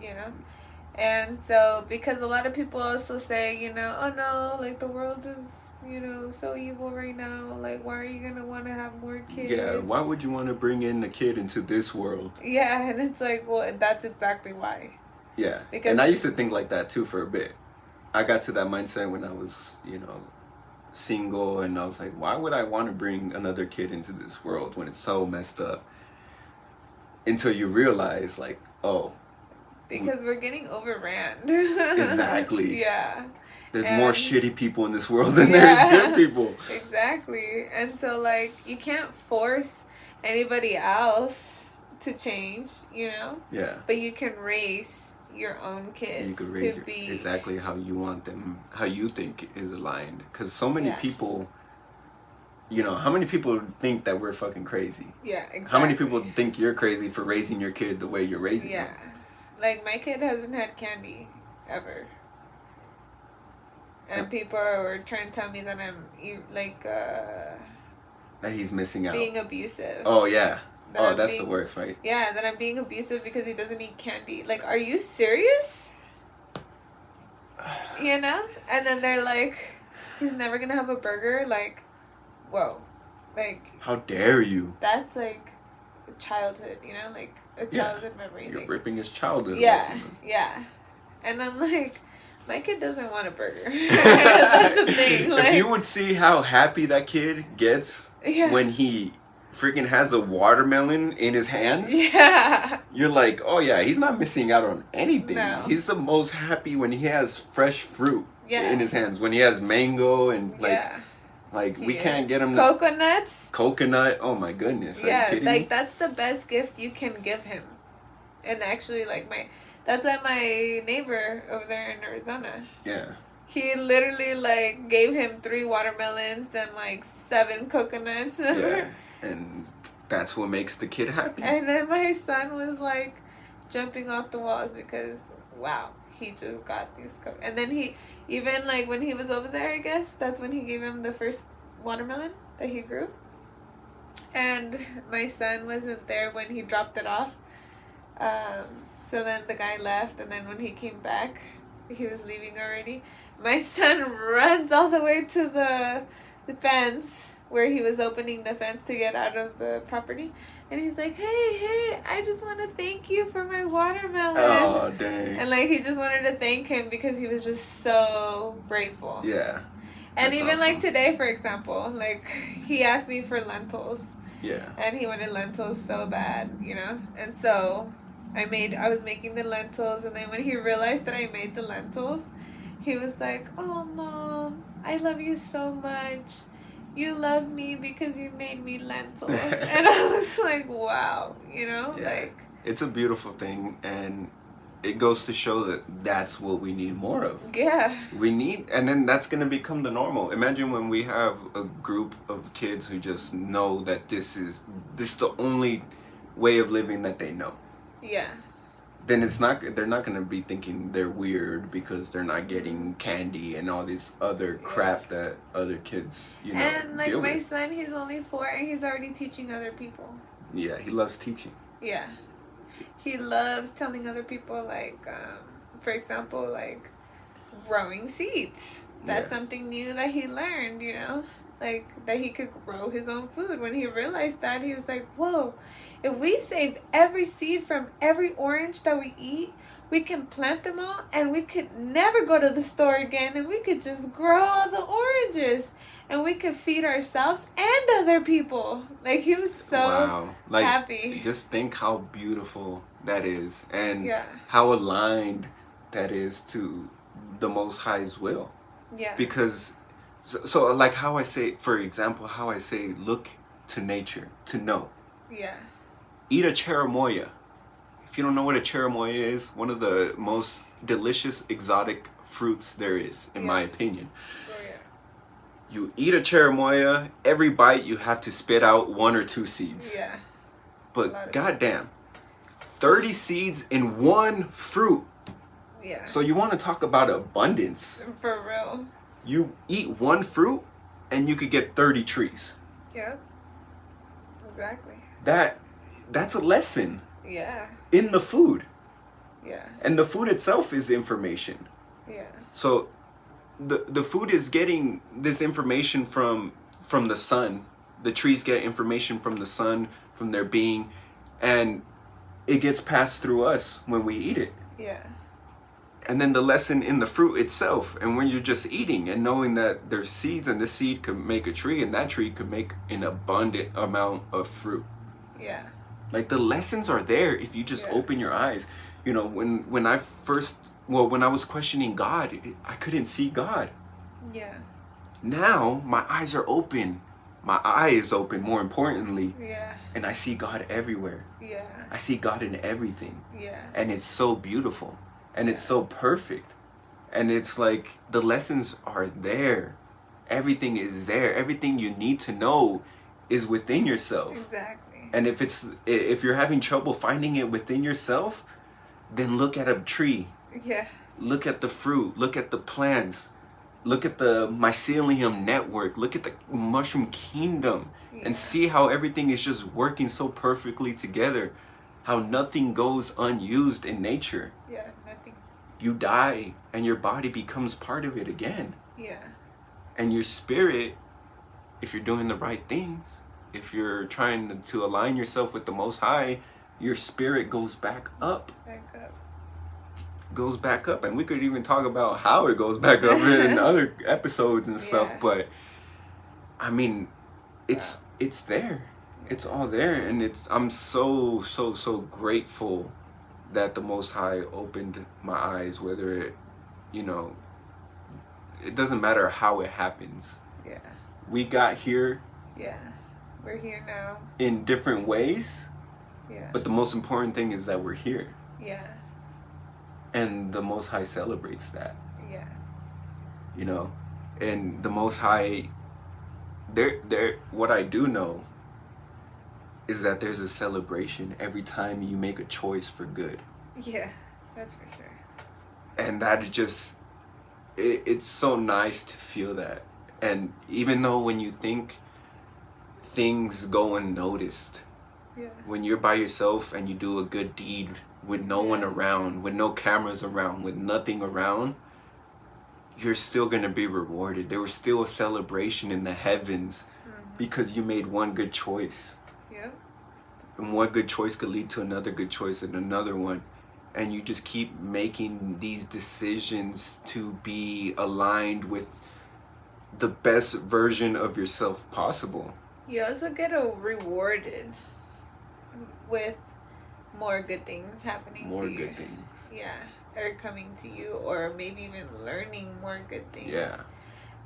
You know? And so, because a lot of people also say, you know, oh no, like the world is, you know, so evil right now. Like, why are you going to want to have more kids? Yeah, why would you want to bring in a kid into this world? Yeah, and it's like, well, that's exactly why. Yeah, and I used to think like that too for a bit. I got to that mindset when I was, you know, single, and I was like, why would I want to bring another kid into this world when it's so messed up? Until you realize, like, oh. Because we're getting overran. Exactly. Yeah. There's more shitty people in this world than there is good people. Exactly. And so, like, you can't force anybody else to change, you know? Yeah. But you can raise your own kids you can raise to be exactly how you want them, how you think is aligned. Because so many people, you know, how many people think that we're fucking crazy? Yeah, exactly. How many people think you're crazy for raising your kid the way you're raising them? Like, my kid hasn't had candy ever. And people are trying to tell me that I'm, like, that he's missing out. Being abusive. Oh, yeah. That's the worst, right? Yeah, that I'm being abusive because he doesn't eat candy. Like, are you serious? You know? And then they're like, he's never gonna have a burger. Like, whoa. Like, how dare you? That's like childhood, you know? Like, a childhood memory. You're ripping his childhood. Yeah, yeah. And I'm like, my kid doesn't want a burger. That's the thing. Like, if you would see how happy that kid gets when he freaking has a watermelon in his hands. Yeah. You're like, oh yeah, he's not missing out on anything. No. He's the most happy when he has fresh fruit in his hands. When he has mango and like we can't get him coconuts. Coconut. Oh my goodness. Yeah, like that's the best gift you can give him. And actually, like that's why my neighbor over there in Arizona. Yeah. He literally like gave him 3 watermelons and like 7 coconuts. Yeah. And that's what makes the kid happy. And then my son was like jumping off the walls because, wow, he just got these and then he, even like when he was over there, I guess, that's when he gave him the first watermelon that he grew. And my son wasn't there when he dropped it off. So then the guy left, and then when he came back, he was leaving already. My son runs all the way to the fence where he was opening the fence to get out of the property. And he's like, hey, I just want to thank you for my watermelon. Oh, dang. And, like, he just wanted to thank him because he was just so grateful. Yeah. And even, awesome. like, today, for example, like, he asked me for lentils. Yeah. And he wanted lentils so bad, you know? And so I was making the lentils, and then when he realized that I made the lentils, he was like, oh, Mom, I love you so much. You love me because you made me lentils. And I was like, wow, you know? Yeah. Like, it's a beautiful thing, and it goes to show that that's what we need more of. yeah. We need, and then that's going to become the normal. Imagine when we have a group of kids who just know that this is the only way of living that they know. Yeah. Then they're not going to be thinking they're weird because they're not getting candy and all this other crap that other kids, you know, And, like, deal my with. son, he's only 4, and he's already teaching other people. Yeah, he loves teaching. Yeah. He loves telling other people, like, for example, like, growing seeds. That's something new that he learned, you know? Like, that he could grow his own food. When he realized that, he was like, whoa, if we save every seed from every orange that we eat, we can plant them all, and we could never go to the store again, and we could just grow all the oranges, and we could feed ourselves and other people. Like, he was so happy. Just think how beautiful that is, and Yeah. how aligned that is to the Most High's will. Yeah. Because, so like how I say, for example, how I say, look to nature to know. Yeah. Eat a cherimoya. If you don't know what a cherimoya is, one of the most delicious exotic fruits there is, in my opinion. Oh, yeah. You eat a cherimoya, every bite you have to spit out 1 or 2 seeds. Yeah. But goddamn, 30 seeds in one fruit. Yeah. So you want to talk about abundance. For real. You eat one fruit and you could get 30 trees. Yep. Exactly. That's a lesson. Yeah. In the food. Yeah. And the food itself is information. Yeah. So the food is getting this information from the sun. The trees get information from the sun, from their being, and it gets passed through us when we eat it. Yeah. And then the lesson in the fruit itself, and when you're just eating and knowing that there's seeds, and this seed could make a tree, and that tree could make an abundant amount of fruit. Yeah. Like, the lessons are there if you just open your eyes. You know, when I was questioning God, I couldn't see God. Yeah. Now my eyes are open. My eye is open, more importantly. Yeah. And I see God everywhere. Yeah. I see God in everything. Yeah. And it's so beautiful. And it's so perfect. And it's like, the lessons are there. Everything is there. Everything you need to know is within yourself. Exactly. And if you're having trouble finding it within yourself, then look at a tree. Yeah. Look at the fruit. Look at the plants. Look at the mycelium network. Look at the mushroom kingdom. And see how everything is just working so perfectly together. How nothing goes unused in nature. Yeah, nothing. You die and your body becomes part of it again. Yeah. And your spirit, if you're doing the right things, if you're trying to align yourself with the Most High, your spirit goes back up. Goes back up. And we could even talk about how it goes back up in other episodes and stuff. But I mean, it's there. It's all there. And I'm so grateful that the Most High opened my eyes, whether it, you know, it doesn't matter how it happens. Yeah. We got here. Yeah. We're here now. In different ways. Yeah. But the most important thing is that we're here. Yeah. And the Most High celebrates that. Yeah. You know? And the Most High, what I do know is that there's a celebration every time you make a choice for good. Yeah, that's for sure. And that is just, it's so nice to feel that. And even though when you think things go unnoticed, when you're by yourself and you do a good deed with no one around, with no cameras around, with nothing around, you're still going to be rewarded. There was still a celebration in the heavens because you made one good choice. Yep. And one good choice could lead to another good choice and another one. And you just keep making these decisions to be aligned with the best version of yourself possible. You also get rewarded with more good things happening to you. More good things. Yeah. Or coming to you, or maybe even learning more good things. Yeah.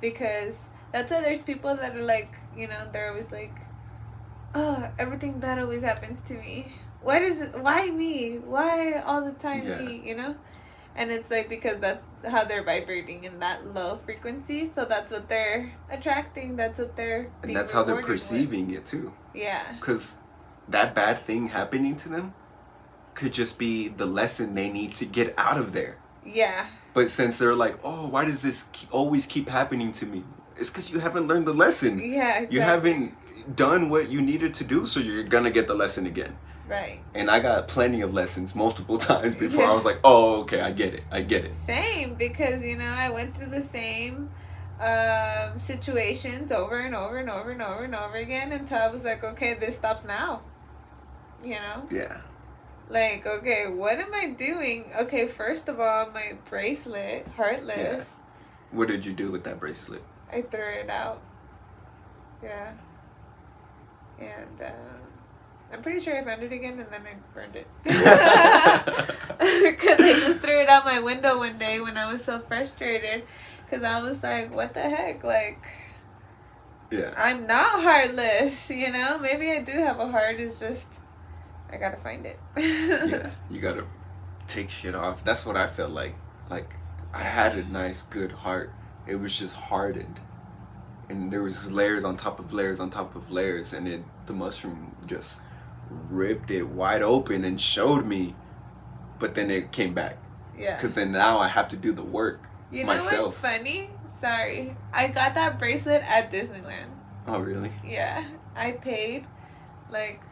Because that's why there's people that are like, you know, they're always like, oh, everything bad always happens to me. Why me? Why all the time me? You know? And it's like, because that's how they're vibrating in that low frequency, so that's what they're attracting, that's what they're and that's how they're perceiving it too. Yeah. Because that bad thing happening to them could just be the lesson they need to get out of there. Yeah. But since they're like, oh, why does this always keep happening to me? It's because you haven't learned the lesson. Yeah, exactly. You haven't done what you needed to do, so you're gonna get the lesson again. Right. And I got plenty of lessons multiple times before I was like, oh, okay, I get it. Same, because, you know, I went through the same situations over and over and over and over and over again until I was like, okay, this stops now. You know? Yeah. Like, okay, what am I doing? Okay, first of all, my bracelet, heartless. Yeah. What did you do with that bracelet? I threw it out. Yeah. And I'm pretty sure I found it again and then I burned it. Because I just threw it out my window one day when I was so frustrated. Because I was like, what the heck? Like, yeah. I'm not heartless, you know? Maybe I do have a heart. It's just, I gotta find it. Yeah, you gotta take shit off. That's what I felt like. Like, I had a nice, good heart. It was just hardened. And there was layers on top of layers on top of layers. And the mushroom just ripped it wide open and showed me. But then it came back. Yeah. Because then now I have to do the work myself. You know what's funny? Sorry. I got that bracelet at Disneyland. Oh, really? Yeah. I paid, like,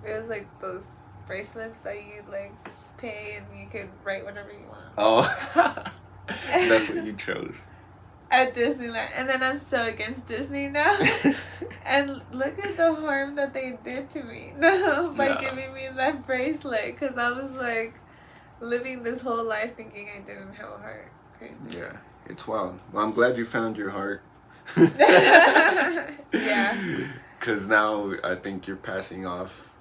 it was like those bracelets that you, like, pay and you could write whatever you want. Oh. That's what you chose. At Disneyland. And then I'm so against Disney now. And look at the harm that they did to me by giving me that bracelet. Because I was like living this whole life thinking I didn't have a heart. Crazy. Yeah, it's wild. Well, I'm glad you found your heart. Yeah. Because now I think you're passing off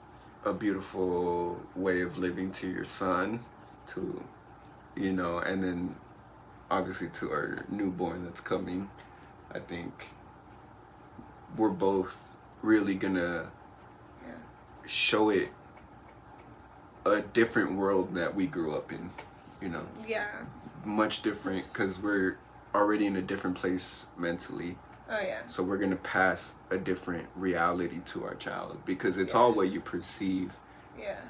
a beautiful way of living to your son, to, you know, and then obviously to our newborn that's coming. I think we're both really gonna show it a different world that we grew up in, you know. Yeah. Much different, because we're already in a different place mentally. Oh, yeah. So we're gonna pass a different reality to our child, because it's all what you perceive. Yeah.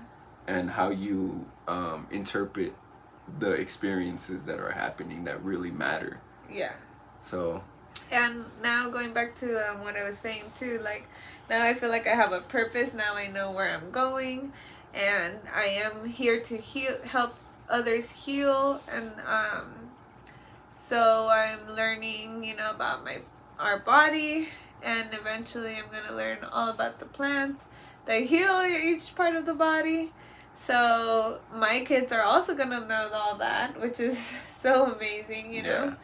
And how you interpret the experiences that are happening that really matter. Yeah. So. And now going back to what I was saying too, like, now I feel like I have a purpose. Now I know where I'm going, and I am here to help others heal. And so I'm learning, you know, about our body, and eventually I'm gonna learn all about the plants that heal each part of the body. So my kids are also gonna know all that, which is so amazing, you know.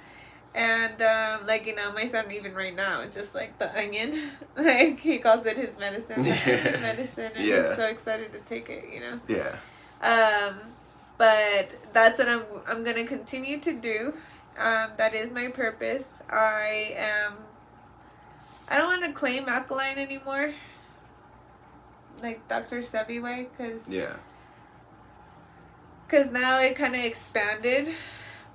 And like, you know, my son even right now, just like the onion, like he calls it his medicine, medicine, and he's so excited to take it, you know. Yeah. But that's what I'm gonna continue to do. That is my purpose. I don't want to claim alkaline anymore, like Dr. Sebi way, because now it kind of expanded,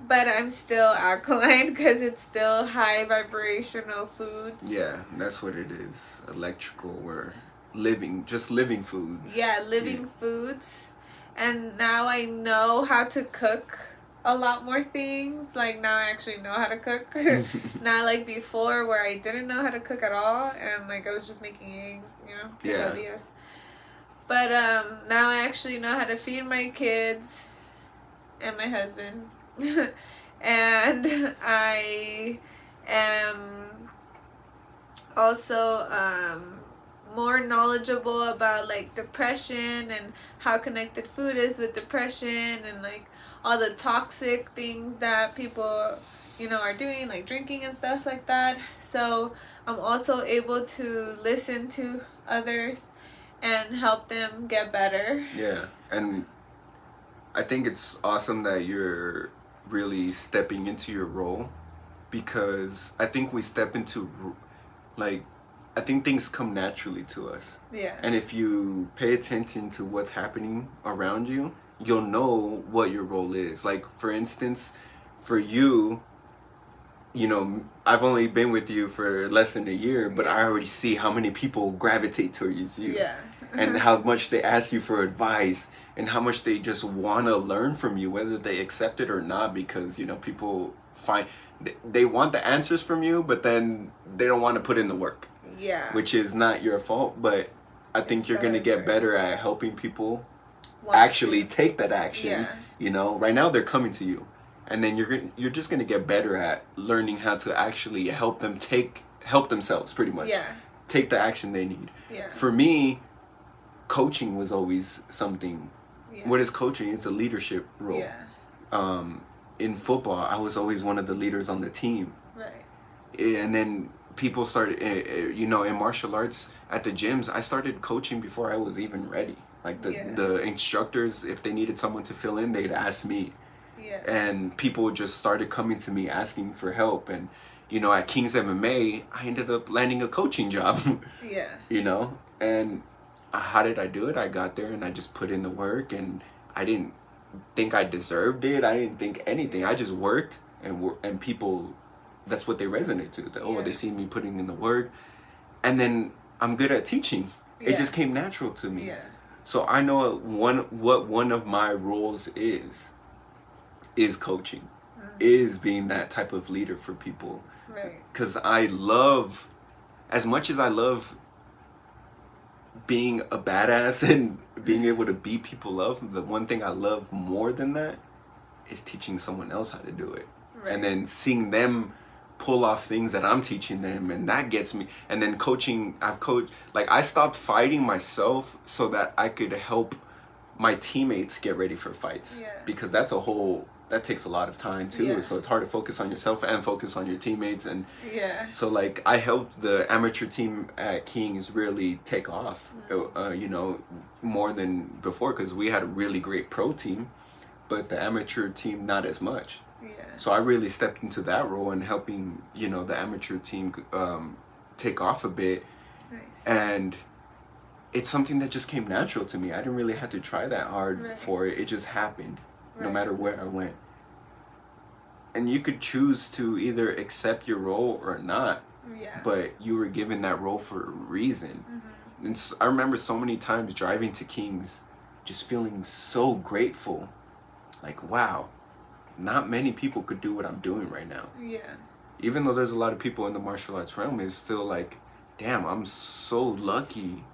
but I'm still alkaline because it's still high vibrational foods. Yeah, that's what it is. Electrical, or just living foods. Yeah, living foods. And now I know how to cook a lot more things. Like, now I actually know how to cook. Not like before where I didn't know how to cook at all, and like I was just making eggs, you know, quesadillas. But now I actually know how to feed my kids and my husband. And I am also more knowledgeable about like depression and how connected food is with depression, and like all the toxic things that people, you know, are doing, like drinking and stuff like that. So I'm also able to listen to others and help them get better. Yeah, and I think it's awesome that you're really stepping into your role, because I think we step into, like, I think things come naturally to us. Yeah. And if you pay attention to what's happening around you, you'll know what your role is. Like, for instance, for you, you know, I've only been with you for less than a year, but I already see how many people gravitate towards you. Yeah. And how much they ask you for advice, and how much they just want to learn from you, whether they accept it or not, because, you know, people find they want the answers from you, but then they don't want to put in the work. Yeah. Which is not your fault, but I think you're going to get better at helping people actually take that action. Yeah. You know, right now they're coming to you, and then you're just going to get better at learning how to actually help them help themselves, pretty much. Yeah. Take the action they need. Yeah. For me, coaching was always something. Yeah. What is coaching? It's a leadership role. Yeah. In football, I was always one of the leaders on the team. Right. And then people started, you know, in martial arts at the gyms, I started coaching before I was even ready. Like the instructors, if they needed someone to fill in, they'd ask me. Yeah. And people just started coming to me asking for help. And, you know, at King's MMA, I ended up landing a coaching job. Yeah. You know, and how did I do it? I got there and I just put in the work, and I didn't think I deserved it. I didn't think anything. I just worked, and people, that's what they resonate to. They see me putting in the work, and then I'm good at teaching. Yeah. It just came natural to me. Yeah. So I know what one of my roles is coaching, is being that type of leader for people. Right. Because I love, as much as I love being a badass and being able to beat people up, the one thing I love more than that is teaching someone else how to do it. Right. And then seeing them pull off things that I'm teaching them, and that gets me. And then coaching, I stopped fighting myself so that I could help my teammates get ready for fights. Yeah. Because that takes a lot of time too. Yeah. So it's hard to focus on yourself and focus on your teammates. And so like I helped the amateur team at Kings really take off, you know, more than before, because we had a really great pro team, but the amateur team not as much. Yeah. So I really stepped into that role and helping, you know, the amateur team take off a bit. Nice. And it's something that just came natural to me. I didn't really have to try that hard for it. It just happened. No matter where I went. And you could choose to either accept your role or not. Yeah. But you were given that role for a reason. Mm-hmm. And I remember so many times driving to Kings just feeling so grateful. Like, wow, not many people could do what I'm doing right now. Yeah. Even though there's a lot of people in the martial arts realm, it's still like, damn, I'm so lucky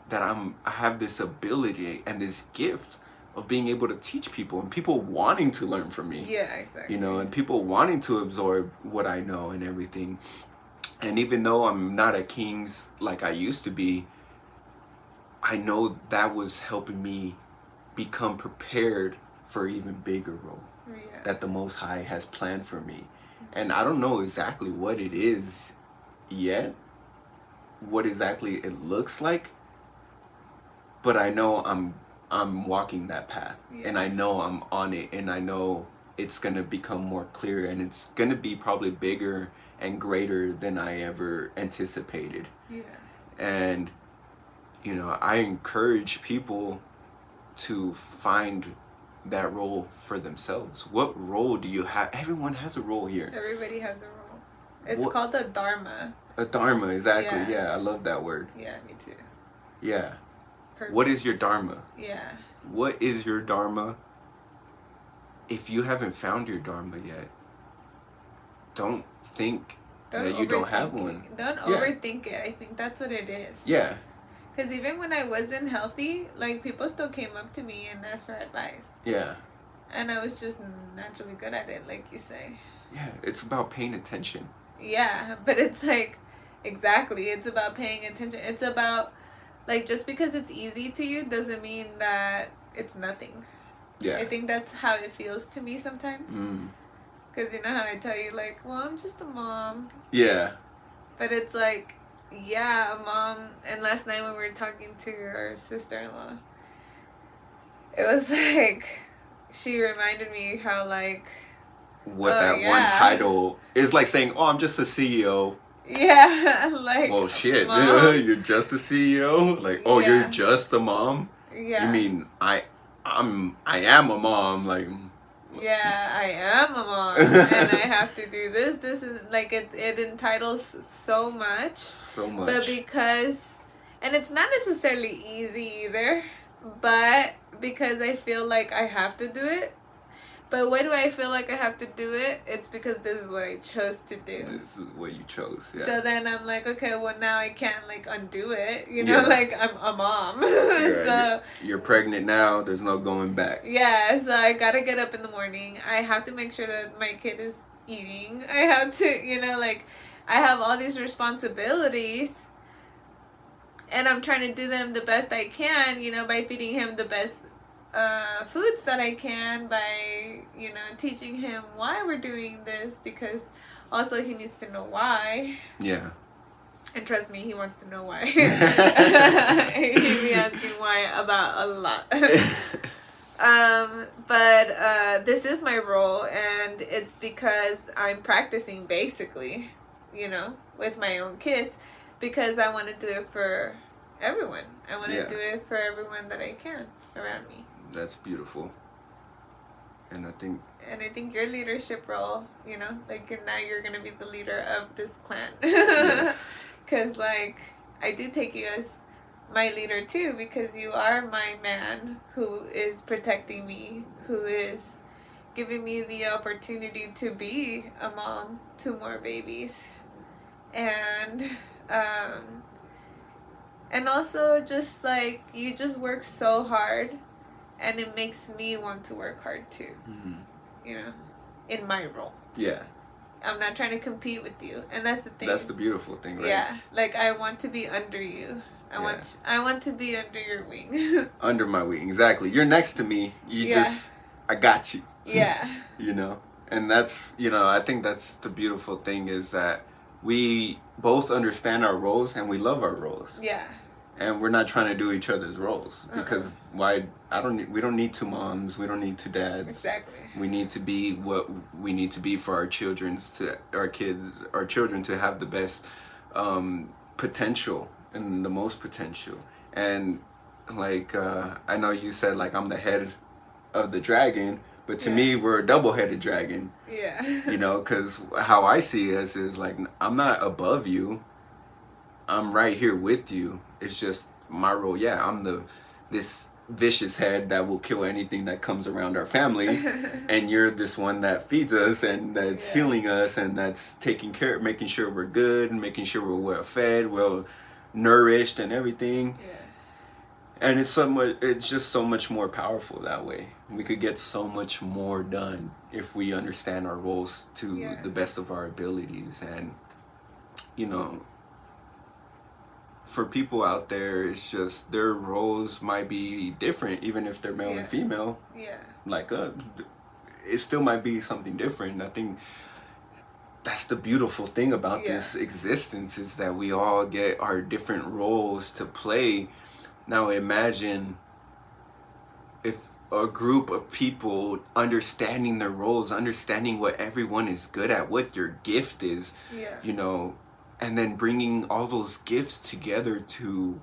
that I have this ability and this gift of being able to teach people, and people wanting to learn from me. Yeah, exactly. You know, and people wanting to absorb what I know and everything. And even though I'm not at King's like I used to be, I know that was helping me become prepared for an even bigger role that the Most High has planned for me. And I don't know exactly what it is yet, what exactly it looks like, but I know I'm walking that path, and I know I'm on it, and I know it's going to become more clear, and it's going to be probably bigger and greater than I ever anticipated. Yeah. And, you know, I encourage people to find that role for themselves. What role do you have? Everyone has a role here. Everybody has a role. It's called a Dharma. A Dharma, exactly. Yeah, I love that word. Yeah, me too. Yeah. Purpose. What is your Dharma? Yeah. What is your Dharma? If you haven't found your Dharma yet, don't think that you don't have one. Don't overthink it. I think that's what it is. Yeah. Because even when I wasn't healthy, like, people still came up to me and asked for advice. Yeah. And I was just naturally good at it, like you say. Yeah, it's about paying attention. Yeah, but it's like, exactly, it's about paying attention. It's about, like, just because it's easy to you doesn't mean that it's nothing. Yeah. I think that's how it feels to me sometimes. Because you know how I tell you, like, well, I'm just a mom. Yeah. But it's like, yeah, a mom. And last night when we were talking to our sister-in-law, it was like, she reminded me how, like, what that one title is, like saying, oh, I'm just a CEO. Yeah, like, well, shit, mom? You're just a CEO? Like, oh, Yeah. you're just a mom? Yeah. You mean I am a mom, like. Yeah, I am a mom, and I have to do this. This is like it entitles so much. So much. But because, and it's not necessarily easy either, but because I feel like I have to do it. But why do I feel like I have to do it? It's because this is what I chose to do. This is what you chose, yeah. So then I'm like, okay, well now I can't like undo it. You know, like I'm a mom. So you're pregnant now, there's no going back. Yeah, so I gotta get up in the morning. I have to make sure that my kid is eating. I have to, you know, like I have all these responsibilities. And I'm trying to do them the best I can, you know, by feeding him the best foods that I can, by, you know, teaching him why we're doing this, because also he needs to know why. Yeah. And trust me, he wants to know why. He'd be asking why about a lot. But this is my role, and it's because I'm practicing basically, you know, with my own kids, because I want to do it for everyone. I want to do it for everyone that I can around me. That's beautiful. And I think your leadership role, you know, like you're going to be the leader of this clan. Yes. Because, like, I do take you as my leader, too, because you are my man who is protecting me, who is giving me the opportunity to be a mom to more babies. And also just, like, you just work so hard, and it makes me want to work hard, too, you know, in my role. Yeah. I'm not trying to compete with you, and that's the thing. That's the beautiful thing, right? Yeah, like I want to be under you. I want to be under your wing. Under my wing, exactly. You're next to me. I got you. Yeah. You know, and that's, you know, I think that's the beautiful thing, is that we both understand our roles and we love our roles. Yeah. And we're not trying to do each other's roles, because we don't need two moms, we don't need two dads. Exactly. We need to be what we need to be for our children to have the best potential and the most potential. And like I know you said, like, I'm the head of the dragon, but to me, we're a double-headed dragon. Yeah. You know, because how I see us is like, I'm not above you. I'm right here with you. It's just my role. Yeah, I'm this vicious head that will kill anything that comes around our family, and you're this one that feeds us and that's healing us and that's taking care, making sure we're good, and making sure we're well fed, well nourished, and everything. Yeah. And it's just so much more powerful that way. We could get so much more done if we understand our roles to the best of our abilities. And, you know, for people out there, it's just their roles might be different, even if they're male and female. Yeah. Like it still might be something different. I think that's the beautiful thing about this existence, is that we all get our different roles to play. Now imagine if a group of people understanding their roles, understanding what everyone is good at, what your gift is, you know, and then bringing all those gifts together to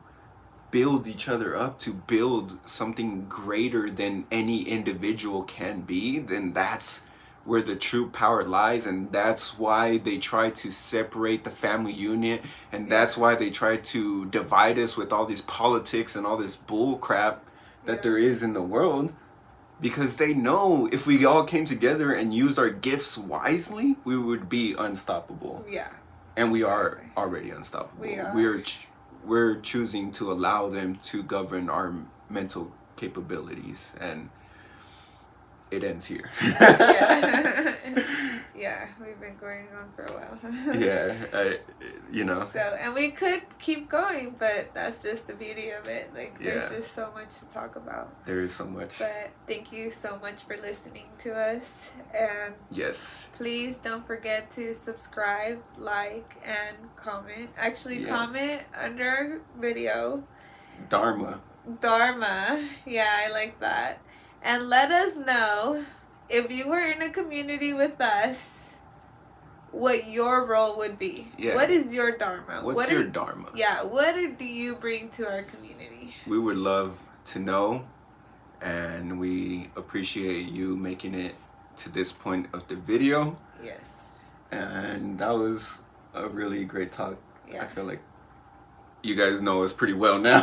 build each other up, to build something greater than any individual can be, then that's where the true power lies. And that's why they try to separate the family unit, and that's why they try to divide us with all these politics and all this bull crap that there is in the world, because they know if we all came together and used our gifts wisely, we would be unstoppable. Yeah. And we are already unstoppable. we're choosing to allow them to govern our mental capabilities, and it ends here. Yeah. Yeah, we've been going on for a while. Yeah, So, and we could keep going, but that's just the beauty of it. Like, there's Yeah. just so much to talk about. There is so much. But thank you so much for listening to us. And Yes. please don't forget to subscribe, like, and comment. Actually, Yeah. comment under our video. Dharma. Yeah, I like that. And let us know if you were in a community with us, what your role would be. Yeah. What is your Dharma? What's your Dharma? Yeah, what do you bring to our community? We would love to know, and we appreciate you making it to this point of the video. Yes. And that was a really great talk. Yeah. I feel like you guys know us pretty well now.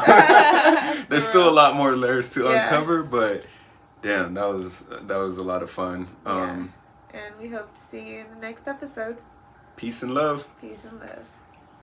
There's still a lot more layers to uncover, but damn, that was a lot of fun. And we hope to see you in the next episode. Peace and love. Peace and love.